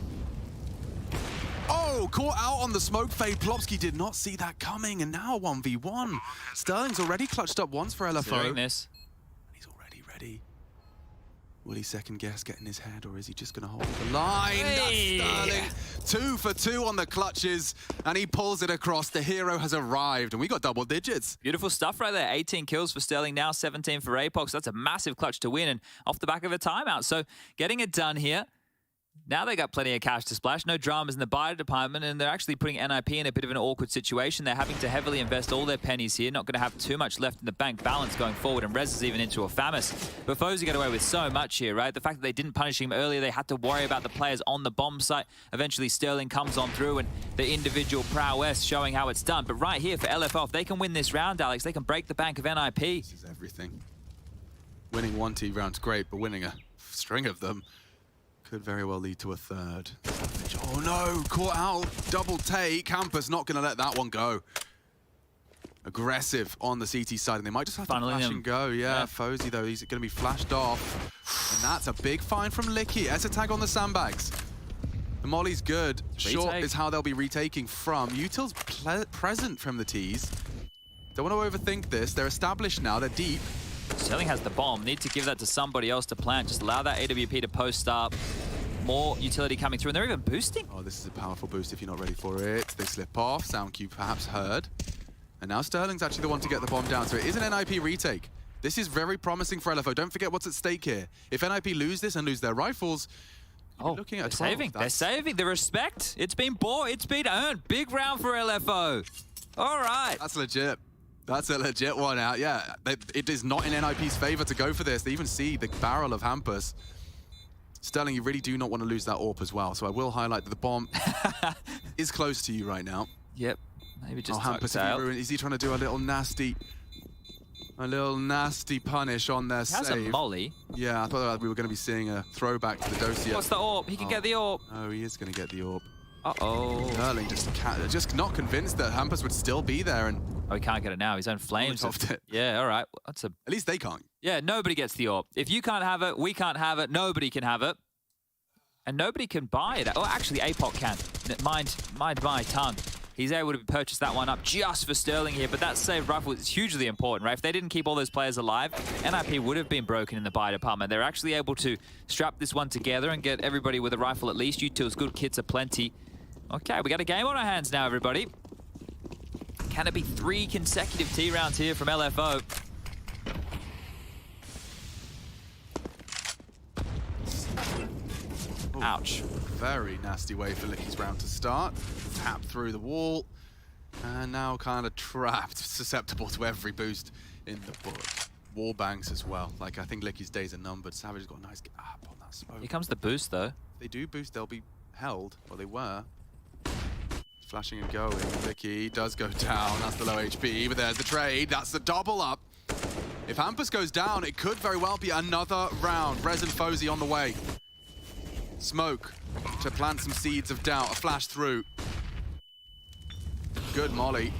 Oh, caught out on the smoke fade. Plopsky did not see that coming, and now 1v1. Sterling's already clutched up once for LFO. Doing this. He's already ready. Will he second guess getting his head, or is he just going to hold the line? Hey. That's Sterling. 2 for 2 on the clutches, and he pulls it across. The hero has arrived, and we got double digits. Beautiful stuff right there. 18 kills for Sterling now, 17 for APOC. So that's a massive clutch to win, and off the back of a timeout. So getting it done here. Now they got plenty of cash to splash, no dramas in the buyer department, and they're actually putting NIP in a bit of an awkward situation. They're having to heavily invest all their pennies here, not going to have too much left in the bank balance going forward, and Rez is even into a FAMAS. But Fosie got away with so much here, right? The fact that they didn't punish him earlier, they had to worry about the players on the bomb site. Eventually Sterling comes on through, and the individual prowess showing how it's done. But right here for LFO, if they can win this round, Alex, they can break the bank of NIP. This is everything. Winning 1T round's great, but winning a string of them could very well lead to a third. Oh no, caught out, double take. Campus not gonna let that one go. Aggressive on the CT side, and they might just have to flash and go. Yeah, Fosie though, he's gonna be flashed off. And that's a big find from Licky. Esa tag on the sandbags. The molly's good. Short is how they'll be retaking from. Util's present from the T's. Don't want to overthink this. They're established now, they're deep. Sterling has the bomb. Need to give that to somebody else to plant. Just allow that AWP to post up. More utility coming through, and they're even boosting. Oh, this is a powerful boost if you're not ready for it. They slip off. Sound cue perhaps heard. And now Sterling's actually the one to get the bomb down. So it is an NIP retake. This is very promising for LFO. Don't forget what's at stake here. If NIP lose this and lose their rifles, you're looking at a 12. Saving. They're saving. The respect. It's been bought. It's been earned. Big round for LFO. All right. That's legit. That's a legit one out, yeah. It is not in NIP's favor to go for this. They even see the barrel of Hampus. Sterling, you really do not want to lose that AWP as well, so I will highlight that the bomb is close to you right now. Yep, maybe just Hampus, is he trying to do a little nasty punish on their save? He has a molly. Yeah, I thought we were going to be seeing a throwback to the dossier. What's the AWP? He can get the AWP. Oh, he is going to get the AWP. Uh-oh. Sterling just not convinced that Hampus would still be there, and oh, he can't get it now. His own flames. Yeah, all right. That's at least they can't. Yeah, nobody gets the AWP. If you can't have it, we can't have it. Nobody can have it. And nobody can buy it. Oh, actually, APOC can. Mind my tongue. He's able to purchase that one up just for Sterling here, but that saved rifle is hugely important, right? If they didn't keep all those players alive, NIP would have been broken in the buy department. They're actually able to strap this one together and get everybody with a rifle at least. Util's good, kits are plenty. Okay, we got a game on our hands now, everybody. Can it be 3 consecutive T rounds here from LFO? Ooh, ouch. Very nasty way for Licky's round to start. Tap through the wall. And now kind of trapped, susceptible to every boost in the book. Wall bangs as well. Like, I think Licky's days are numbered. Savage has got a nice gap on that smoke. Here comes the boost, though. If they do boost, they'll be held. Well, they were. Flashing and going. Licky does go down. That's the low HP, but there's the trade. That's the double up. If Hampus goes down, it could very well be another round. Rez and Fosie on the way. Smoke to plant some seeds of doubt. A flash through. Good molly.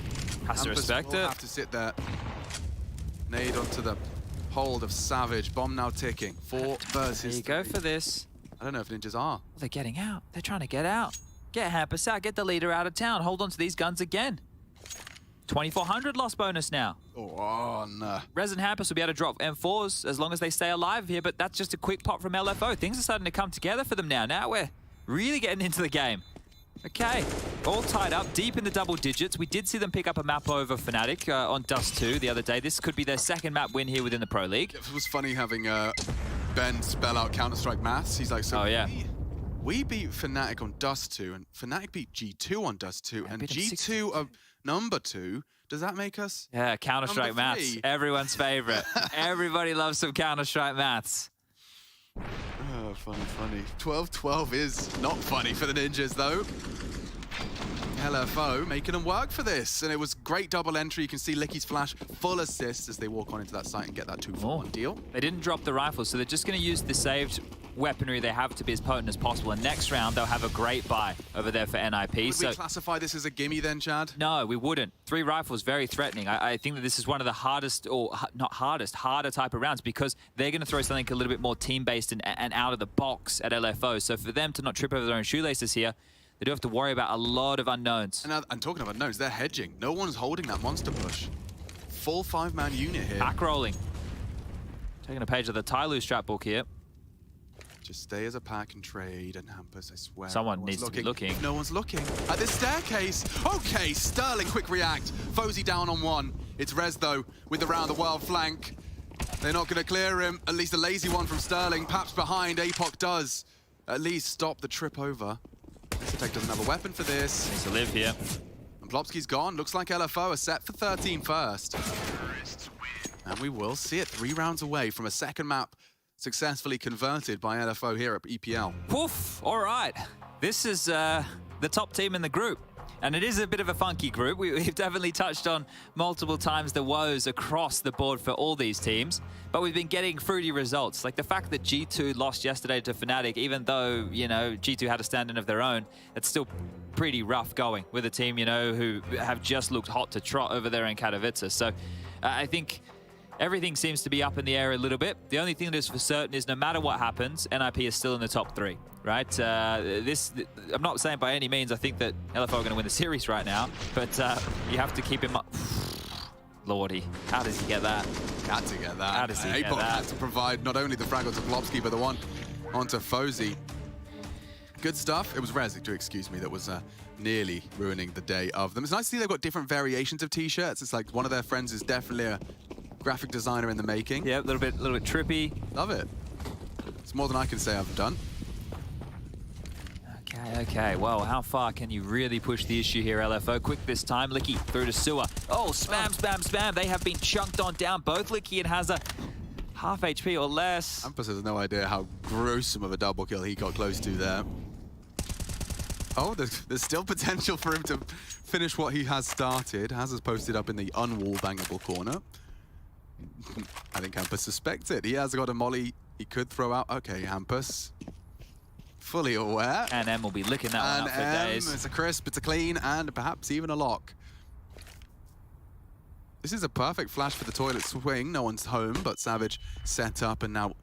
Has to respect it. Have to sit there. Nade onto the hold of Savage. Bomb now ticking. 4 versus 3. There you go for this. I don't know if ninjas are. Well, they're getting out. They're trying to get out. Get Hampus out. Get the leader out of town. Hold on to these guns again. 2,400 loss bonus now. Oh, no. Rez and Hampus will be able to drop M4s as long as they stay alive here, but that's just a quick pop from LFO. Things are starting to come together for them now. Now we're really getting into the game. Okay, all tied up, deep in the double digits. We did see them pick up a map over fnatic on Dust 2 the other day. This could be their second map win here within the Pro League. It was funny having Ben spell out Counter-Strike maths. He's like, so we beat Fnatic on Dust 2, and Fnatic beat G2 on Dust 2, and G2 are number 2. Does that make us? Yeah, Counter-Strike Number maths. 3. Everyone's favorite. Everybody loves some Counter-Strike maths. Oh, funny. 12-12 is not funny for the Ninjas, though. LFO making them work for this. And it was great double entry. You can see Licky's flash, full assist as they walk on into that site and get that 2-for-1 deal. They didn't drop the rifles, so they're just going to use the saved weaponry they have to be as potent as possible. And next round, they'll have a great buy over there for NIP. Would we classify this as a gimme then, Chad? No, we wouldn't. 3 rifles, very threatening. I think that this is one of the hardest, or not hardest, harder type of rounds because they're going to throw something a little bit more team-based and out of the box at LFO. So for them to not trip over their own shoelaces here, they do have to worry about a lot of unknowns. And talking of unknowns, they're hedging. No one's holding that monster push. Full 5-man unit here. Back rolling. Taking a page of the Tyloo strat book here. Just stay as a pack and trade and Hampus, I swear. Someone needs to be looking. If no one's looking. At this staircase. Okay, Sterling, quick react. Fozy down on 1. It's Rez, though, with the round-the-world flank. They're not going to clear him. At least a lazy one from Sterling. Paps behind. Apoc does at least stop the trip over. Tech doesn't have a weapon for this. Needs to live here. And Plopsky's gone. Looks like LFO are set for 13 first. And we will see it 3 rounds away from a second map successfully converted by LFO here at EPL. Woof! All right. This is the top team in the group. And it is a bit of a funky group. We've definitely touched on multiple times the woes across the board for all these teams. But we've been getting fruity results. Like the fact that G2 lost yesterday to Fnatic, even though, you know, G2 had a stand-in of their own, it's still pretty rough going with a team, you know, who have just looked hot to trot over there in Katowice. So I think everything seems to be up in the air a little bit. The only thing that is for certain is no matter what happens, NIP is still in the top 3. Right, I'm not saying by any means I think that LFO are going to win the series right now, but you have to keep him up. Lordy, how does he get that? Had to get that. How does he get Apoc that? had to provide not only the frag onto Plopsky, but the one onto Fozy. Good stuff. It was Rez, excuse me, that was nearly ruining the day of them. It's nice to see they've got different variations of t-shirts. It's like one of their friends is definitely a graphic designer in the making. Yeah, a little bit trippy. Love it. It's more than I can say I've done. Okay, well, how far can you really push the issue here, LFO? Quick this time, Licky through to Sewer. Oh, spam. They have been chunked on down. Both Licky and Hazza half HP or less. Hampus has no idea how gruesome of a double kill he got close to there. Oh, there's still potential for him to finish what he has started. Hazza's posted up in the unwall bangable corner. I think Hampus suspects it. He has got a molly he could throw out. Okay, Hampus. Fully aware. And M will be licking that one out for days. It's a crisp, it's a clean, and perhaps even a lock. This is a perfect flash for the toilet swing. No one's home, but Savage set up, and now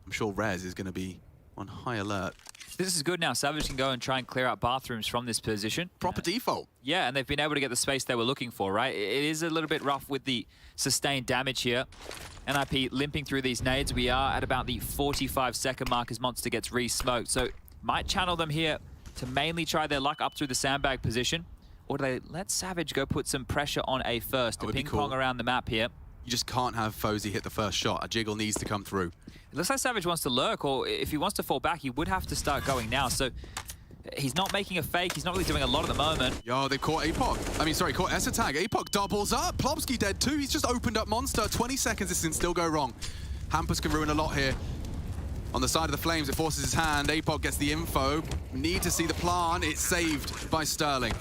I'm sure Rez is going to be on high alert. This is good now. Savage can go and try and clear out bathrooms from this position. Proper default. Yeah, and they've been able to get the space they were looking for, right? It is a little bit rough with the sustained damage here. NIP limping through these nades. We are at about the 45-second mark as Monster gets re-smoked. So might channel them here to mainly try their luck up through the sandbag position. Or do they let Savage go put some pressure on A first to ping-pong around the map here? You just can't have Fozy hit the first shot. A jiggle needs to come through. It looks like Savage wants to lurk, or if he wants to fall back, he would have to start going now. So he's not making a fake. He's not really doing a lot at the moment. Yo, they caught Apoc. Caught S-Tag. Apoc doubles up. Plopsky dead too. He's just opened up Monster. 20 seconds, this can still go wrong. Hampus can ruin a lot here. On the side of the Flames, it forces his hand. Apoc gets the info. Need to see the plan. It's saved by Sterling.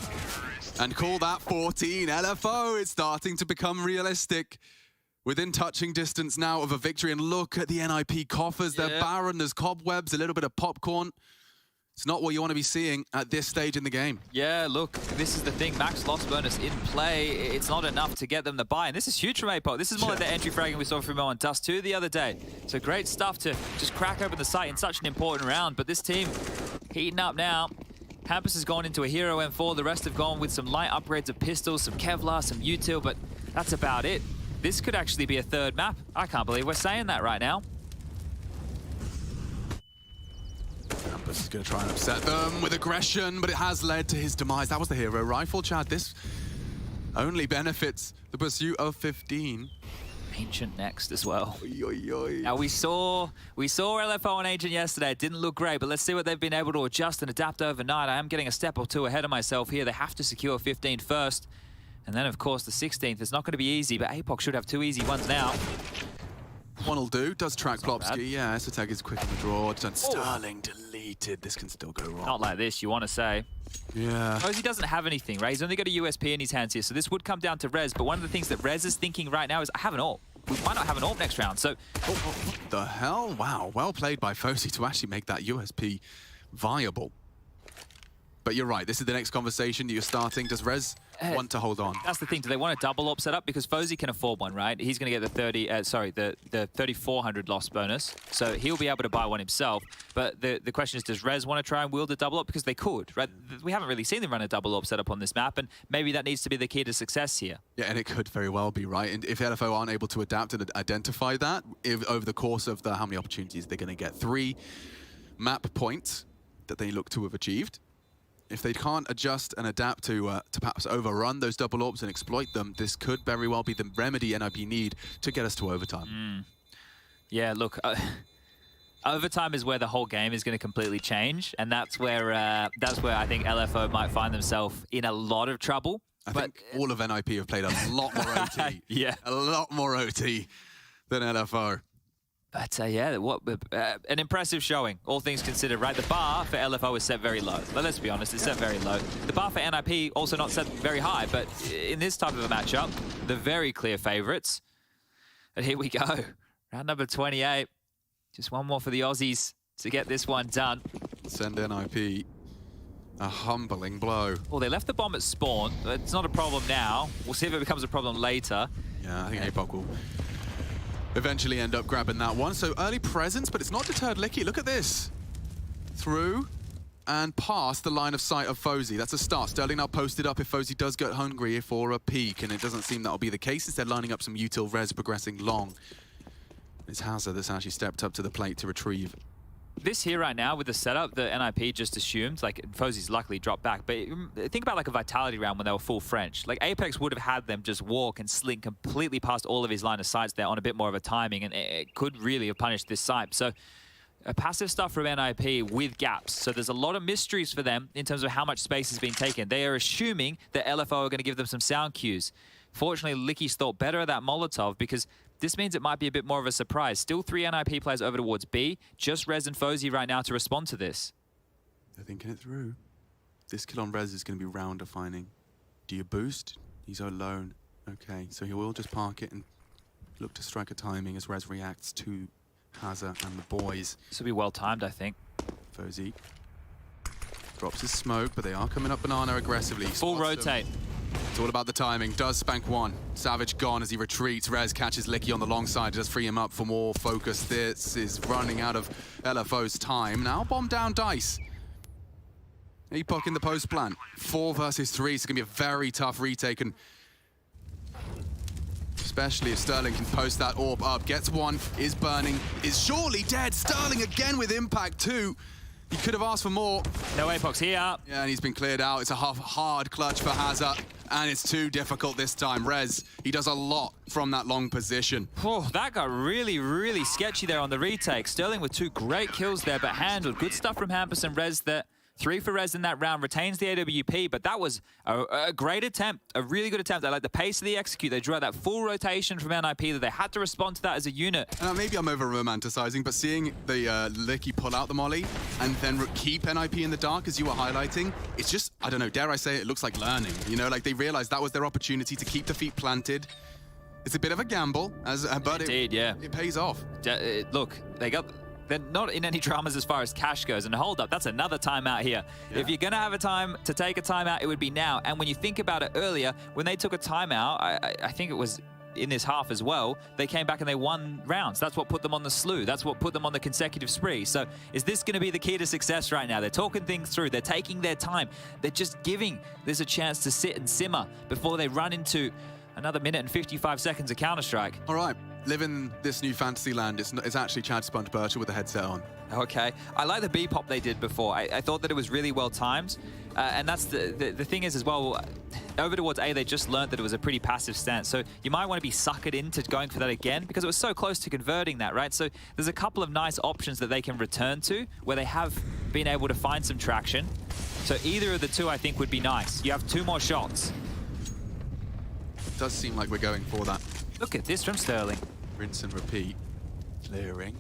And call that 14. LFO, it's starting to become realistic. Within touching distance now of a victory, and look at the NIP coffers. They're barren, there's cobwebs, a little bit of popcorn. It's not what you want to be seeing at this stage in the game. Yeah, look, this is the thing. Max loss bonus in play. It's not enough to get them the buy. And this is huge from Apoc. This is more like the entry fragging we saw from on Dust 2 the other day. So great stuff to just crack open the site in such an important round. But this team heating up now. Hampus has gone into a hero M4. The rest have gone with some light upgrades of pistols, some Kevlar, some util, but that's about it. This could actually be a third map. I can't believe we're saying that right now. Hampus is going to try and upset them with aggression, but it has led to his demise. That was the hero rifle, Chad. This only benefits the pursuit of 15. Ancient next as well. Oy, oy, oy. Now we saw LFO on Ancient yesterday. It didn't look great, but let's see what they've been able to adjust and adapt overnight. I am getting a step or two ahead of myself here. They have to secure 15 first. And then, of course, the 16th is not going to be easy, but APOC should have 2 easy ones now. One'll do. Does track Plopsky. Yeah, Esoteg is quick on the draw. Done. Sterling deleted. This can still go wrong. Not like this, you want to say. Yeah. Because he doesn't have anything, right? He's only got a USP in his hands here, so this would come down to Rez. But one of the things that Rez is thinking right now is, I have an AWP. We might not have an AWP next round, so... What the hell? Wow, well played by fosy to actually make that USP viable. But you're right, this is the next conversation you're starting. Does Rez want to hold on? That's the thing. Do they want a double AWP setup? Because fosy can afford one, right? He's going to get the 3,400 loss bonus, so he'll be able to buy one himself. But the question is, does Rez want to try and wield a double AWP? Because they could, right? We haven't really seen them run a double AWP setup on this map, and maybe that needs to be the key to success here. Yeah, and it could very well be, right? And if LFO aren't able to adapt and identify that, over the course of how many opportunities they're going to get, 3 map points that they look to have achieved. If they can't adjust and adapt to perhaps overrun those double AWPs and exploit them, this could very well be the remedy NIP need to get us to overtime. Yeah, look, overtime is where the whole game is going to completely change, and that's where I think LFO might find themselves in a lot of trouble. I think all of NIP have played a lot more OT. Yeah, a lot more OT than LFO. But yeah, an impressive showing, all things considered, right? The bar for LFO is set very low. But let's be honest, it's set very low. The bar for NIP also not set very high, but in this type of a matchup, the very clear favorites. And here we go. Round number 28. Just one more for the Aussies to get this one done. Send NIP a humbling blow. Well, they left the bomb at spawn. It's not a problem now. We'll see if it becomes a problem later. Yeah, I think APOC will eventually end up grabbing that one. So early presence, but it's not deterred Licky. Look at this. Through and past the line of sight of fosy. That's a start. Sterling now posted up if fosy does get hungry for a peek, and it doesn't seem that'll be the case. Instead, lining up some util res, progressing long. It's Hazard that's actually stepped up to the plate to retrieve. This here right now with the setup, the NIP just assumed, like, fosy's luckily dropped back, but think about like a Vitality round when they were full French. Like, Apex would have had them just walk and slink completely past all of his line of sights there on a bit more of a timing, and it could really have punished this side. So passive stuff from NIP with gaps. So there's a lot of mysteries for them in terms of how much space has been taken. They are assuming that LFO are going to give them some sound cues. Fortunately, Licky's thought better of that Molotov, because this means it might be a bit more of a surprise. Still 3 NIP players over towards B. Just Rez and fosy right now to respond to this. They're thinking it through. This kill on Rez is going to be round defining. Do you boost? He's alone. Okay, so he will just park it and look to strike a timing as Rez reacts to Hazard and the boys. This will be well timed, I think. fosy drops his smoke, but they are coming up banana aggressively. Full rotate. It's all about the timing. Does spank one. Savage gone as he retreats. Rez catches Licky on the long side. Does free him up for more focus. This is running out of LFO's time. Now bomb down Dice. APOC in the post plant. 4 versus 3. It's going to be a very tough retake, and especially if Sterling can post that orb up. Gets one. Is burning. Is surely dead. Sterling again with impact too. He could have asked for more. No APOC's here. Yeah, and he's been cleared out. It's a hard clutch for Hazard, and it's too difficult this time. Rez, he does a lot from that long position. Oh, that got really, really sketchy there on the retake. Sterling with 2 great kills there, but handled. Good stuff from Hampus and Rez there. 3 for Rez in that round, retains the AWP, but that was a great attempt, a really good attempt. I like the pace of the execute. They drew out that full rotation from NIP, that they had to respond to that as a unit. Maybe I'm over-romanticizing, but seeing the Licky pull out the molly and then keep NIP in the dark, as you were highlighting, it's just, I don't know, dare I say it looks like learning. You know, like they realized that was their opportunity to keep the feet planted. It's a bit of a gamble, but indeed, yeah. It pays off. Look, they're not in any dramas as far as cash goes. And hold up, that's another timeout here. Yeah. If you're going to have a time to take a timeout, it would be now. And when you think about it earlier, when they took a timeout, I think it was in this half as well, they came back and they won rounds. That's what put them on the slew. That's what put them on the consecutive spree. So is this going to be the key to success right now? They're talking things through. They're taking their time. They're just giving this a chance to sit and simmer before they run into another minute and 55 seconds of Counter-Strike. All right. Living this new fantasy land, it's actually Chad Sponge Bircher with the headset on. Okay. I like the B-pop they did before. I thought that it was really well timed. And that's the thing is as well, over towards A, they just learned that it was a pretty passive stance. So you might want to be suckered into going for that again because it was so close to converting that, right? So there's a couple of nice options that they can return to where they have been able to find some traction. So either of the two, I think, would be nice. You have 2 more shots. Does seem like we're going for that. Look at this from Sterling. Rinse and repeat. Clearing.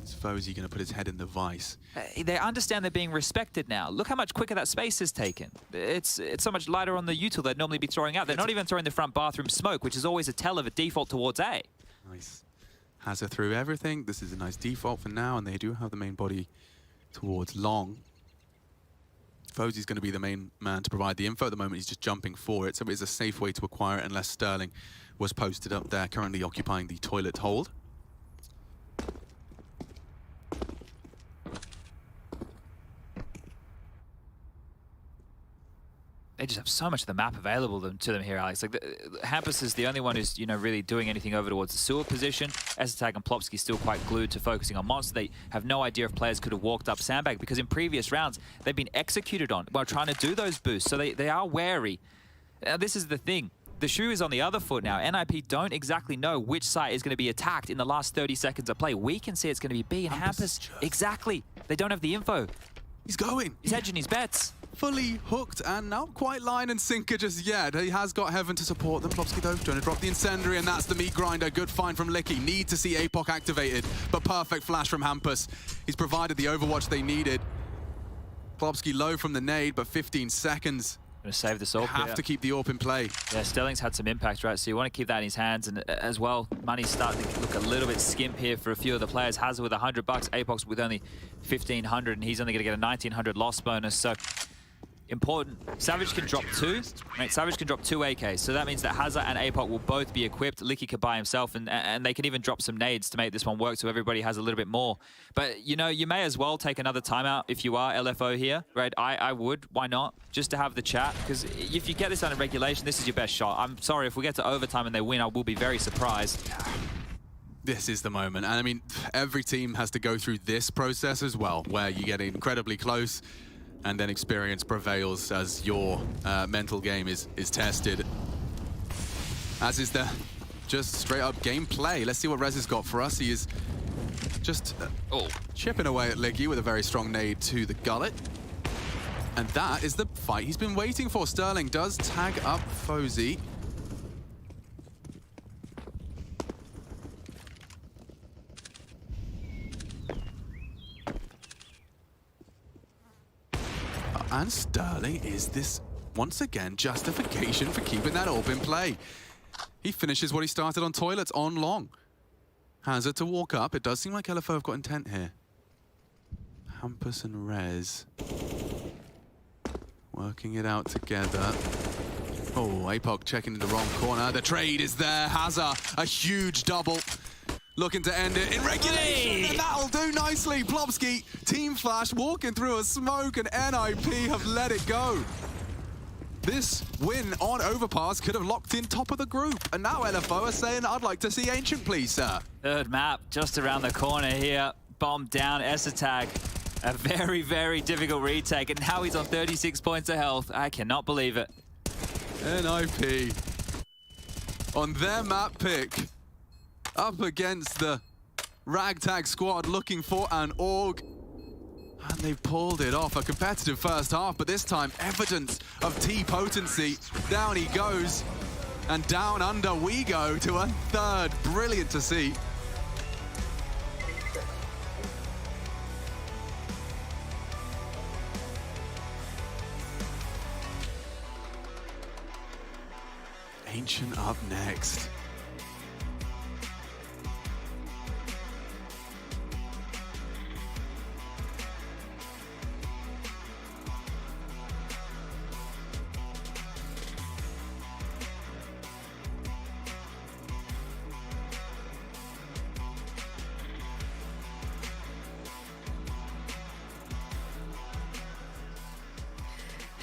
Is Fozy going to put his head in the vice? They understand they're being respected now. Look how much quicker that space is taken. It's so much lighter on the util they'd normally be throwing out. They're not even throwing the front bathroom smoke, which is always a tell of a default towards A. Nice. Hazard through everything. This is a nice default for now, and they do have the main body towards long. Fozy's going to be the main man to provide the info. At the moment, he's just jumping for it, so it is a safe way to acquire it unless Sterling was posted up there, currently occupying the toilet hold. They just have so much of the map available to them here, Alex. Like, Hampus is the only one who's, really doing anything over towards the sewer position. Esatag and Plopsky still quite glued to focusing on Monster. They have no idea if players could have walked up Sandbag, because in previous rounds, they've been executed on while trying to do those boosts. So they are wary. Now, this is the thing. The shoe is on the other foot now. NIP don't exactly know which site is going to be attacked in the last 30 seconds of play. We can see it's going to be B, and Hampus, exactly. They don't have the info. He's going. He's hedging his bets. Fully hooked and not quite line and sinker just yet. He has got Heaven to support them. Plopsky though trying to drop the incendiary, and that's the meat grinder. Good find from Licky. Need to see APOC activated, but perfect flash from Hampus. He's provided the overwatch they needed. Plopsky low from the nade, but 15 seconds. Gonna save this AWP. Have to keep the AWP in play. Yeah, Sterling's had some impact, right? So you want to keep that in his hands, and as well, money's starting to look a little bit skimp here for a few of the players. Hazard with $100, APOC with only 1,500, and he's only going to get a 1,900 loss bonus. So important. Savage can drop 2. Right? Savage can drop 2 AKs, so that means that Hazard and APOC will both be equipped. Licky could buy himself, and they can even drop some nades to make this one work, so everybody has a little bit more. But, you may as well take another timeout if you are LFO here, right? I would. Why not? Just to have the chat, because if you get this under regulation, this is your best shot. I'm sorry, if we get to overtime and they win, I will be very surprised. This is the moment, and I mean, every team has to go through this process as well, where you get incredibly close, and then experience prevails as your mental game is tested. As is the just straight up gameplay. Let's see what Rez has got for us. He is just chipping away at Licky with a very strong nade to the gullet. And that is the fight he's been waiting for. Sterling does tag up Fozy. And Sterling is this, once again, justification for keeping that AWP in play. He finishes what he started on toilets on long. Hazard to walk up. It does seem like LFO have got intent here. Hampus and Rez working it out together. Oh, APOC checking in the wrong corner. The trade is there. Hazard, a huge double. Looking to end it in regulation, and that'll do nicely. Plopsky, Team Flash, walking through a smoke, and NIP have let it go. This win on Overpass could have locked in top of the group, and now LFO are saying, I'd like to see Ancient, please, sir. Third map, just around the corner here. Bomb down, Esatag. A very, very difficult retake, and now he's on 36 points of health. I cannot believe it. NIP on their map pick. Up against the ragtag squad looking for an AUG. And they pulled it off. A competitive first half, but this time evidence of T potency. Down he goes. And down under we go to a third. Brilliant to see. Ancient up next.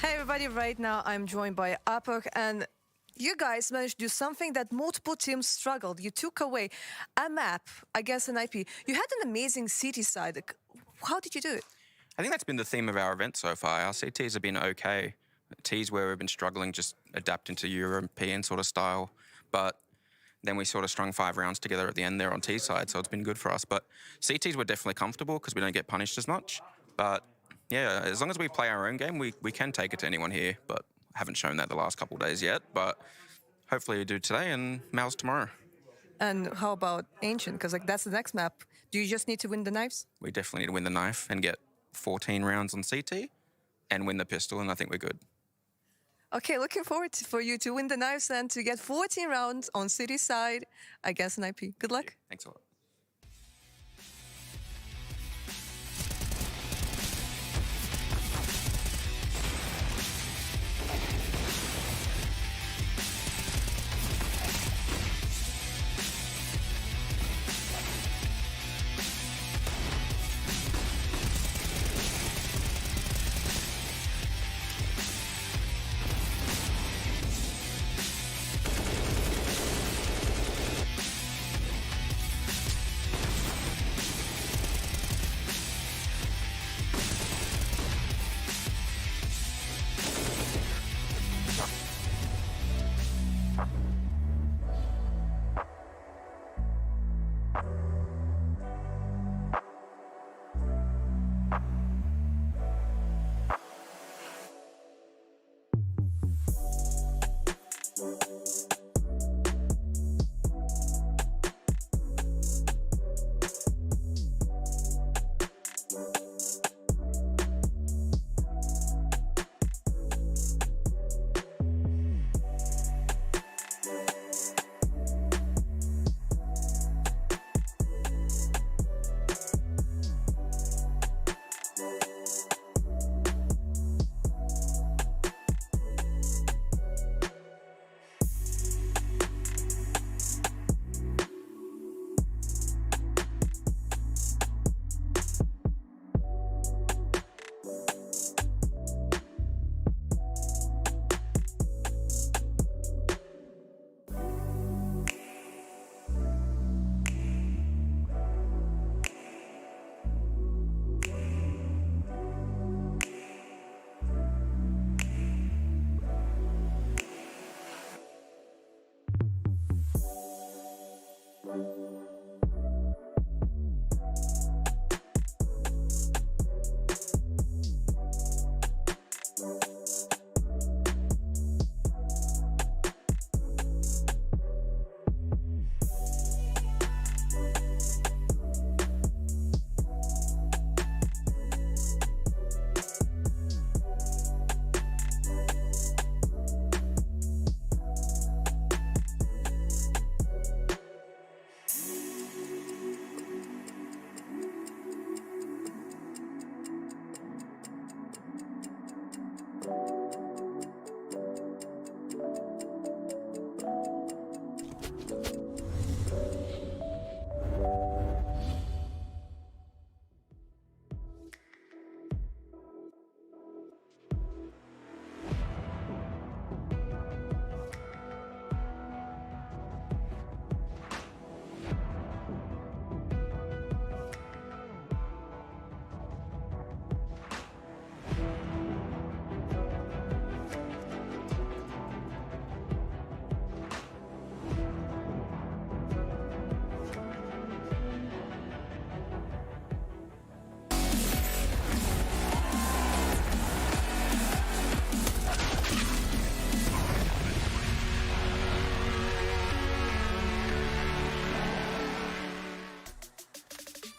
Hey everybody, right now I'm joined by APOC, and you guys managed to do something that multiple teams struggled. You took away a map against an IP. You had an amazing CT side. How did you do it? I think that's been the theme of our event so far. Our CTs have been okay. Ts where we've been struggling just adapting to European sort of style. But then we sort of strung 5 rounds together at the end there on T side, so it's been good for us. But CTs were definitely comfortable because we don't get punished as much. But yeah, as long as we play our own game, we can take it to anyone here. But haven't shown that the last couple of days yet. But hopefully we do today and Mal's tomorrow. And how about Ancient? Because like that's the next map. Do you just need to win the knives? We definitely need to win the knife and get 14 rounds on CT and win the pistol, and I think we're good. Okay, looking forward for you to win the knives and to get 14 rounds on City side against an IP. Good luck. Thanks a lot.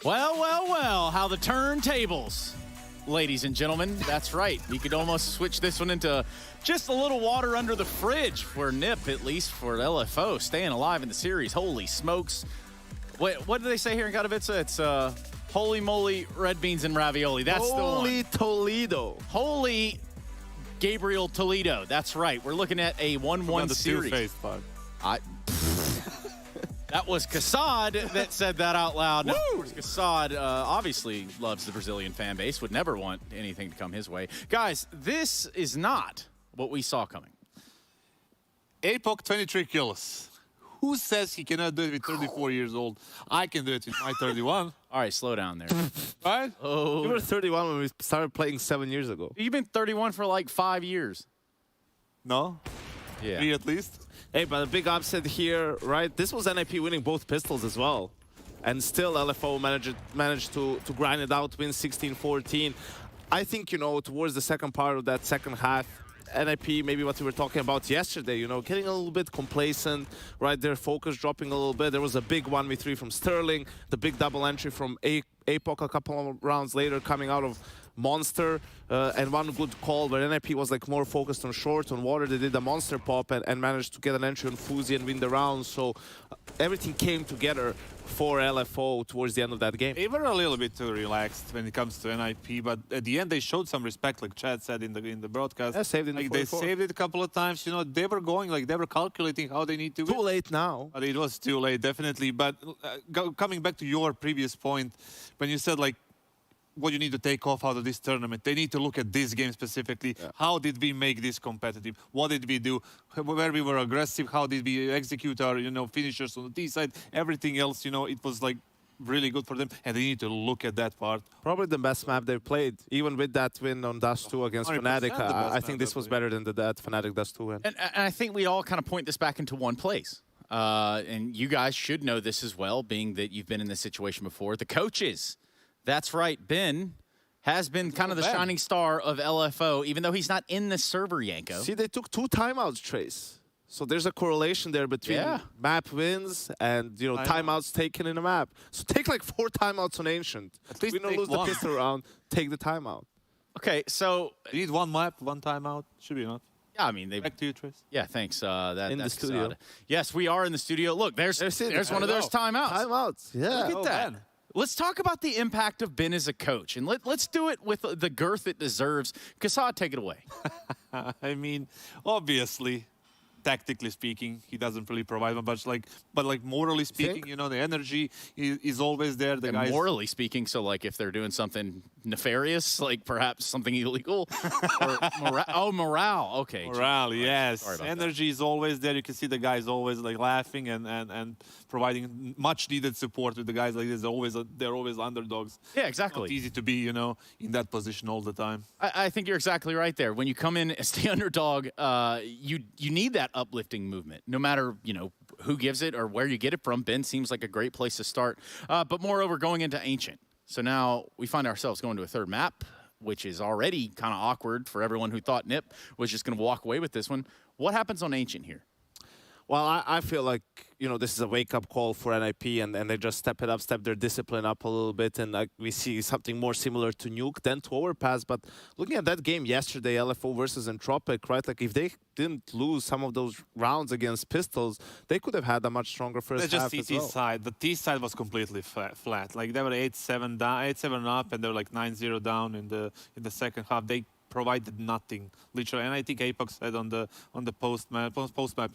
Well, well, well, how the turntables, ladies and gentlemen. That's right. You could almost switch this one into just a little water under the fridge for Nip, at least for LFO, staying alive in the series. Holy smokes. Wait, what do they say here in Katowice? It's holy moly, red beans and ravioli. That's the one. Holy Toledo. Holy Gabriel Toledo. That's right. We're looking at a 1-1 series. That was Kassad that said that out loud. Now, of course, Kassad obviously loves the Brazilian fan base, would never want anything to come his way. Guys, this is not what we saw coming. APOC, 23 kills. Who says he cannot do it with 34 years old? I can do it with my 31. All right, slow down there. Right? Oh, You were 31 when we started playing 7 years ago. You've been 31 for like 5 years. No? Yeah. 3 at least? Hey, but a big upset here, right? This was NIP winning both pistols as well. And still LFO managed to grind it out, win 16-14. I think, you know, towards the second part of that second half, NIP, maybe what we were talking about yesterday, you know, getting a little bit complacent, right? Their focus dropping a little bit. There was a big 1v3 from Sterling, the big double entry from APOC a couple of rounds later coming out of Monster, and one good call where NIP was like more focused on short, on water. They did a Monster pop and managed to get an entry on Fuzi and win the round. So everything came together for LFO towards the end of that game. They were a little bit too relaxed when it comes to NIP, but at the end they showed some respect, like Chad said in the broadcast. Yeah, saved it like they saved it a couple of times. You know, they were going, like they were calculating how they need to win. Too late now. But it was too late, definitely. But coming back to your previous point, when you said like what you need to take off out of this tournament, they need to look at this game specifically. Yeah. How did we make this competitive? What did we do? Where we were aggressive? How did we execute our, you know, finishers on the T side? Everything else, you know, it was like really good for them, and they need to look at that part. Probably the best map they've played, even with that win on Dust 2 against fnatic. I think this was better than that fnatic Dust 2 win. And I think we all kind of point this back into one place. And you guys should know this as well, being that you've been in this situation before. The coaches. That's right, Ben has been kind of the shining star of LFO, even though he's not in the server, Yanko. See, they took 2 timeouts, Trace. So there's a correlation there between map wins and, you know, timeouts taken in a map. So take like 4 timeouts on Ancient. At least we don't lose the pistol round, take the timeout. Okay, so you need 1 map, 1 timeout. Should be enough. Yeah, I mean, they back to you, Trace. Yeah, thanks. In the studio. Yes, we are in the studio. Look, there's one of those timeouts. Timeouts, yeah. Look at that. Man. Let's talk about the impact of Ben as a coach, and let's do it with the girth it deserves. kсgo, take it away. I mean, obviously, tactically speaking, he doesn't really provide much. But morally speaking, you know, the energy is always there. The guys. Morally speaking, so like if they're doing something nefarious, like perhaps something illegal, or morale. Okay. Morale, yes. Energy is always there. You can see the guys always like laughing and providing much needed support with the guys like this. They're always underdogs. Yeah, exactly. It's not easy to be, you know, in that position all the time. I think you're exactly right there. When you come in as the underdog, you need that uplifting movement, no matter, you know, who gives it or where you get it from. Ben seems like a great place to start. But moreover, going into Ancient. So now we find ourselves going to a 3rd map, which is already kind of awkward for everyone who thought Nip was just going to walk away with this one. What happens on Ancient here? Well, I feel like, you know, this is a wake-up call for NIP, and they just step their discipline up a little bit, and like we see something more similar to Nuke than to Overpass. But looking at that game yesterday, LFO versus Entropic, right? Like if they didn't lose some of those rounds against Pistols, they could have had a much stronger first half just as well. side. The T side was completely flat. Like they were 8-7 down, 8-7 up, and they were like 9-0 down in the second half. They provided nothing, literally. And I think Apex said on the post map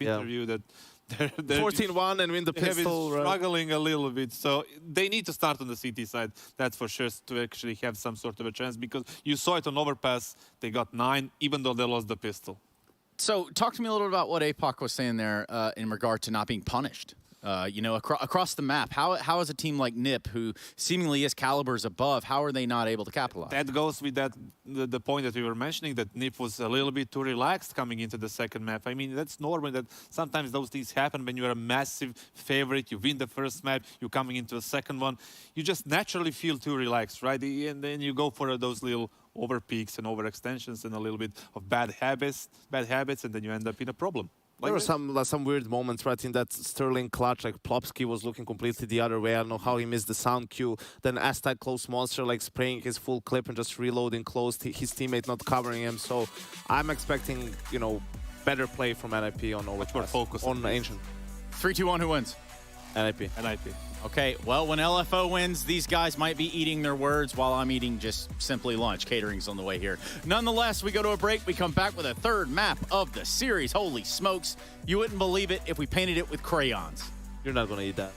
interview that they're 14-1 and win the pistol. They're struggling a little bit, so they need to start on the CT side. That's for sure, to actually have some sort of a chance, because you saw it on Overpass. They got 9, even though they lost the pistol. So talk to me a little bit about what APOC was saying there in regard to not being punished. You know, across the map, how is a team like Nip, who seemingly is calibers above, how are they not able to capitalize? That goes with the point that we were mentioning, that Nip was a little bit too relaxed coming into the second map. I mean, that's normal that sometimes those things happen when you're a massive favorite. You win the first map, you're coming into a second one. You just naturally feel too relaxed, right? And then you go for those little over peaks and overextensions and a little bit of bad habits, and then you end up in a problem. There were some weird moments, right, in that Sterling clutch. Like Plopsky was looking completely the other way. I don't know how he missed the sound cue. Then Aztec close Monster, like spraying his full clip and just reloading close. His teammate not covering him. So I'm expecting, you know, better play from NIP on Overpass. Much more focus on Ancient. 3, 2, 1, who wins? NIP. Okay, well, when LFO wins, these guys might be eating their words while I'm eating just simply lunch. Catering's on the way here. Nonetheless, we go to a break. We come back with a 3rd map of the series. Holy smokes. You wouldn't believe it if we painted it with crayons. You're not going to eat that.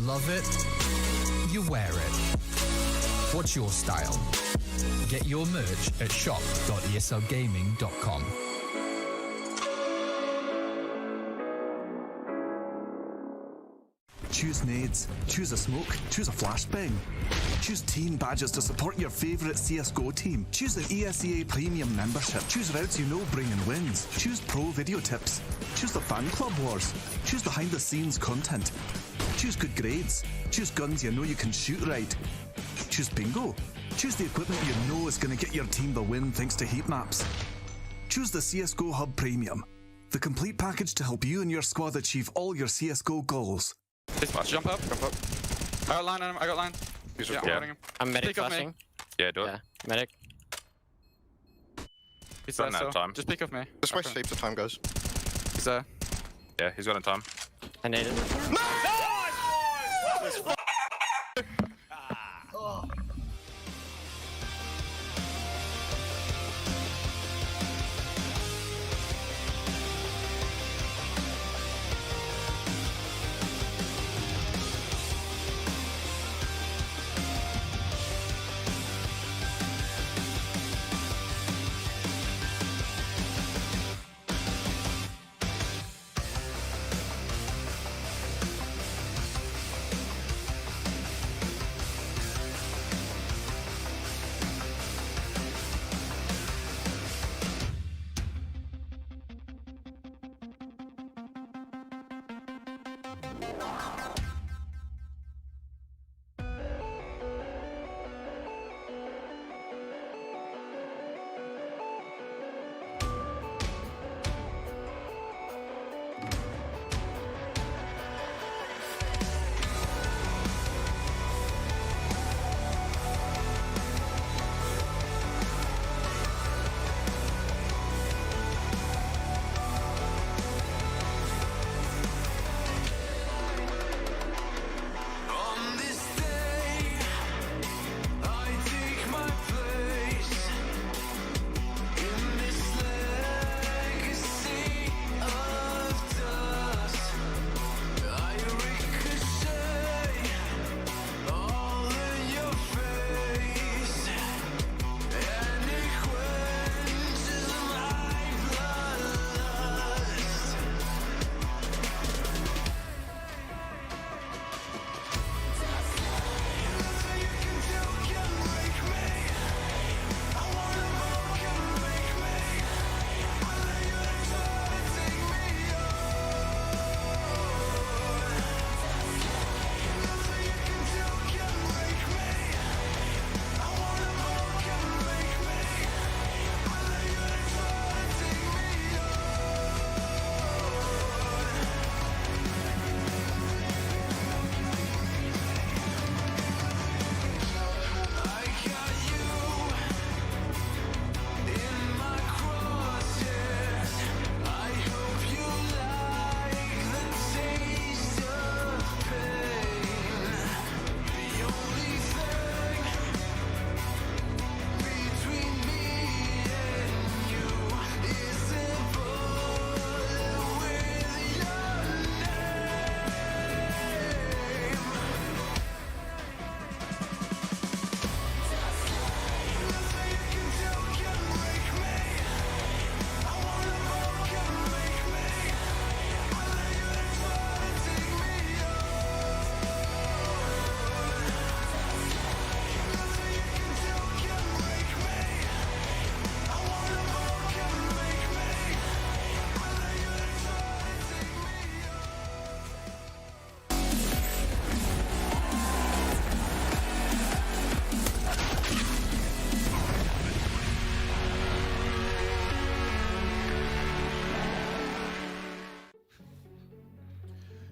Love it, you wear it. What's your style? Get your merch at shop.eslgaming.com. Choose nades, choose a smoke, choose a flashbang. Choose team badges to support your favourite CSGO team. Choose an ESEA Premium membership. Choose routes you know bring in wins. Choose pro video tips. Choose the fan club wars. Choose behind the scenes content. Choose good grades. Choose guns you know you can shoot right. Choose bingo. Choose the equipment you know is going to get your team the win thanks to heat maps. Choose the CSGO Hub Premium. The complete package to help you and your squad achieve all your CSGO goals. Jump up. I got line on him. I got line. Yeah, I'm holding him. I'm medic Pick off me. flashing. Yeah, do it. Yeah, medic. He's Got there no still. time. Just pick off me. Just wait sleep the time goes. He's there. Yeah, he's got in time. I need it.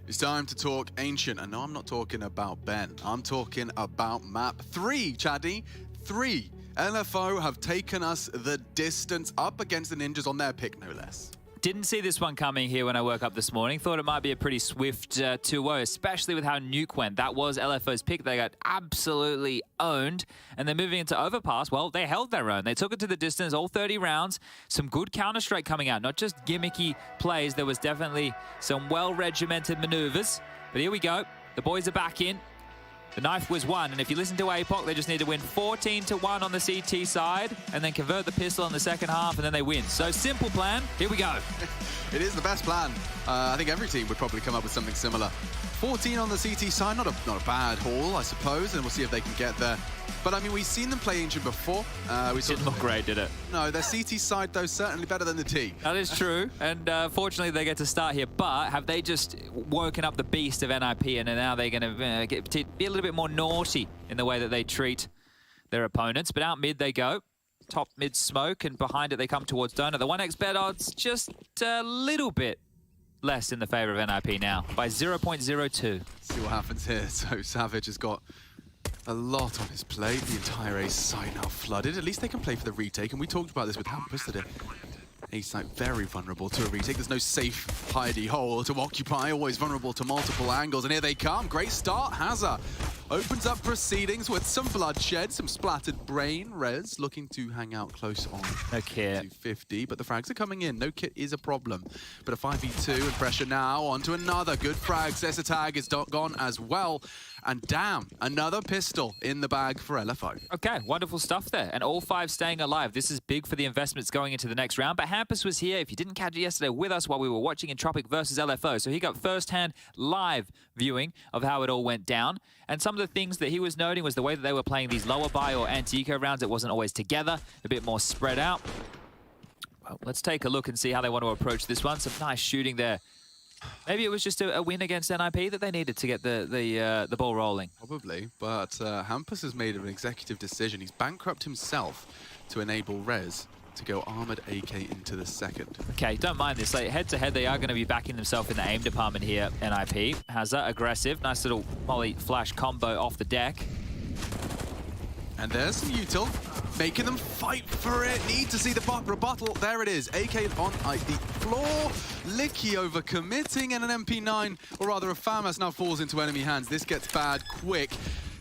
It's time to talk Ancient, and no, I'm not talking about Ben. I'm talking about map 3, Chaddy. 3. LFO have taken us the distance up against the Ninjas on their pick, no less. Didn't see this one coming here when I woke up this morning. Thought it might be a pretty swift 2-0, especially with how Nuke went. That was LFO's pick. They got absolutely owned. And then moving into Overpass, well, they held their own. They took it to the distance, all 30 rounds. Some good Counter-Strike coming out, not just gimmicky plays. There was definitely some well-regimented maneuvers. But here we go. The boys are back in. The knife was won, and if you listen to APOC, they just need to win 14-1 on the CT side, and then convert the pistol in the second half, and then they win. So simple plan. Here we go. It is the best plan. I think every team would probably come up with something similar. 14 on the CT side, not a bad haul, I suppose, and we'll see if they can get there. But I mean, we've seen them play Ancient before. We Didn't look great, did it? No, their CT side, though, certainly better than the T. That is true, and fortunately they get to start here. But have they just woken up the beast of NIP, and now they're going to be a little bit more naughty in the way that they treat their opponents? But out mid they go. Top mid smoke, and behind it they come towards Donut. The 1x bet odds just a little bit less in the favor of NIP now by 0.02. See what happens here. So Savage has got a lot on his plate. The entire ace side now flooded. At least they can play for the retake, and we talked about this with Hampus today. Ace side very vulnerable to a retake. There's no safe hidey hole to occupy, always vulnerable to multiple angles, and here they come. Great start. Hazza opens up proceedings with some bloodshed, some splattered brain. Rez looking to hang out close on no kit. 250, but the frags are coming in. No kit is a problem. But a 5v2 and pressure now onto another good frag. Cessa tag is gone as well. And damn, another pistol in the bag for LFO. Okay, wonderful stuff there. And all 5 staying alive. This is big for the investments going into the next round. But Hampus was here, if you didn't catch it yesterday, with us while we were watching Entropic versus LFO. So he got first-hand live viewing of how it all went down. And some of the things that he was noting was the way that they were playing these lower buy or anti-eco rounds. It wasn't always together, a bit more spread out. Well, let's take a look and see how they want to approach this one. Some nice shooting there. Maybe it was just a win against NIP that they needed to get the ball rolling. Probably, but Hampus has made an executive decision. He's bankrupt himself to enable Rez to go armored AK into the second. Okay, don't mind this. Like, head-to-head, they are going to be backing themselves in the aim department here, NIP. Hazza, aggressive. Nice little molly flash combo off the deck. And there's some util, making them fight for it. Need to see the rebuttal. There it is. AK on the floor. Licky over committing, and an MP9, or rather a FAMAS now falls into enemy hands. This gets bad quick.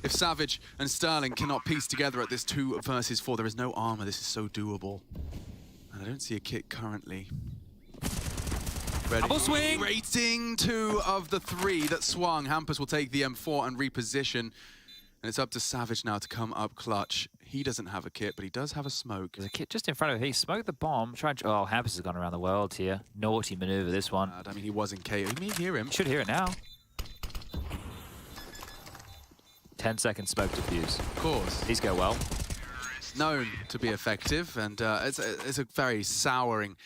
If Savage and Sterling cannot piece together at this 2 versus 4, there is no armor. This is so doable. And I don't see a kit currently. Ready. Double swing! Rating 2 of the 3 that swung. Hampus will take the M4 and reposition. And it's up to Savage now to come up clutch. He doesn't have a kit, but he does have a smoke. There's a kit just in front of him. He smoked the bomb. Oh, Hampus has gone around the world here. Naughty maneuver, this one. I mean, he was in KO. You may hear him. Should hear it now. 10-second smoke defuse. Of course. These go well. Known to be effective, and it's a very souring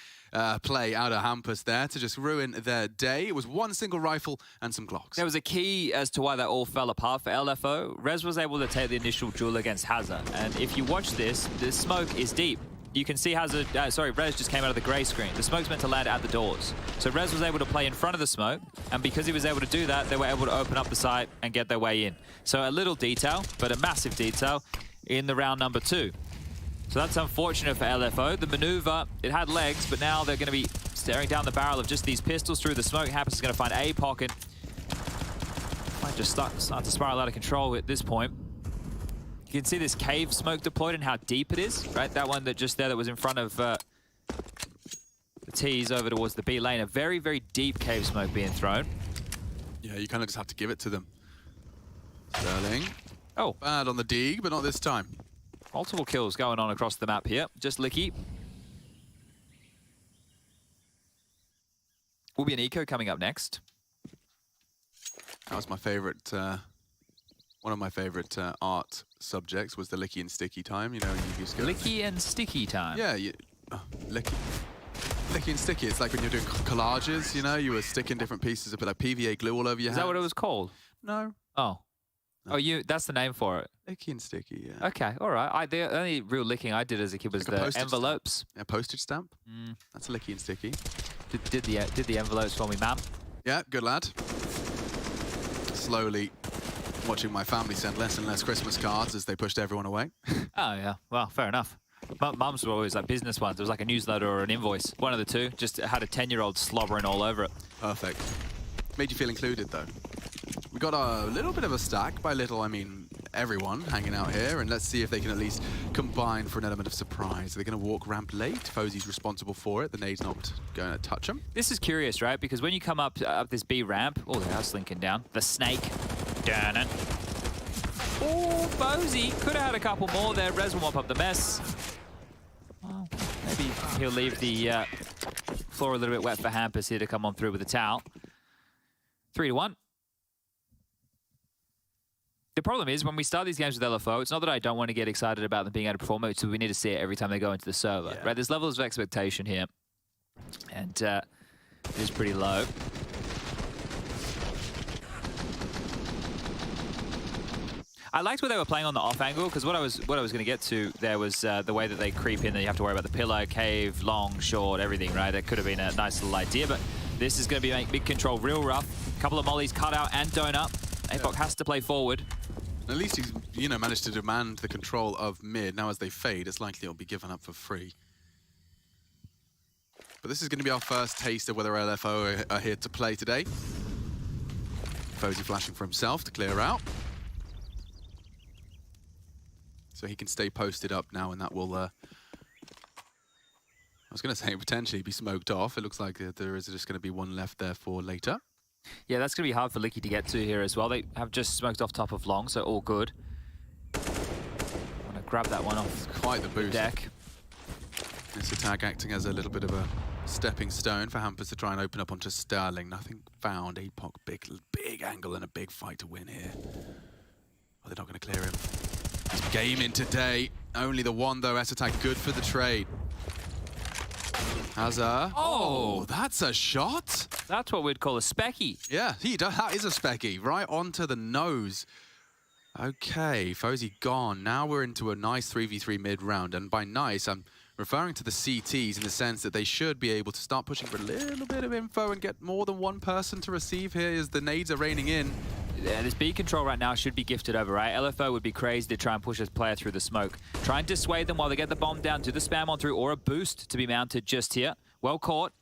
play out of Hampus there to just ruin their day. It was one single rifle and some Glocks. There was a key as to why that all fell apart for LFO. Rez was able to take the initial duel against Hazza, and if you watch this, the smoke is deep. You can see Hazza, Rez just came out of the grey screen. The smoke's meant to land at the doors. So Rez was able to play in front of the smoke, and because he was able to do that, they were able to open up the site and get their way in. So a little detail, but a massive detail in the round number 2. So that's unfortunate for LFO. The maneuver, it had legs, but now they're going to be staring down the barrel of just these pistols through the smoke. Hampus is going to find a pocket. Might just start to spiral out of control at this point. You can see this cave smoke deployed and how deep it is, right? That one that just there that was in front of the T's over towards the B lane. A very, very deep cave smoke being thrown. Yeah, you kind of just have to give it to them. Sterling. Oh. Bad on the dig, but not this time. Multiple kills going on across the map here. Just Licky. Will be an eco coming up next. That was my favorite, one of my favorite art subjects was the Licky and Sticky time, you know, you used to go... Licky and Sticky time? Yeah, Licky and Sticky, it's like when you're doing collages, you know, you were sticking different pieces of like PVA glue all over your hands. Is that what it was called? No. Oh. No. Oh, that's the name for it? Licky and Sticky, yeah. Okay, all right. The only real licking I did as a kid was like the envelopes. Stamp. Yeah, postage stamp. That's Licky and Sticky. Did the envelopes for me, ma'am. Yeah, good lad. Slowly watching my family send less and less Christmas cards as they pushed everyone away. Oh, yeah. Well, fair enough. Mums were always like business ones. It was like a newsletter or an invoice. One of the two. Just had a 10-year-old slobbering all over it. Perfect. Made you feel included, though. We got a little bit of a stack. By little, I mean everyone hanging out here. And let's see if they can at least combine for an element of surprise. They're going to walk ramp late. Fozzy's responsible for it. The nade's not going to touch him. This is curious, right? Because when you come up this B ramp... Oh, they are slinking down. The snake. Darn it. Oh, Bozy could have had a couple more there. Rez will mop up the mess. Well, maybe he'll leave the floor a little bit wet for Hampus here to come on through with a towel. 3-1. The problem is, when we start these games with LFO, it's not that I don't want to get excited about them being able to perform, it's we need to see it every time they go into the server, right? There's levels of expectation here, and it is pretty low. I liked where they were playing on the off angle, because what I was going to get to there was the way that they creep in, and you have to worry about the pillar, cave, long, short, everything, right? That could have been a nice little idea, but this is going to be make big control real rough. A couple of mollies cut out and donut. Apoc has to play forward. At least he's, you know, managed to demand the control of mid. Now as they fade, it's likely it'll be given up for free. But this is going to be our first taste of whether LFO are here to play today. Fozy flashing for himself to clear out. So he can stay posted up now, and that will, I was going to say potentially be smoked off. It looks like there is just going to be one left there for later. Yeah, that's going to be hard for Licky to get to here as well. They have just smoked off top of long, so all good. Want to grab that one off. It's quite the boost. Deck. This attack acting as a little bit of a stepping stone for Hampus to try and open up onto Sterling. Nothing found. Apoc, big angle and a big fight to win here. Oh, they're not going to clear him. He's gaming today. Only the one though. S-Attack good for the trade. Hazard. Oh, that's a shot. That's what we'd call a specky. Yeah, that is a specky. Right onto the nose. Okay, Fozy gone. Now we're into a nice 3v3 mid-round. And by nice, I'm referring to the CTs in the sense that they should be able to start pushing for a little bit of info and get more than one person to receive here as the nades are raining in. Yeah, this B control right now should be gifted over, right? LFO would be crazy to try and push this player through the smoke. Try and dissuade them while they get the bomb down. Do the spam on through or a boost to be mounted just here. Well caught.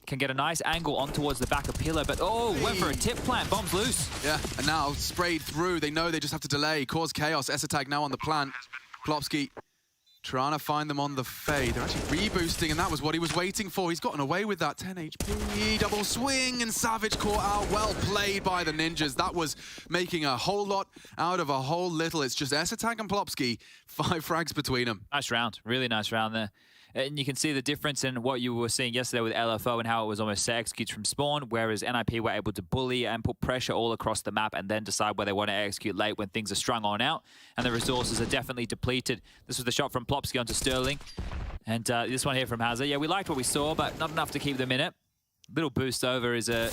Can get a nice angle on towards the back of pillar, but went for a tip plant. Bomb's loose. Yeah, and now sprayed through. They know they just have to delay, cause chaos. S-Attack now on the plant. Plopsky trying to find them on the fade. They're actually reboosting, and that was what he was waiting for. He's gotten away with that 10 HP. Double swing, and Savage caught out. Well played by the Ninjas. That was making a whole lot out of a whole little. It's just S-Attack and Plopsky. 5 frags between them. Nice round. Really nice round there. And you can see the difference in what you were seeing yesterday with LFO and how it was almost set executes from spawn, whereas NIP were able to bully and put pressure all across the map and then decide where they want to execute late when things are strung on out. And the resources are definitely depleted. This was the shot from Plopsky onto Sterling. And this one here from Hazard. Yeah, we liked what we saw, but not enough to keep them in it. Little boost over is a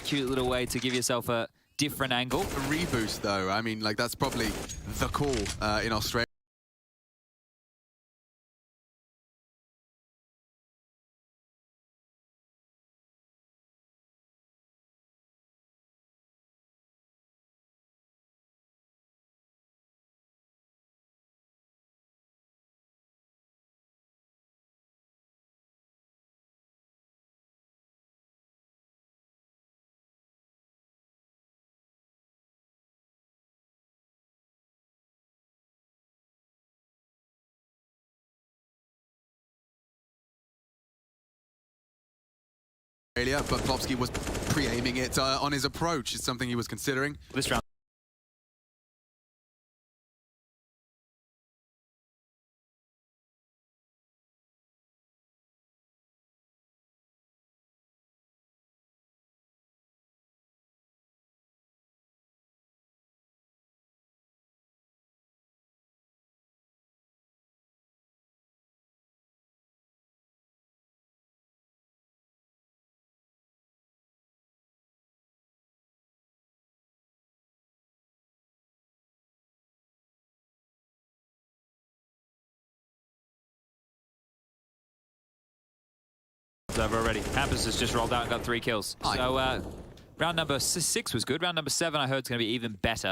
cute little way to give yourself a different angle. A reboost, though. I mean, like, that's probably the call in Australia. But Plopsky was pre-aiming it on his approach. It's something he was considering. This round. Over already. Hampus has just rolled out and got 3 kills. So round number 6 was good. Round number 7 I heard is going to be even better.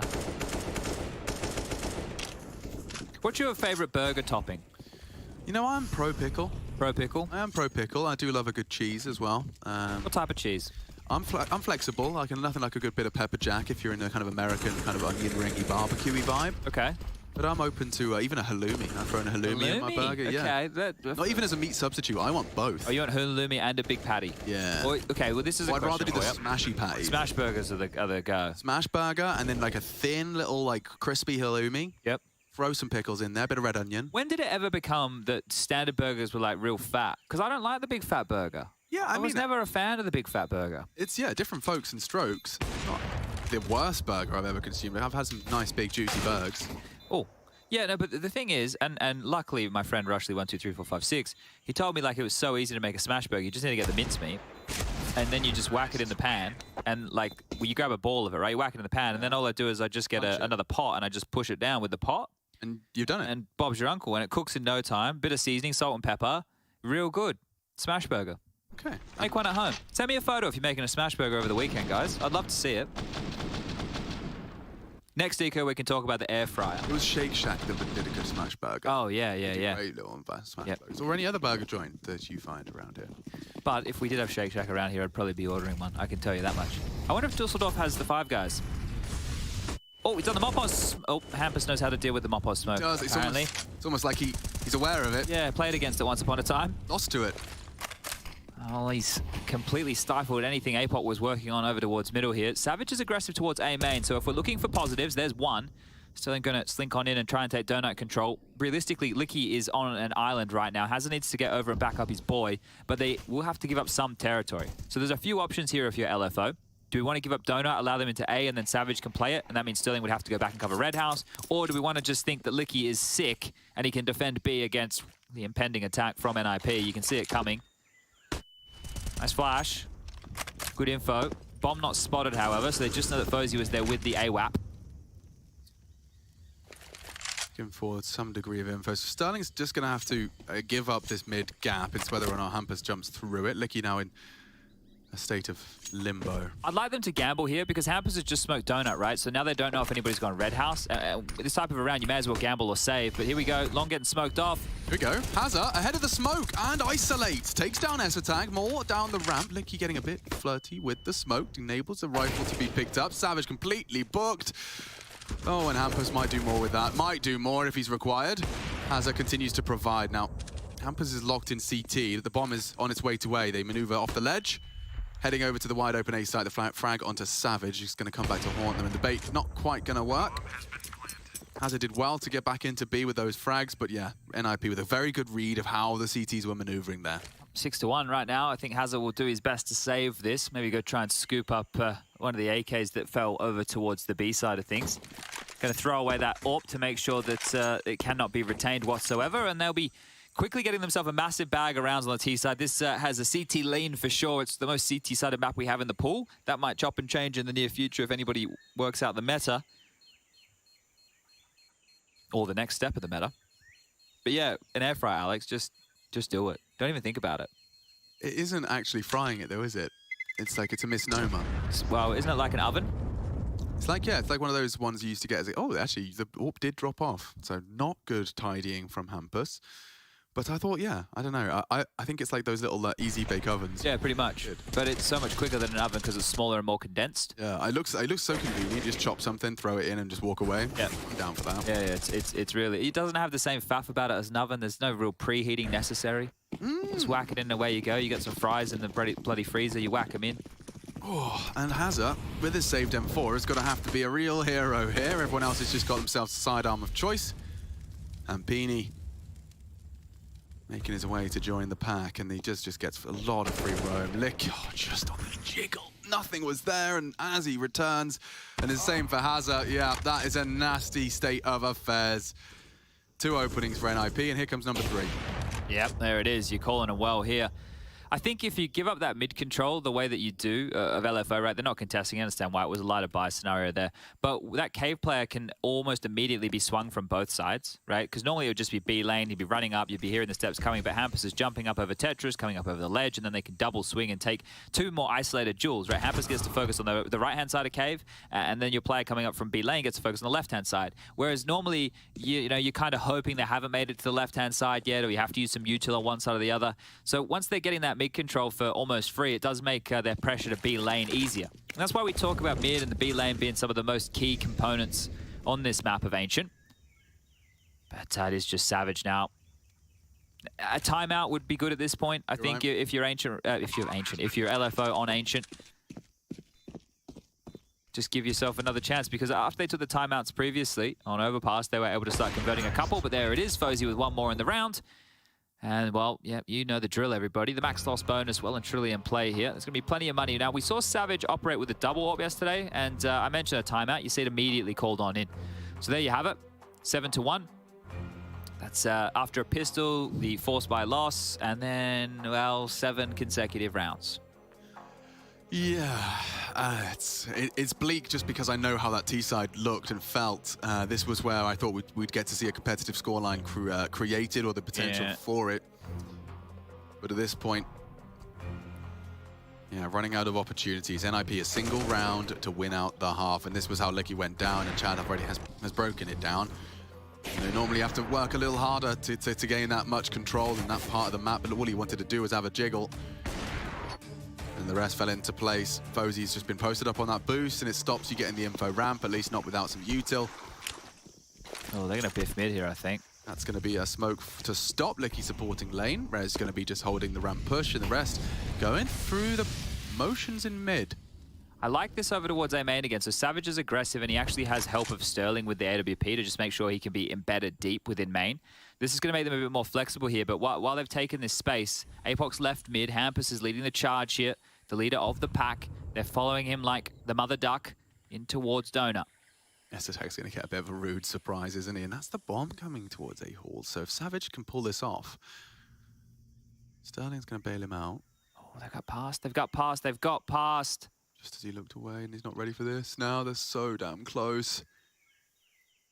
What's your favorite burger topping? You know, I'm pro pickle. Pro pickle? I am pro pickle. I do love a good cheese as well. What type of cheese? I'm flexible. Nothing like a good bit of pepper jack if you're in a kind of American kind of onion ringy barbecue-y vibe. Okay. But I'm open to even a halloumi. I'm throwing a halloumi in my burger. Okay, Yeah. Not even as a meat substitute. I want both. Oh, you want halloumi and a big patty? Yeah. Or, okay, well this is a I'd rather do the question for you. smashy patty. Smash burgers are the go. Smash burger and then like a thin little like crispy halloumi. Yep. Throw some pickles in there, bit of red onion. When did it ever become that standard burgers were like real fat? Because I don't like the big fat burger. Yeah, I was never a fan of the big fat burger. It's, different folks and strokes. Not the worst burger I've ever consumed. I've had some nice big juicy burgers. Oh. Yeah, no, but the thing is, and luckily my friend Rushley123456, he told me like it was so easy to make a smash burger. You just need to get the mincemeat, and then you just whack it in the pan, and like you grab a ball of it, right? You whack it in the pan, and then all I do is I just get another pot and I just push it down with the pot. And you've done it. And Bob's your uncle, and it cooks in no time. Bit of seasoning, salt and pepper, real good. Smash burger. Okay. Make one at home. Send me a photo if you're making a smash burger over the weekend, guys. I'd love to see it. Next, Eco, we can talk about the air fryer. It was Shake Shack that did a good smash burger. Oh, yeah. Great little smash burgers. Or any other burger joint that you find around here. But if we did have Shake Shack around here, I'd probably be ordering one. I can tell you that much. I wonder if Dusseldorf has the Five Guys. Oh, he's on the Mopos. Oh, Hampus knows how to deal with the Mopos smoke, apparently. It's almost like he's aware of it. Yeah, played against it once upon a time. Lost to it. Oh, he's completely stifled anything Apot was working on over towards middle here. Savage is aggressive towards A main, so if we're looking for positives, there's one. Still going to slink on in and try and take donut control. Realistically, Licky is on an island right now. Hazard needs to get over and back up his boy, but they will have to give up some territory. So there's a few options here if you're LFO. Do we want to give up donut, allow them into A, and then Savage can play it, and that means Sterling would have to go back and cover Red House? Or do we want to just think that Licky is sick and he can defend B against the impending attack from NIP? You can see it coming. Nice flash. Good info. Bomb not spotted, however, so they just know that Fozy was there with the AWAP. Looking for some degree of info. So Sterling's just going to have to give up this mid gap. It's whether or not Hampus jumps through it. Licky now in a state of limbo. I'd like them to gamble here because Hampus has just smoked donut, right? So now they don't know if anybody's gone Red House. This type of a round, you may as well gamble or save. But here we go. Long getting smoked off. Here we go. Hazard ahead of the smoke and isolates. Takes down S-Attack. More down the ramp. Licky getting a bit flirty with the smoke. Enables the rifle to be picked up. Savage completely booked. Oh, and Hampus might do more with that. Might do more if he's required. Hazard continues to provide. Now, Hampus is locked in CT. The bomb is on its way to A. They maneuver off the ledge. Heading over to the wide open A side, the frag onto Savage. He's going to come back to haunt them, and the bait not quite going to work. Hazard did well to get back into B with those frags, but yeah, NIP with a very good read of how the CTs were maneuvering there. 6-1 right now. I think Hazard will do his best to save this. Maybe go try and scoop up one of the AKs that fell over towards the B side of things. Going to throw away that AWP to make sure that it cannot be retained whatsoever, and they'll be quickly getting themselves a massive bag of rounds on the T side. This has a CT lean for sure. It's the most CT-sided map we have in the pool. That might chop and change in the near future if anybody works out the meta. Or the next step of the meta. But yeah, an air fryer, Alex, just do it. Don't even think about it. It isn't actually frying it though, is it? It's like it's a misnomer. Well, isn't it like an oven? It's like, yeah, it's like one of those ones you used to get as, oh, actually, the AWP did drop off. So not good tidying from Hampus. But I thought, yeah, I don't know. I think it's like those little easy bake ovens. Yeah, pretty much. Good. But it's so much quicker than an oven because it's smaller and more condensed. Yeah, it looks so convenient. You just chop something, throw it in, and just walk away. Yeah, I'm down for that. Yeah, it's really. It doesn't have the same faff about it as an oven. There's no real preheating necessary. Just whack it in, away you go. You got some fries in the bloody freezer. You whack them in. Oh, and Hazard, with his saved M4, is going to have to be a real hero here. Everyone else has just got themselves a sidearm of choice. And Beanie making his way to join the pack, and he just gets a lot of free roam. Lick, just on the jiggle. Nothing was there, and as he returns, and it's the same for Hazard. Yeah, that is a nasty state of affairs. 2 openings for NIP, and here comes number 3. Yep, there it is. You're calling it well here. I think if you give up that mid control the way that you do of LFO, right, they're not contesting. I understand why it was a lighter buy scenario there. But that cave player can almost immediately be swung from both sides, right? Because normally it would just be B lane, you'd be running up, you'd be hearing the steps coming, but Hampus is jumping up over Tetris, coming up over the ledge, and then they can double swing and take 2 more isolated duels, right? Hampus gets to focus on the right-hand side of cave, and then your player coming up from B lane gets to focus on the left-hand side. Whereas normally, you know, you're kind of hoping they haven't made it to the left-hand side yet, or you have to use some util on one side or the other. So once they're getting that mid control for almost free, it does make their pressure to B lane easier. And that's why we talk about mid and the B lane being some of the most key components on this map of Ancient. But it is just Savage now. A timeout would be good at this point. I think right. if you're LFO on Ancient, just give yourself another chance, because after they took the timeouts previously on Overpass, they were able to start converting a couple, but there it is, Fozy with one more in the round. And, well, yeah, you know the drill, everybody. The max loss bonus well and truly in play here. There's going to be plenty of money. Now, we saw Savage operate with a double AWP yesterday, and I mentioned a timeout. You see it immediately called on in. So there you have it, 7-1. That's after a pistol, the force by loss, and then, well, 7 consecutive rounds. Yeah, it's bleak just because I know how that T-side looked and felt. This was where I thought we'd get to see a competitive scoreline created, or the potential for it. But at this point, yeah, running out of opportunities. NIP a single round to win out the half, and this was how Licky went down, and Chad already has broken it down. You normally have to work a little harder to gain that much control in that part of the map, but all he wanted to do was have a jiggle. And the rest fell into place. Fozy's just been posted up on that boost, and it stops you getting the info ramp, at least not without some util. Oh, they're going to biff mid here, I think. That's going to be a smoke to stop Licky supporting lane. Rez going to be just holding the ramp push, and the rest going through the motions in mid. I like this over towards A main again. So Savage is aggressive, and he actually has help of Sterling with the AWP to just make sure he can be embedded deep within main. This is going to make them a bit more flexible here, but while they've taken this space, Apox left mid, Hampus is leading the charge here, the leader of the pack. They're following him like the mother duck in towards Donut. Esatag's going to get a bit of a rude surprise, isn't he? And that's the bomb coming towards A Hall. So if Savage can pull this off, Sterling's going to bail him out. Oh, they got past, they've got past, they've got past. Just as he looked away, and he's not ready for this. Now they're so damn close.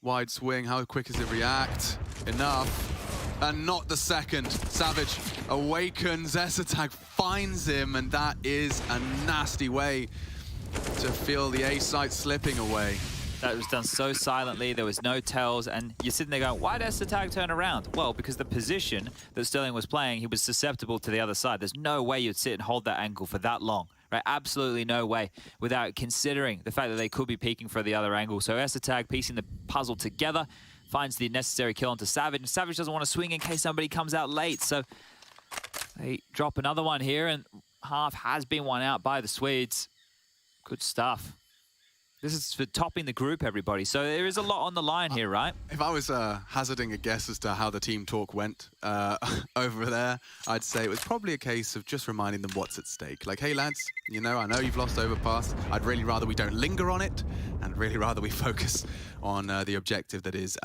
Wide swing, how quick does it react? Enough. And not the second. Savage awakens, Esatag finds him, and that is a nasty way to feel the A site slipping away. That was done so silently, there was no tells, and you're sitting there going, why did Esatag turn around? Well, because the position that Sterling was playing, he was susceptible to the other side. There's no way you'd sit and hold that angle for that long. Right, absolutely no way, without considering the fact that they could be peeking for the other angle. So Esatag piecing the puzzle together, finds the necessary kill onto Savage, and Savage doesn't want to swing in case somebody comes out late, so they drop another one here, and half has been won out by the Swedes. Good stuff. This is for topping the group, everybody. So there is a lot on the line here, right? If I was hazarding a guess as to how the team talk went over there, I'd say it was probably a case of just reminding them what's at stake. Like, hey, lads, you know, I know you've lost Overpass. I'd really rather we don't linger on it, and really rather we focus on the objective that is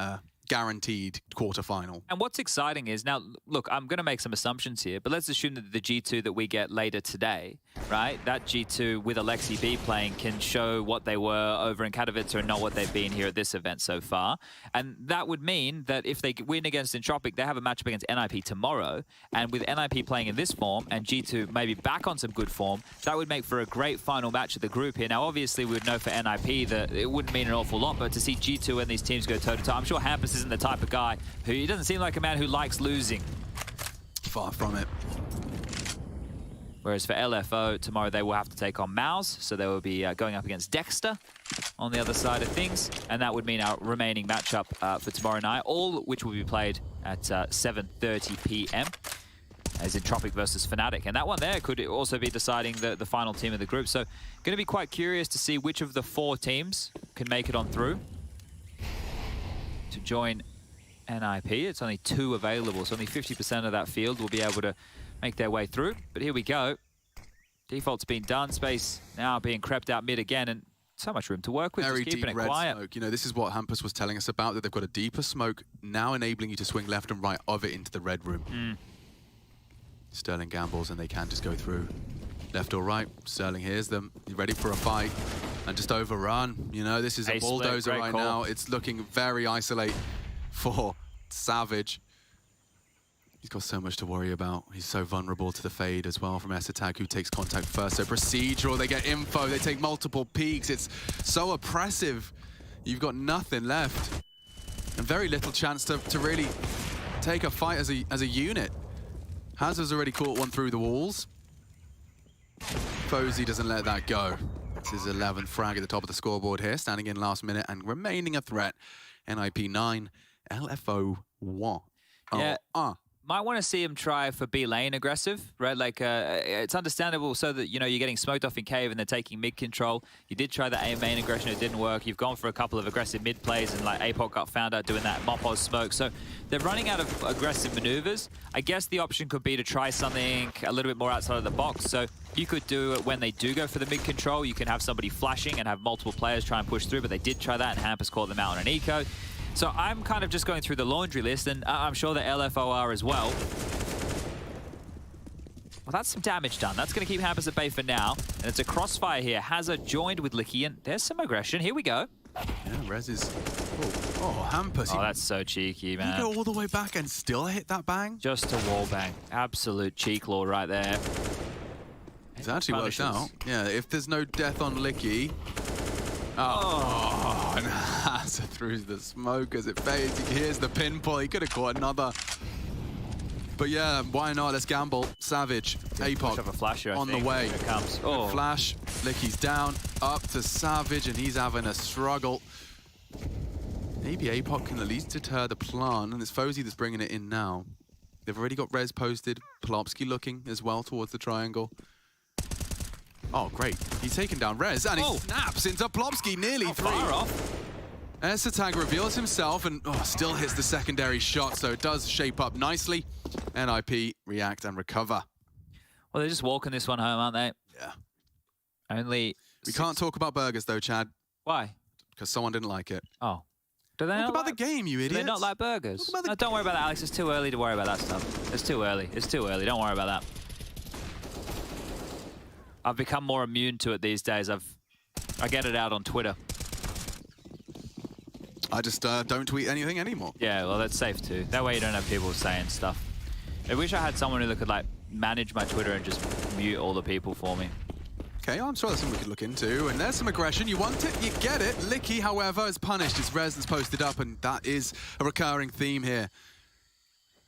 guaranteed quarterfinal. And what's exciting is, now, look, I'm going to make some assumptions here, but let's assume that the G2 that we get later today, right, that G2 with Alexi B playing can show what they were over in Katowice and not what they've been here at this event so far. And that would mean that if they win against Entropic, they have a matchup against NIP tomorrow. And with NIP playing in this form and G2 maybe back on some good form, that would make for a great final match of the group here. Now, obviously, we would know for NIP that it wouldn't mean an awful lot, but to see G2 and these teams go toe-to-toe, I'm sure Hampus isn't the type of guy who, he doesn't seem like a man who likes losing. Far from it. Whereas for LFO, tomorrow they will have to take on Mouse, so they will be going up against Dexter on the other side of things, and that would mean our remaining matchup for tomorrow night, all which will be played at 7:30 p.m. as Entropic versus fnatic, and that one there could also be deciding the final team of the group. So going to be quite curious to see which of the 4 teams can make it on through to join NIP. It's only 2 available, so only 50% of that field will be able to make their way through. But here we go. Default's been done. Space now being crept out mid again, and so much room to work with. Very just keeping deep it red quiet. smoke. You know, this is what Hampus was telling us about, that they've got a deeper smoke now enabling you to swing left and right of it into the red room. Sterling gambles and they can just go through. Left or right, Sterling hears them. He's ready for a fight and just overrun. You know, this is a bulldozer right now. It's looking very isolate for Savage. He's got so much to worry about. He's so vulnerable to the fade as well from Esatag, who takes contact first. So procedural, they get info, they take multiple peeks. It's so oppressive. You've got nothing left. And very little chance to really take a fight as a unit. Hazard's already caught one through the walls. Fozy doesn't let that go. It's his 11th frag at the top of the scoreboard here, standing in last minute and remaining a threat. NIP 9, LFO what? Yeah. Might want to see him try for B lane aggressive, right? Like, it's understandable so that, you know, you're getting smoked off in cave and they're taking mid control. You did try the A main aggression, it didn't work. You've gone for a couple of aggressive mid plays and like Apoc got found out doing that Mopos smoke. So they're running out of aggressive maneuvers. I guess the option could be to try something a little bit more outside of the box. So you could do it when they do go for the mid control. You can have somebody flashing and have multiple players try and push through, but they did try that and Hampus caught them out on an eco. So I'm kind of just going through the laundry list, and I'm sure the LFO are as well. Well, that's some damage done. That's going to keep Hampus at bay for now. And it's a crossfire here. Hazard joined with Licky, and there's some aggression. Here we go. Yeah, Rez is... Oh, Hampus. Oh, that's so cheeky, man. You go all the way back and still hit that bang? Just a wall bang. Absolute cheek law right there. It's actually worked out. Yeah, if there's no death on Licky... Oh, and Hazard through the smoke as it fades. Here's the pinpoint. He could have caught another. But yeah, why not? Let's gamble. Savage, Apoc a flasher, on the way. Here it comes. Oh. Flash, Licky's down, up to Savage, and he's having a struggle. Maybe Apoc can at least deter the plan, and it's Fozy that's bringing it in now. They've already got Rez posted, Polopsky looking as well towards the triangle. Oh, great. He's taken down Rez, and he snaps into Polopsky, nearly three. Far off. Esatag reveals himself and still hits the secondary shot, so it does shape up nicely. NIP react and recover. Well, they're just walking this one home, aren't they? Yeah. Only... We can't talk about burgers, though, Chad. Why? Because someone didn't like it. Oh. Do they talk about the game, you idiot. Do they not like burgers? No, don't worry about that, Alex. It's too early to worry about that stuff. It's too early. It's too early. Don't worry about that. I've become more immune to it these days. I get it out on Twitter. I just don't tweet anything anymore. Yeah, well, that's safe too. That way you don't have people saying stuff. I wish I had someone who could like manage my Twitter and just mute all the people for me. Okay, I'm sure that's something we could look into. And there's some aggression. You want it, you get it. Licky, however, is punished. It's Rez that's posted up, and that is a recurring theme here.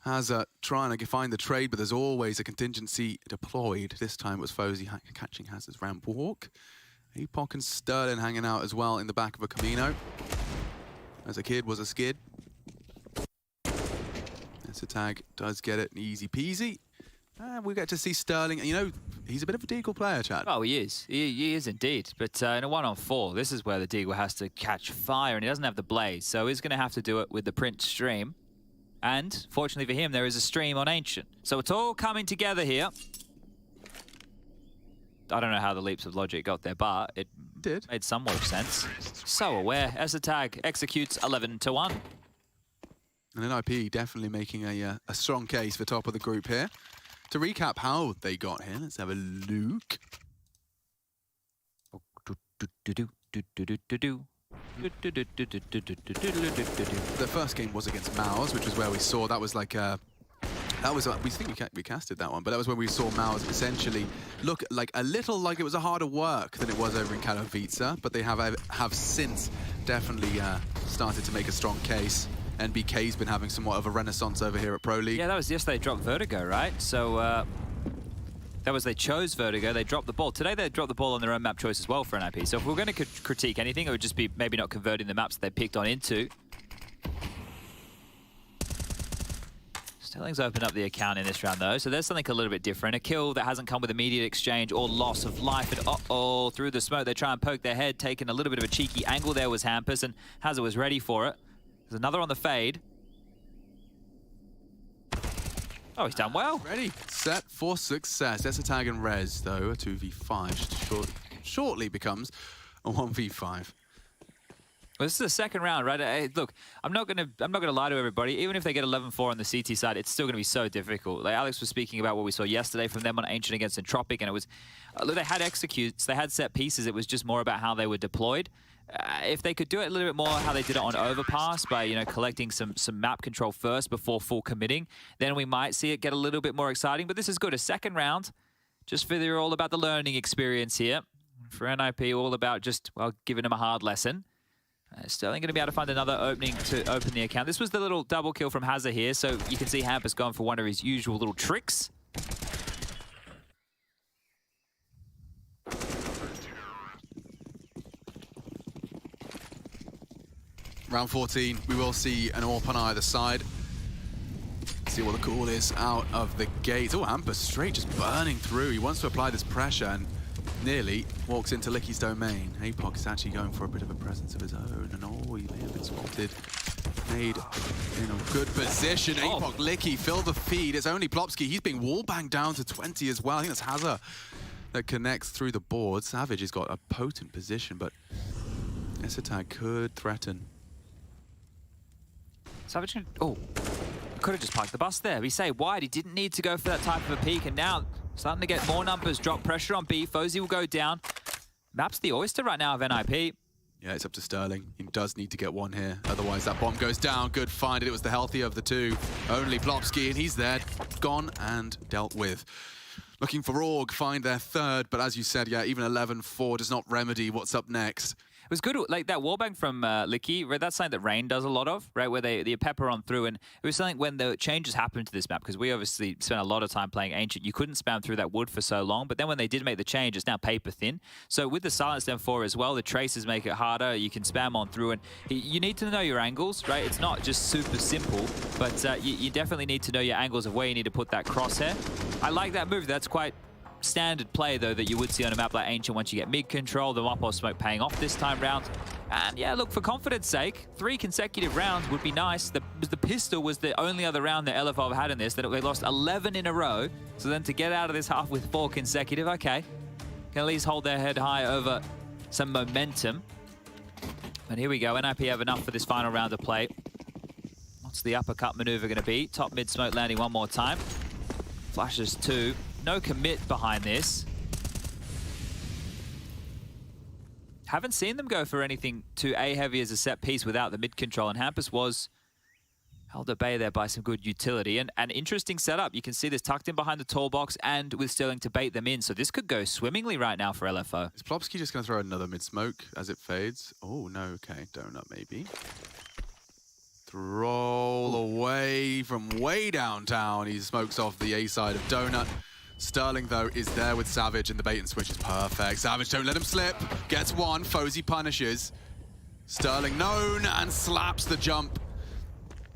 Hazard trying to find the trade, but there's always a contingency deployed. This time it was Fozy catching Hazard's ramp walk. Apoc and Sterling hanging out as well in the back of a Camino. As a kid was a skid. Esatag does get it easy peasy. And we get to see Sterling. You know, he's a bit of a Deagle player, Chad. Oh, he is. He is indeed. But in a 1-on-4, this is where the Deagle has to catch fire, and he doesn't have the blaze. So he's going to have to do it with the Prince stream. And fortunately for him, there is a stream on Ancient. So it's all coming together here. I don't know how the leaps of logic got there, but it made somewhat of sense. So aware. Esatag executes 11-1. And NIP definitely making a strong case for top of the group here. To recap how they got here, let's have a look. The first game was against Maus, which was where we saw that was like a... we think we casted that one, but that was when we saw Maus essentially look like a little like it was a harder work than it was over in Katowice, but they have since definitely started to make a strong case. NBK's been having somewhat of a renaissance over here at Pro League. Yeah, that was yesterday. They dropped Vertigo, right? So that was they chose Vertigo. They dropped the ball. Today they dropped the ball on their own map choice as well for NIP. So if we're going to critique anything, it would just be maybe not converting the maps they picked on into. Sterling's opened up the account in this round, though, so there's something a little bit different. A kill that hasn't come with immediate exchange or loss of life. And uh-oh, through the smoke, they try and poke their head, taking a little bit of a cheeky angle there was Hampus, and Hazard was ready for it. There's another on the fade. Oh, he's done well. Ready, set for success. Esatag and Rez, though, a 2v5 shortly becomes a 1v5. Well, this is the second round, right? Hey, look, I'm not gonna lie to everybody. Even if they get 11-4 on the CT side, it's still gonna be so difficult. Like Alex was speaking about what we saw yesterday from them on Ancient against Entropic, and it was look, they had executes, they had set pieces. It was just more about how they were deployed. If they could do it a little bit more how they did it on Overpass by, you know, collecting some map control first before full committing, then we might see it get a little bit more exciting. But this is good. A second round, just for they're all about the learning experience here. For NIP, all about just, well, giving them a hard lesson. Sterling going to be able to find another opening to open the account. This was the little double kill from Hazard here, so you can see Hampus going for one of his usual little tricks. Round 14, we will see an AWP on either side. See what the call is out of the gate. Oh, Hampus straight just burning through. He wants to apply this pressure and nearly walks into Licky's domain. Apoc is actually going for a bit of a presence of his own. And oh, he may have been spotted. Made in a good position. Apoc, Licky, fill the feed. It's only Plopsky. He's being wall banged down to 20 as well. I think that's Hazard that connects through the board. Savage has got a potent position, but this attack could threaten. Savage, oh, could have just parked the bus there. We say wide, he didn't need to go for that type of a peak, and now starting to get more numbers, drop pressure on B. Fozy will go down. Map's the oyster right now of NIP. Yeah, it's up to Sterling. He does need to get one here, otherwise that bomb goes down. Good find, it was the healthier of the two. Only Plopsky, and he's there, gone and dealt with. Looking for Org, find their third, but as you said, yeah, even 11-4 does not remedy what's up next. It was good, like that wallbang from Licky, right? That's something that Rain does a lot of, right? Where they pepper on through, and it was something when the changes happened to this map, because we obviously spent a lot of time playing Ancient, you couldn't spam through that wood for so long, but then when they did make the change, it's now paper thin. So with the Silence M4 as well, the traces make it harder, you can spam on through, and you need to know your angles, right? It's not just super simple, but you definitely need to know your angles of where you need to put that crosshair. I like that move, that's quite standard play though that you would see on a map like Ancient once you get mid control, the Mopo smoke paying off this time round. And yeah, look, for confidence sake, 3 consecutive rounds would be nice. The pistol was the only other round that LFO have had in this, that they lost 11 in a row. So then to get out of this half with 4 consecutive, okay, can at least hold their head high over some momentum. And here we go, NIP have enough for this final round of play. What's the uppercut maneuver going to be? Top mid smoke landing one more time. Flashes 2. No commit behind this. Haven't seen them go for anything too A-heavy as a set piece without the mid control, and Hampus was held at bay there by some good utility. And an interesting setup. You can see this tucked in behind the tall box and with Sterling to bait them in. So this could go swimmingly right now for LFO. Is Plopsky just going to throw another mid-smoke as it fades? Oh, no, okay. Donut, maybe. Roll away from way downtown. He smokes off the A side of Donut. Sterling, though, is there with Savage, and the bait and switch is perfect. Savage, don't let him slip. Gets one. Fozy punishes. Sterling known and slaps the jump.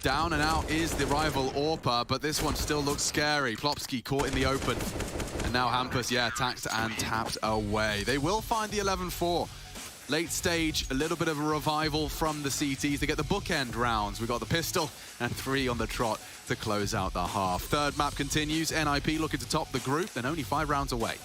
Down and out is the rival Orpa, but this one still looks scary. Plopsky caught in the open. And now Hampus, yeah, taxed and tapped away. They will find the 11-4. Late stage, a little bit of a revival from the CTs. They get the bookend rounds. We've got the pistol and 3 on the trot to close out the half. Third map continues. NIP looking to top the group, and only 5 rounds away.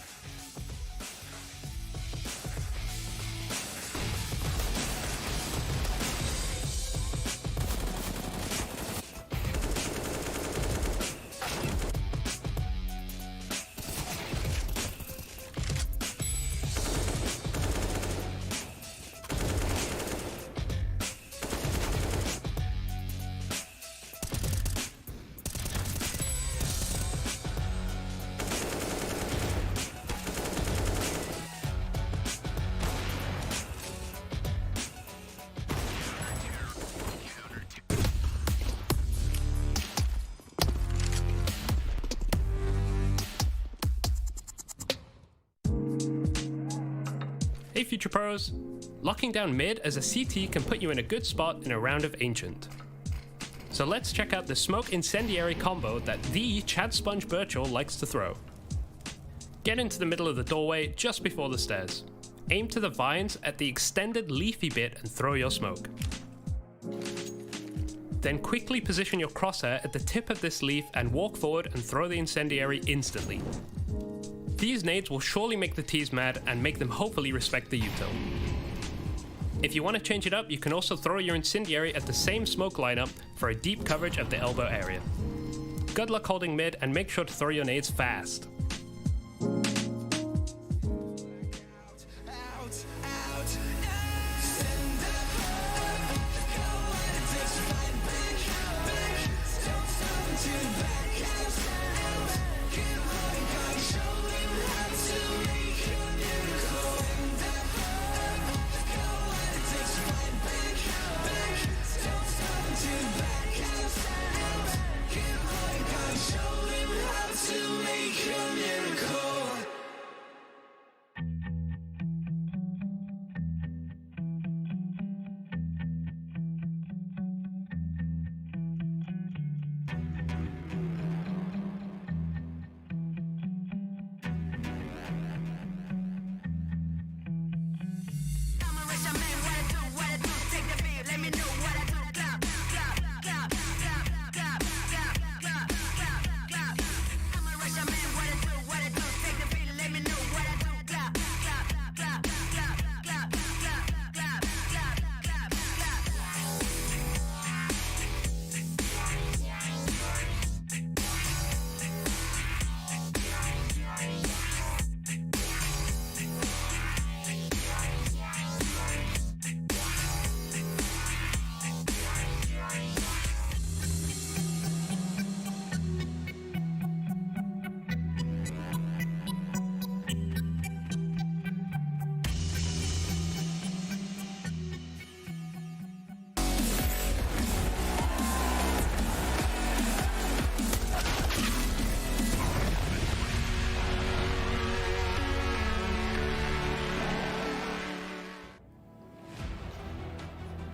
Hey Future Pros! Locking down mid as a CT can put you in a good spot in a round of Ancient. So let's check out the smoke incendiary combo that the Chad Sponge Birchall likes to throw. Get into the middle of the doorway just before the stairs. Aim to the vines at the extended leafy bit and throw your smoke. Then quickly position your crosshair at the tip of this leaf and walk forward and throw the incendiary instantly. These nades will surely make the T's mad and make them hopefully respect the util. If you want to change it up, you can also throw your incendiary at the same smoke lineup for a deep coverage of the elbow area. Good luck holding mid and make sure to throw your nades fast. Show him how to make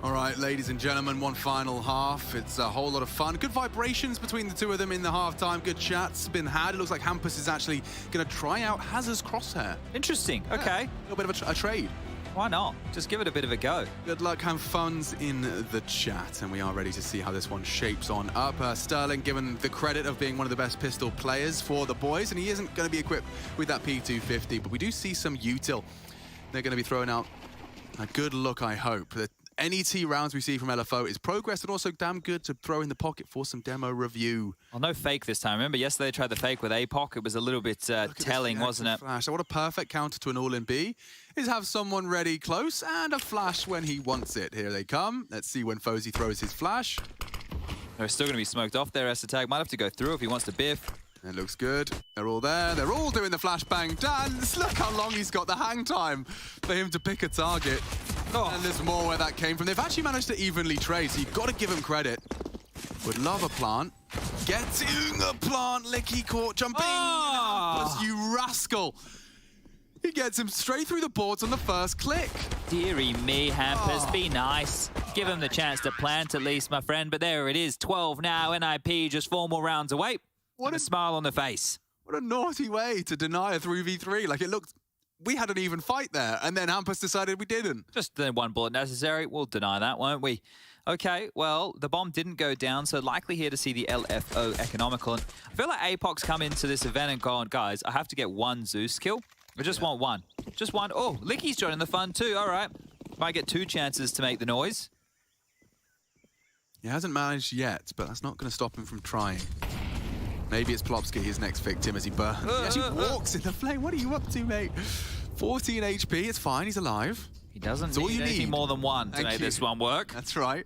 All right, ladies and gentlemen, one final half. It's a whole lot of fun. Good vibrations between the two of them in the halftime. Good chats been had. It looks like Hampus is actually going to try out Hazard's crosshair. Interesting. Okay. A little bit of a trade. Why not? Just give it a bit of a go. Good luck, have funs in the chat, and we are ready to see how this one shapes on up. Sterling given the credit of being one of the best pistol players for the boys, and he isn't going to be equipped with that P250, but we do see some util. They're going to be throwing out a good look, I hope. Any T rounds we see from LFO is progress and also damn good to throw in the pocket for some demo review. Well, no fake this time. Remember, yesterday they tried the fake with APOC. It was a little bit telling, wasn't it? Flash. So what a perfect counter to an all-in B is have someone ready close and a flash when he wants it. Here they come. Let's see when Fozy throws his flash. They're still going to be smoked off there. Tag might have to go through if he wants to biff. It looks good. They're all there. They're all doing the flashbang dance. Look how long he's got the hang time for him to pick a target. Oh. And there's more where that came from. They've actually managed to evenly trade, so you've got to give him credit. Would love a plant. Getting a plant. Licky caught jumping. Oh. You rascal. He gets him straight through the boards on the first click. Deary me, Hampus, be nice. Give him the chance to plant at least, my friend. But there it is, 12 now. NIP just 4 more rounds away. What a smile on the face. What a naughty way to deny a 3v3. Like, it looked... We had an even fight there, and then Hampus decided we didn't. Just the 1 bullet necessary. We'll deny that, won't we? Okay, well, the bomb didn't go down, so likely here to see the LFO economical. And I feel like APOC's come into this event and gone, guys, I have to get 1 Zeus kill. I just want 1. Just 1. Oh, Licky's joining the fun too. All right. Might get 2 chances to make the noise. He hasn't managed yet, but that's not going to stop him from trying. Maybe it's Plopsky, his next victim, as he burns. He actually walks in the flame. What are you up to, mate? 14 HP, it's fine, he's alive. He doesn't need anything more than 1 to make this one work. That's right.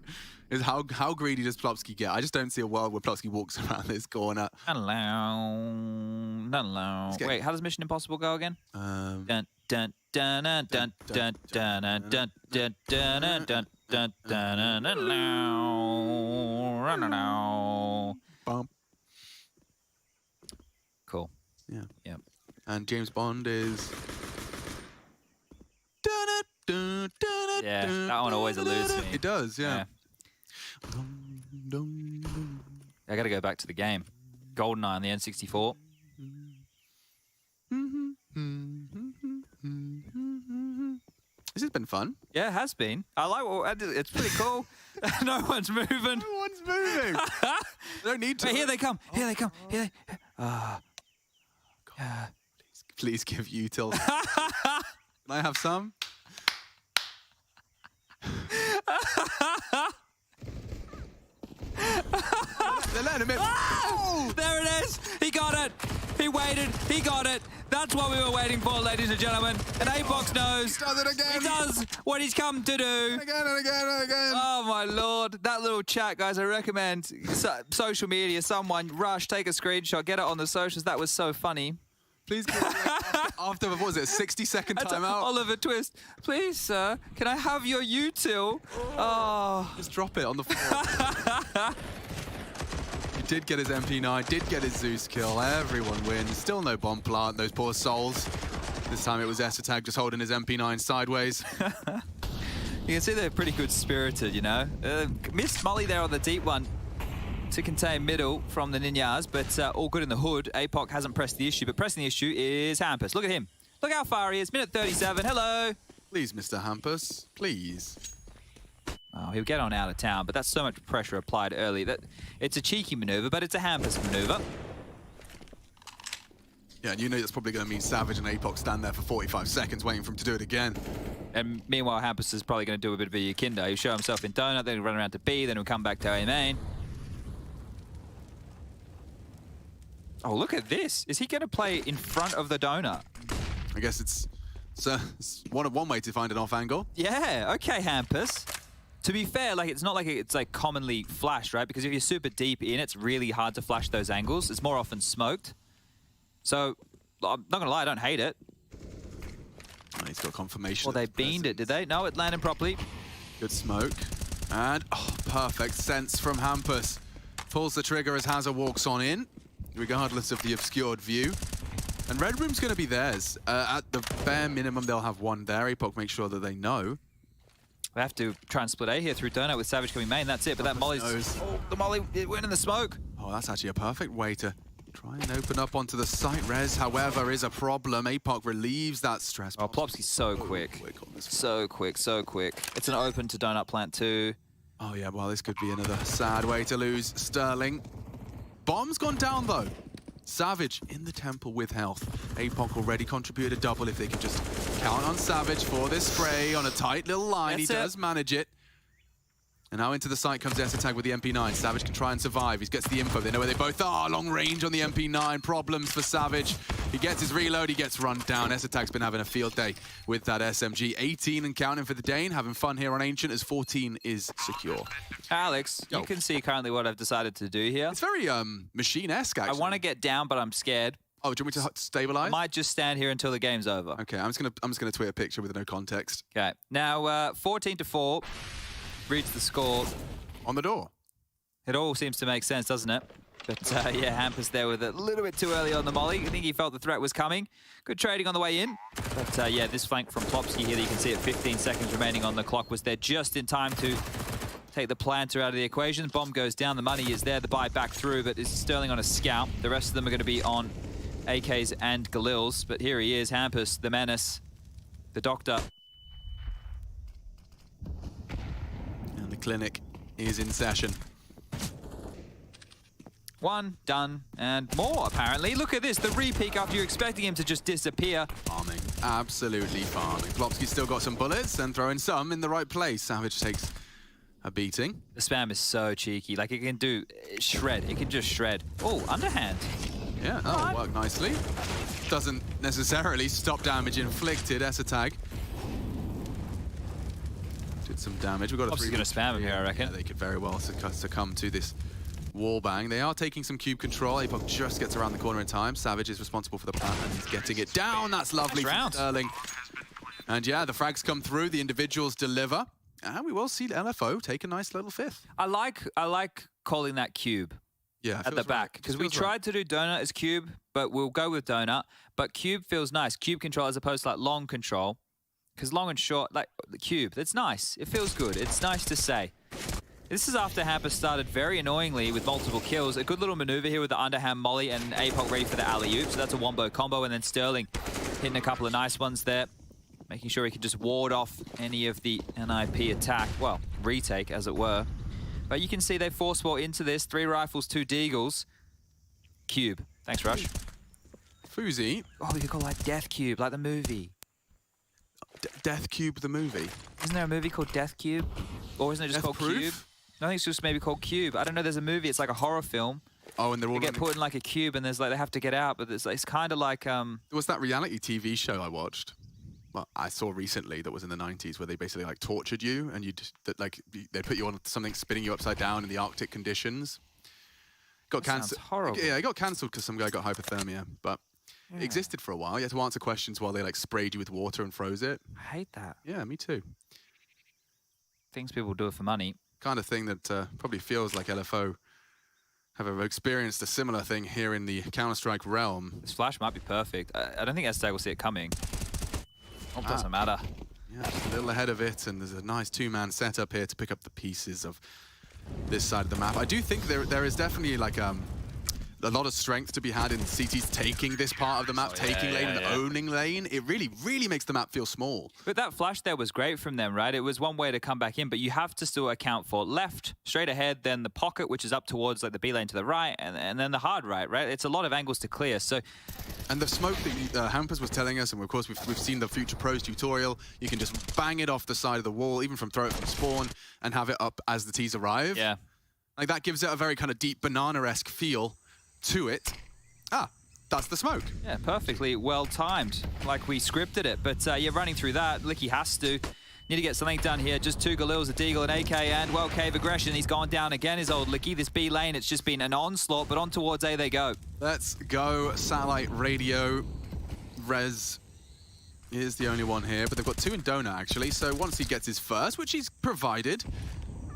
Is how greedy does Plopsky get? I just don't see a world where Plopsky walks around this corner. Hello. Hello. Wait, how does Mission Impossible go again? Dun dun dun dun dun dun dun dun dun dun dun dun dun dun dun. Bump. Cool. Yeah. Yep. And James Bond is... Yeah, that one always eludes me. It does, yeah. I gotta go back to the game. GoldenEye on the N64. This has been fun. Yeah, it has been. I like what it's pretty cool. No one's moving. No one's moving. They don't need to. Wait, here they come. Here they come. Here they... Please give util. Can I have some? They're letting him in. Oh! There it is. He got it. He waited. He got it. That's what we were waiting for, ladies and gentlemen. And APOC knows. He does it again. He does what he's come to do. Again and again and again. Oh, my Lord. That little chat, guys, I recommend social media, someone rush, take a screenshot, get it on the socials. That was so funny. Please give it after, what was it, a 60-second timeout? Oliver Twist. Please, sir, can I have your util? Oh. Just drop it on the floor. He did get his MP9, did get his Zeus kill. Everyone wins. Still no bomb plant, those poor souls. This time it was Tag just holding his MP9 sideways. You can see they're pretty good spirited, you know. Missed Molly there on the deep one to contain middle from the Ninjas, but all good in the hood. APOC hasn't pressed the issue, but pressing the issue is Hampus. Look at him. Look how far he is. Minute 37. Hello. Please, Mr. Hampus. Please. Oh, he'll get on out of town, but that's so much pressure applied early that it's a cheeky maneuver, but it's a Hampus maneuver. Yeah, and you know that's probably going to mean Savage and APOC stand there for 45 seconds waiting for him to do it again. And meanwhile, Hampus is probably going to do a bit of a Yakinda. He'll show himself in donut, then he'll run around to B, then he'll come back to A main. Oh, look at this. Is he going to play in front of the donut? I guess it's one way to find an off angle. Yeah, okay, Hampus. To be fair, like it's not like it's like commonly flashed, right? Because if you're super deep in, it's really hard to flash those angles. It's more often smoked. So, I'm not going to lie, I don't hate it. Oh, he's got confirmation. Well, they beamed it, did they? No, it landed properly. Good smoke. And, perfect sense from Hampus. Pulls the trigger as Hazard walks on in, regardless of the obscured view. And Red Room's going to be theirs. At the bare minimum, they'll have 1 there. APOC makes sure that they know. We have to try and split A here through Donut with Savage coming main. That's it. But that Molly's... Oh, the Molly, it went in the smoke. Oh, that's actually a perfect way to try and open up onto the site. Res, however, is a problem. APOC relieves that stress. Oh, Plopsky's so quick. So quick, so quick. It's an open to Donut plant too. Oh, yeah, well, this could be another sad way to lose Sterling. Bomb's gone down, though. Savage in the temple with health. APOC already contributed a double if they can just count on Savage for this spray on a tight little line. He does manage it. And now into the site comes Essetag with the MP9. Savage can try and survive. He gets the info. They know where they both are. Long range on the MP9. Problems for Savage. He gets his reload. He gets run down. Essetag's been having a field day with that SMG. 18 and counting for the Dane. Having fun here on Ancient as 14 is secure. Alex, you can see currently what I've decided to do here. It's very machine-esque, actually. I want to get down, but I'm scared. Oh, do you want me to stabilize? I might just stand here until the game's over. Okay, I'm just gonna tweet a picture with no context. Okay, now 14-4. Reads the score. On the door. It all seems to make sense, doesn't it? But yeah, Hampus there with a little bit too early on the molly. I think he felt the threat was coming. Good trading on the way in. But yeah, this flank from Plopsky here that you can see at 15 seconds remaining on the clock was there just in time to take the planter out of the equation. Bomb goes down, the money is there, the buy back through, but it's Sterling on a scout. The rest of them are going to be on AKs and Galils. But here he is, Hampus, the menace, the doctor. And the clinic is in session. One, done, and more, apparently. Look at this, the re-peek after you're expecting him to just disappear. Farming, absolutely farming. Plopsky's still got some bullets and throwing some in the right place. Savage takes a beating. The spam is so cheeky. Like, it can do shred. It can just shred. Oh, underhand. Yeah, that'll work nicely. Doesn't necessarily stop damage inflicted. Essetag did some damage. We've got a Plopsy's going to spam him here, I reckon. Yeah, they could very well succumb to this wall bang. They are taking some cube control. APOC just gets around the corner in time. Savage is responsible for the plant and he's getting it down. That's lovely from Sterling. And yeah, the frags come through. The individuals deliver. And we will see LFO take a nice little fifth. I like calling that cube. Yeah, at the back, because we tried to do Donut as cube, but we'll go with Donut. But cube feels nice. Cube control as opposed to like long control, because long and short, like the cube, that's nice. It feels good. It's nice to say. This is after Hampus started very annoyingly with multiple kills. A good little maneuver here with the underhand molly and APOC ready for the alley-oop. So that's a wombo combo, and then Sterling hitting a couple of nice ones there, making sure he can just ward off any of the NIP attack. Well, retake, as it were. But you can see they force ball into this. 3 rifles, 2 deagles. Cube. Thanks, Rush. Fuzi. Oh, we could call it like Death Cube, like the movie. Death Cube, the movie? Isn't there a movie called Death Cube? Or isn't it just called Cube? I think it's just maybe called Cube. I don't know, there's a movie, it's like a horror film. Oh, and they're all they get put in like a cube and there's like, they have to get out, but it's kind of like... There was that reality TV show I watched. Well, I saw recently that was in the 90s where they basically like tortured you and they put you on something spinning you upside down in the Arctic conditions. Got cancelled. Horrible. Yeah, it got cancelled because some guy got hypothermia, but it existed for a while. You had to answer questions while they like sprayed you with water and froze it. I hate that. Yeah, me too. Things people do it for money. Kind of thing that probably feels like LFO have experienced a similar thing here in the Counter-Strike realm. This flash might be perfect. I don't think Essetag will see it coming. Oh, doesn't matter. Yeah, just a little ahead of it, and there's a nice 2-man setup here to pick up the pieces of this side of the map. I do think there is definitely like a lot of strength to be had in CTs taking this part of the map, taking lane and owning lane. It really, really makes the map feel small. But that flash there was great from them, right? It was one way to come back in, but you have to still account for left, straight ahead, then the pocket, which is up towards like the B lane to the right, and then the hard right? It's a lot of angles to clear, so... And the smoke that Hampus was telling us, and of course we've seen the Future Pros tutorial, you can just bang it off the side of the wall, even throw it from spawn, and have it up as the T's arrive. Yeah. Like that gives it a very kind of deep banana-esque feel to it. Ah, that's the smoke. Yeah, perfectly well timed, like we scripted it. But yeah, running through that, Licky has to. Need to get something done here. Just 2 Galils, a Deagle, an AK, and well, Cave Aggression. He's gone down again, his old Licky. This B lane, it's just been an onslaught, but on towards A they go. Let's go satellite radio. Rez is the only one here, but they've got 2 in Donut, actually. So once he gets his first, which he's provided,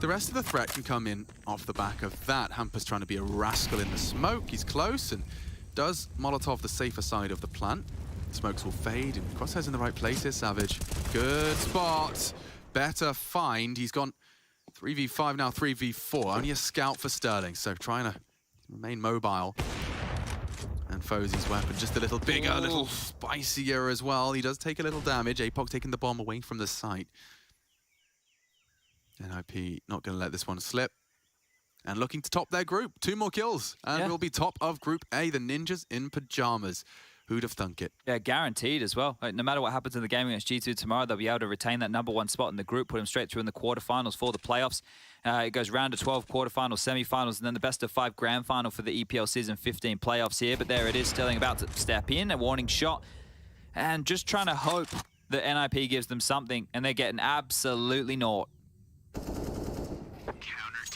the rest of the threat can come in off the back of that. Hampus trying to be a rascal in the smoke. He's close and does Molotov the safer side of the plant. Smokes will fade and Crosshairs in the right places, Savage. Good spot. better find. He's gone 3v5 now, 3v4. Only a scout for Sterling, so trying to remain mobile. And Fozy's weapon just a little bigger, a little spicier as well. He does take a little damage. Apoc taking the bomb away from the site. NIP not going to let this one slip. And looking to top their group. 2 more kills. And we'll be top of Group A, the Ninjas in Pyjamas. Who'd have thunk it? Yeah, guaranteed as well. Like, no matter what happens in the game against G2 tomorrow, they'll be able to retain that #1 spot in the group, put them straight through in the quarterfinals for the playoffs. It goes round of 12 quarterfinals, semifinals, and then the best of 5 grand final for the EPL Season 15 playoffs here. But there it is, Sterling about to step in, a warning shot. And just trying to hope that NIP gives them something, and they're getting absolutely naught.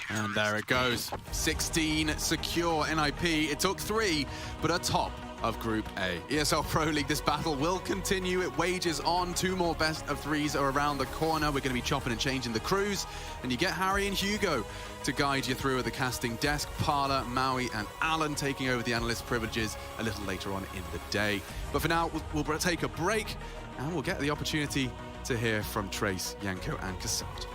And there it goes. 16 secure NIP. It took 3, but a top of Group A. ESL Pro League, this battle will continue. It wages on. 2 more best of 3s are around the corner. We're going to be chopping and changing the crews. And you get Harry and Hugo to guide you through at the casting desk. Parla, Maui, and Alan taking over the analyst privileges a little later on in the day. But for now, we'll take a break, and we'll get the opportunity to hear from Trace, Yanko, and Cassandra.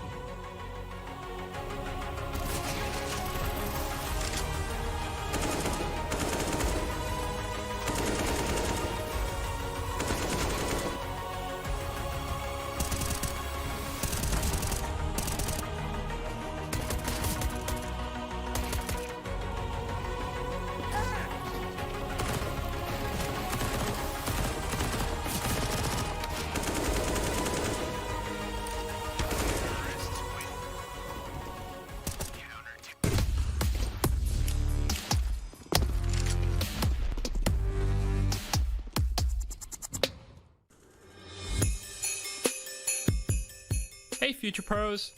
Hey Future Pros!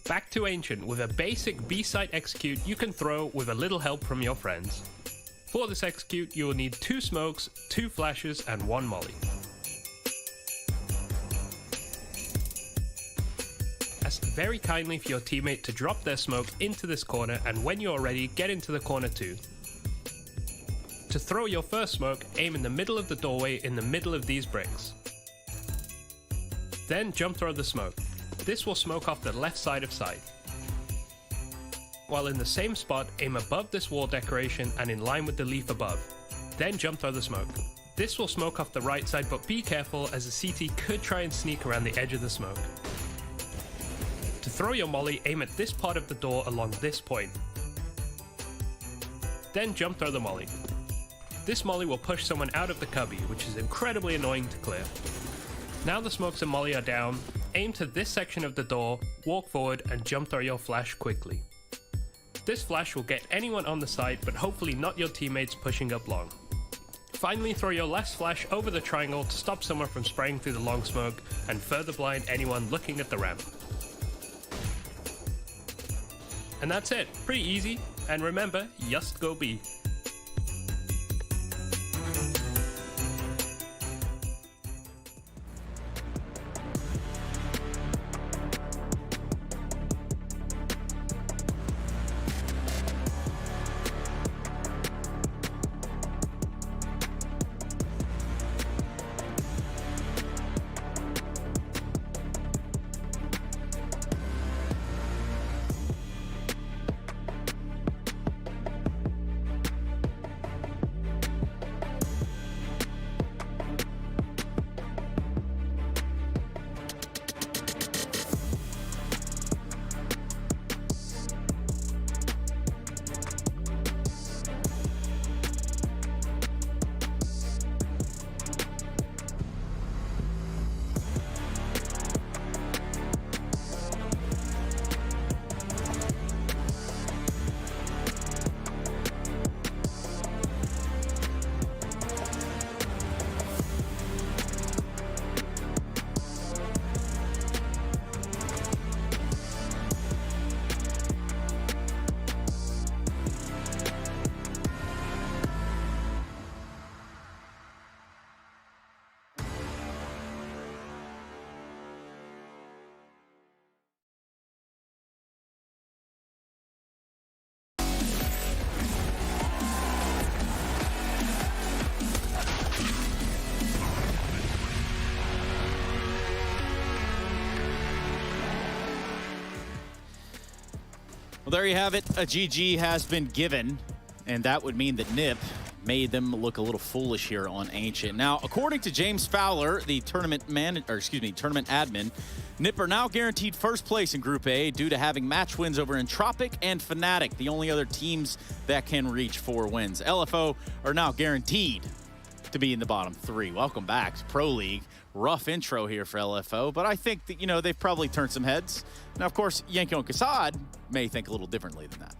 Back to Ancient with a basic B-side execute you can throw with a little help from your friends. For this execute you will need 2 smokes, 2 flashes and 1 molly. Ask very kindly for your teammate to drop their smoke into this corner, and when you're ready, get into the corner too. To throw your first smoke, aim in the middle of the doorway in the middle of these bricks. Then jump throw the smoke. This will smoke off the left side of site. While in the same spot, aim above this wall decoration and in line with the leaf above. Then jump throw the smoke. This will smoke off the right side, but be careful as the CT could try and sneak around the edge of the smoke. To throw your molly, aim at this part of the door along this point. Then jump throw the molly. This molly will push someone out of the cubby, which is incredibly annoying to clear. Now the smokes and molly are down, aim to this section of the door, walk forward and jump throw your flash quickly. This flash will get anyone on the site, but hopefully not your teammates pushing up long. Finally, throw your last flash over the triangle to stop someone from spraying through the long smoke and further blind anyone looking at the ramp. And that's it, pretty easy, and remember, just go B. Well, there you have it. A GG has been given, and that would mean that Nip made them look a little foolish here on Ancient. Now, according to James Fowler, the tournament admin, Nip are now guaranteed first place in Group A due to having match wins over Entropic and fnatic, the only other teams that can reach 4 wins. LFO are now guaranteed to be in the bottom 3. Welcome back to Pro League. Rough intro here for LFO, but I think that, you know, they've probably turned some heads. Now, of course, Yanko and Kassad may think a little differently than that.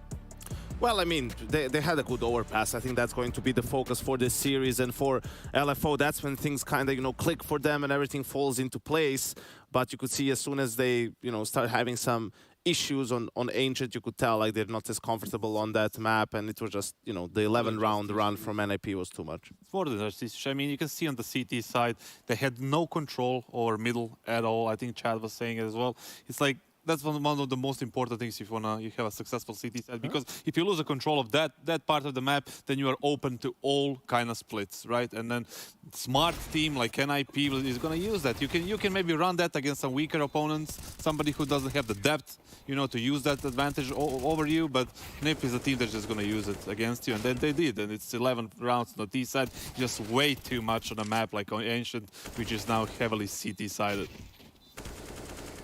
Well, I mean, they had a good overpass. I think that's going to be the focus for this series. And for LFO, that's when things kind of, you know, click for them and everything falls into place. But you could see as soon as they, you know, start having some issues on Ancient, you could tell like they're not as comfortable on that map. And it was just, you know, the 11-round run from NIP was too much. It's more than that. I mean, you can see on the CT side, they had no control over middle at all. I think Chad was saying it as well. It's like, that's one of the most important things if you have a successful CT set, because if you lose the control of that part of the map, then you are open to all kind of splits, right? And then smart team like NIP is going to use that. You can maybe run that against some weaker opponents, somebody who doesn't have the depth, you know, to use that advantage over you. But NIP is a team that's just going to use it against you, and then they did. And it's 11 rounds on the T side, just way too much on a map like on Ancient, which is now heavily CT sided.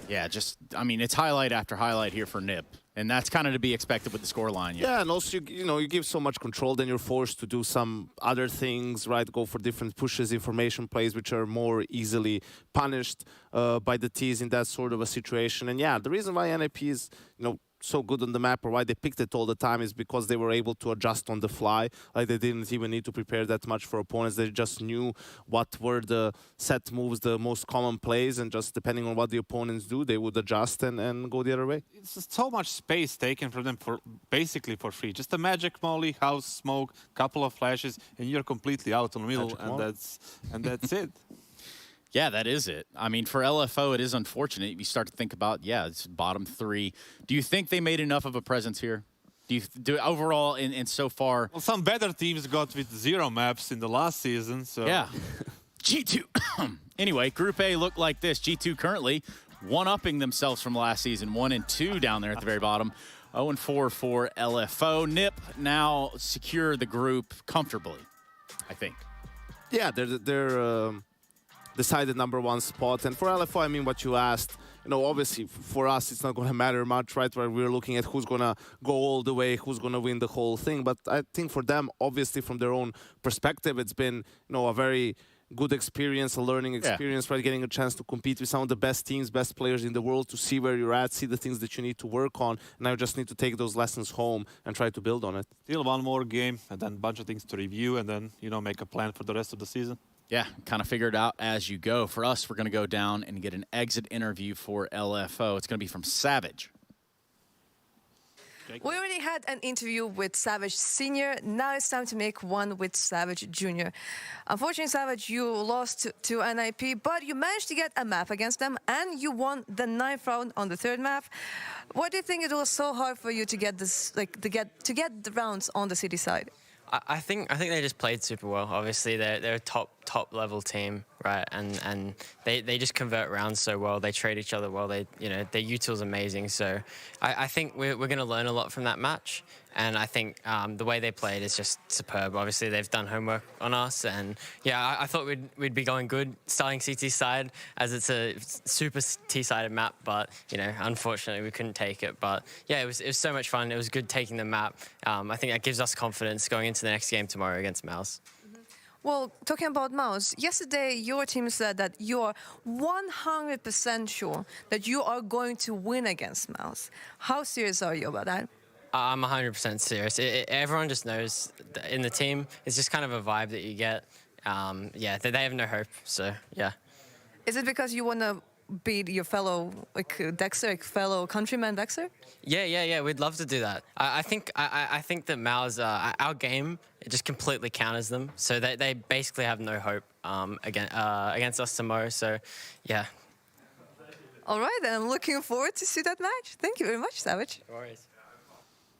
Yeah, just, I mean, it's highlight after highlight here for Nip. And that's kind of to be expected with the scoreline. Yeah, and also, you know, you give so much control, then you're forced to do some other things, right? Go for different pushes, information plays, which are more easily punished by the Ts in that sort of a situation. And yeah, the reason why NIP is, you know, so good on the map, or why they picked it all the time, is because they were able to adjust on the fly. Like, they didn't even need to prepare that much for opponents. They just knew what were the set moves, the most common plays, and just depending on what the opponents do, they would adjust and go the other way. It's just so much space taken from them basically for free. Just a magic molly, house smoke, couple of flashes, and you're completely out on the middle, and that's it. Yeah, that is it. I mean, for LFO, it is unfortunate. You start to think about, yeah, it's bottom 3. Do you think they made enough of a presence here? Do overall, and so far? Well, some better teams got with 0 maps in the last season, so. Yeah. G2. Anyway, Group A looked like this. G2 currently one-upping themselves from last season. 1-2 down there at the very bottom. 0-4 for LFO. NIP now secure the group comfortably, I think. Yeah, they're decided #1 spot. And for LFO, I mean, what you asked, you know, obviously for us, it's not going to matter much, right? Where we're looking at who's going to go all the way, who's going to win the whole thing. But I think for them, obviously from their own perspective, it's been, you know, a very good experience, a learning experience, right? Getting a chance to compete with some of the best teams, best players in the world, to see where you're at, see the things that you need to work on. And now you just need to take those lessons home and try to build on it. Still one more game, and then a bunch of things to review, and then, you know, make a plan for the rest of the season. Yeah, kind of figure it out as you go. For us, we're going to go down and get an exit interview for LFO. It's going to be from Savage. We already had an interview with Savage Senior. Now it's time to make one with Savage Junior. Unfortunately, Savage, you lost to NIP, but you managed to get a map against them, and you won the 9th round on the 3rd map. Why do you think it was so hard for you to get this, like, to get the rounds on the city side? I think they just played super well. Obviously, they're a top level team, right? And they just convert rounds so well. They trade each other well. Their util's amazing. So I think we're going to learn a lot from that match. And I think the way they played is just superb. Obviously, they've done homework on us, and yeah, I thought we'd be going good starting CT side, as it's a super T-sided map. But you know, unfortunately, we couldn't take it. But yeah, it was so much fun. It was good taking the map. I think that gives us confidence going into the next game tomorrow against Mouse. Well, talking about Mouse, yesterday your team said that you are 100% sure that you are going to win against Mouse. How serious are you about that? I'm 100% serious. Everyone just knows in the team, it's just kind of a vibe that you get. Yeah, they have no hope, so yeah. Is it because you want to beat your fellow Dexter, fellow countryman Dexter? Yeah, we'd love to do that. I think that Mao's, our game, it just completely counters them, so they basically have no hope against us tomorrow, so yeah. All right, then I'm looking forward to see that match. Thank you very much, Savage. No worries.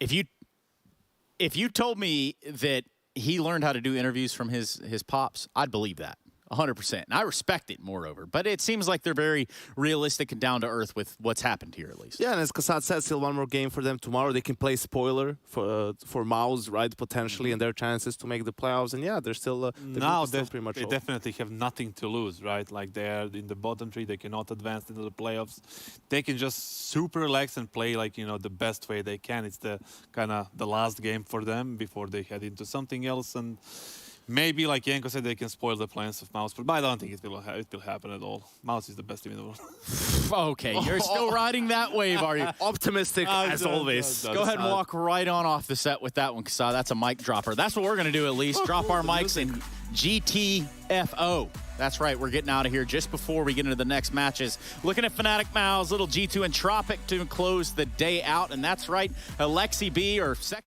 If you told me that he learned how to do interviews from his pops, I'd believe that. 100%. And I respect it, moreover. But it seems like they're very realistic and down to earth with what's happened here, at least. Yeah, and as Kasad said, still one more game for them tomorrow. They can play spoiler for Mouse, right, potentially, and their chances to make the playoffs. And yeah, they're still, now still pretty much they open. definitely have nothing to lose, right? Like they're in the bottom three, they cannot advance into the playoffs. They can just super relax and play like, you know, the best way they can. It's the kind of the last game for them before they head into something else. And maybe, like Yanko said, they can spoil the plans of Mouse, but I don't think it will happen at all. Mouse is the best team in the world. Okay, you're still riding that wave, are you? Optimistic as always. Go ahead and walk right on off the set with that one, Kasad. That's a mic dropper. That's what we're going to do at least. Drop our mics in GTFO. That's right, we're getting out of here just before we get into the next matches. Looking at Fnatic Mouse, little G2 and Tropic to close the day out. And that's right, Alexi B, or second.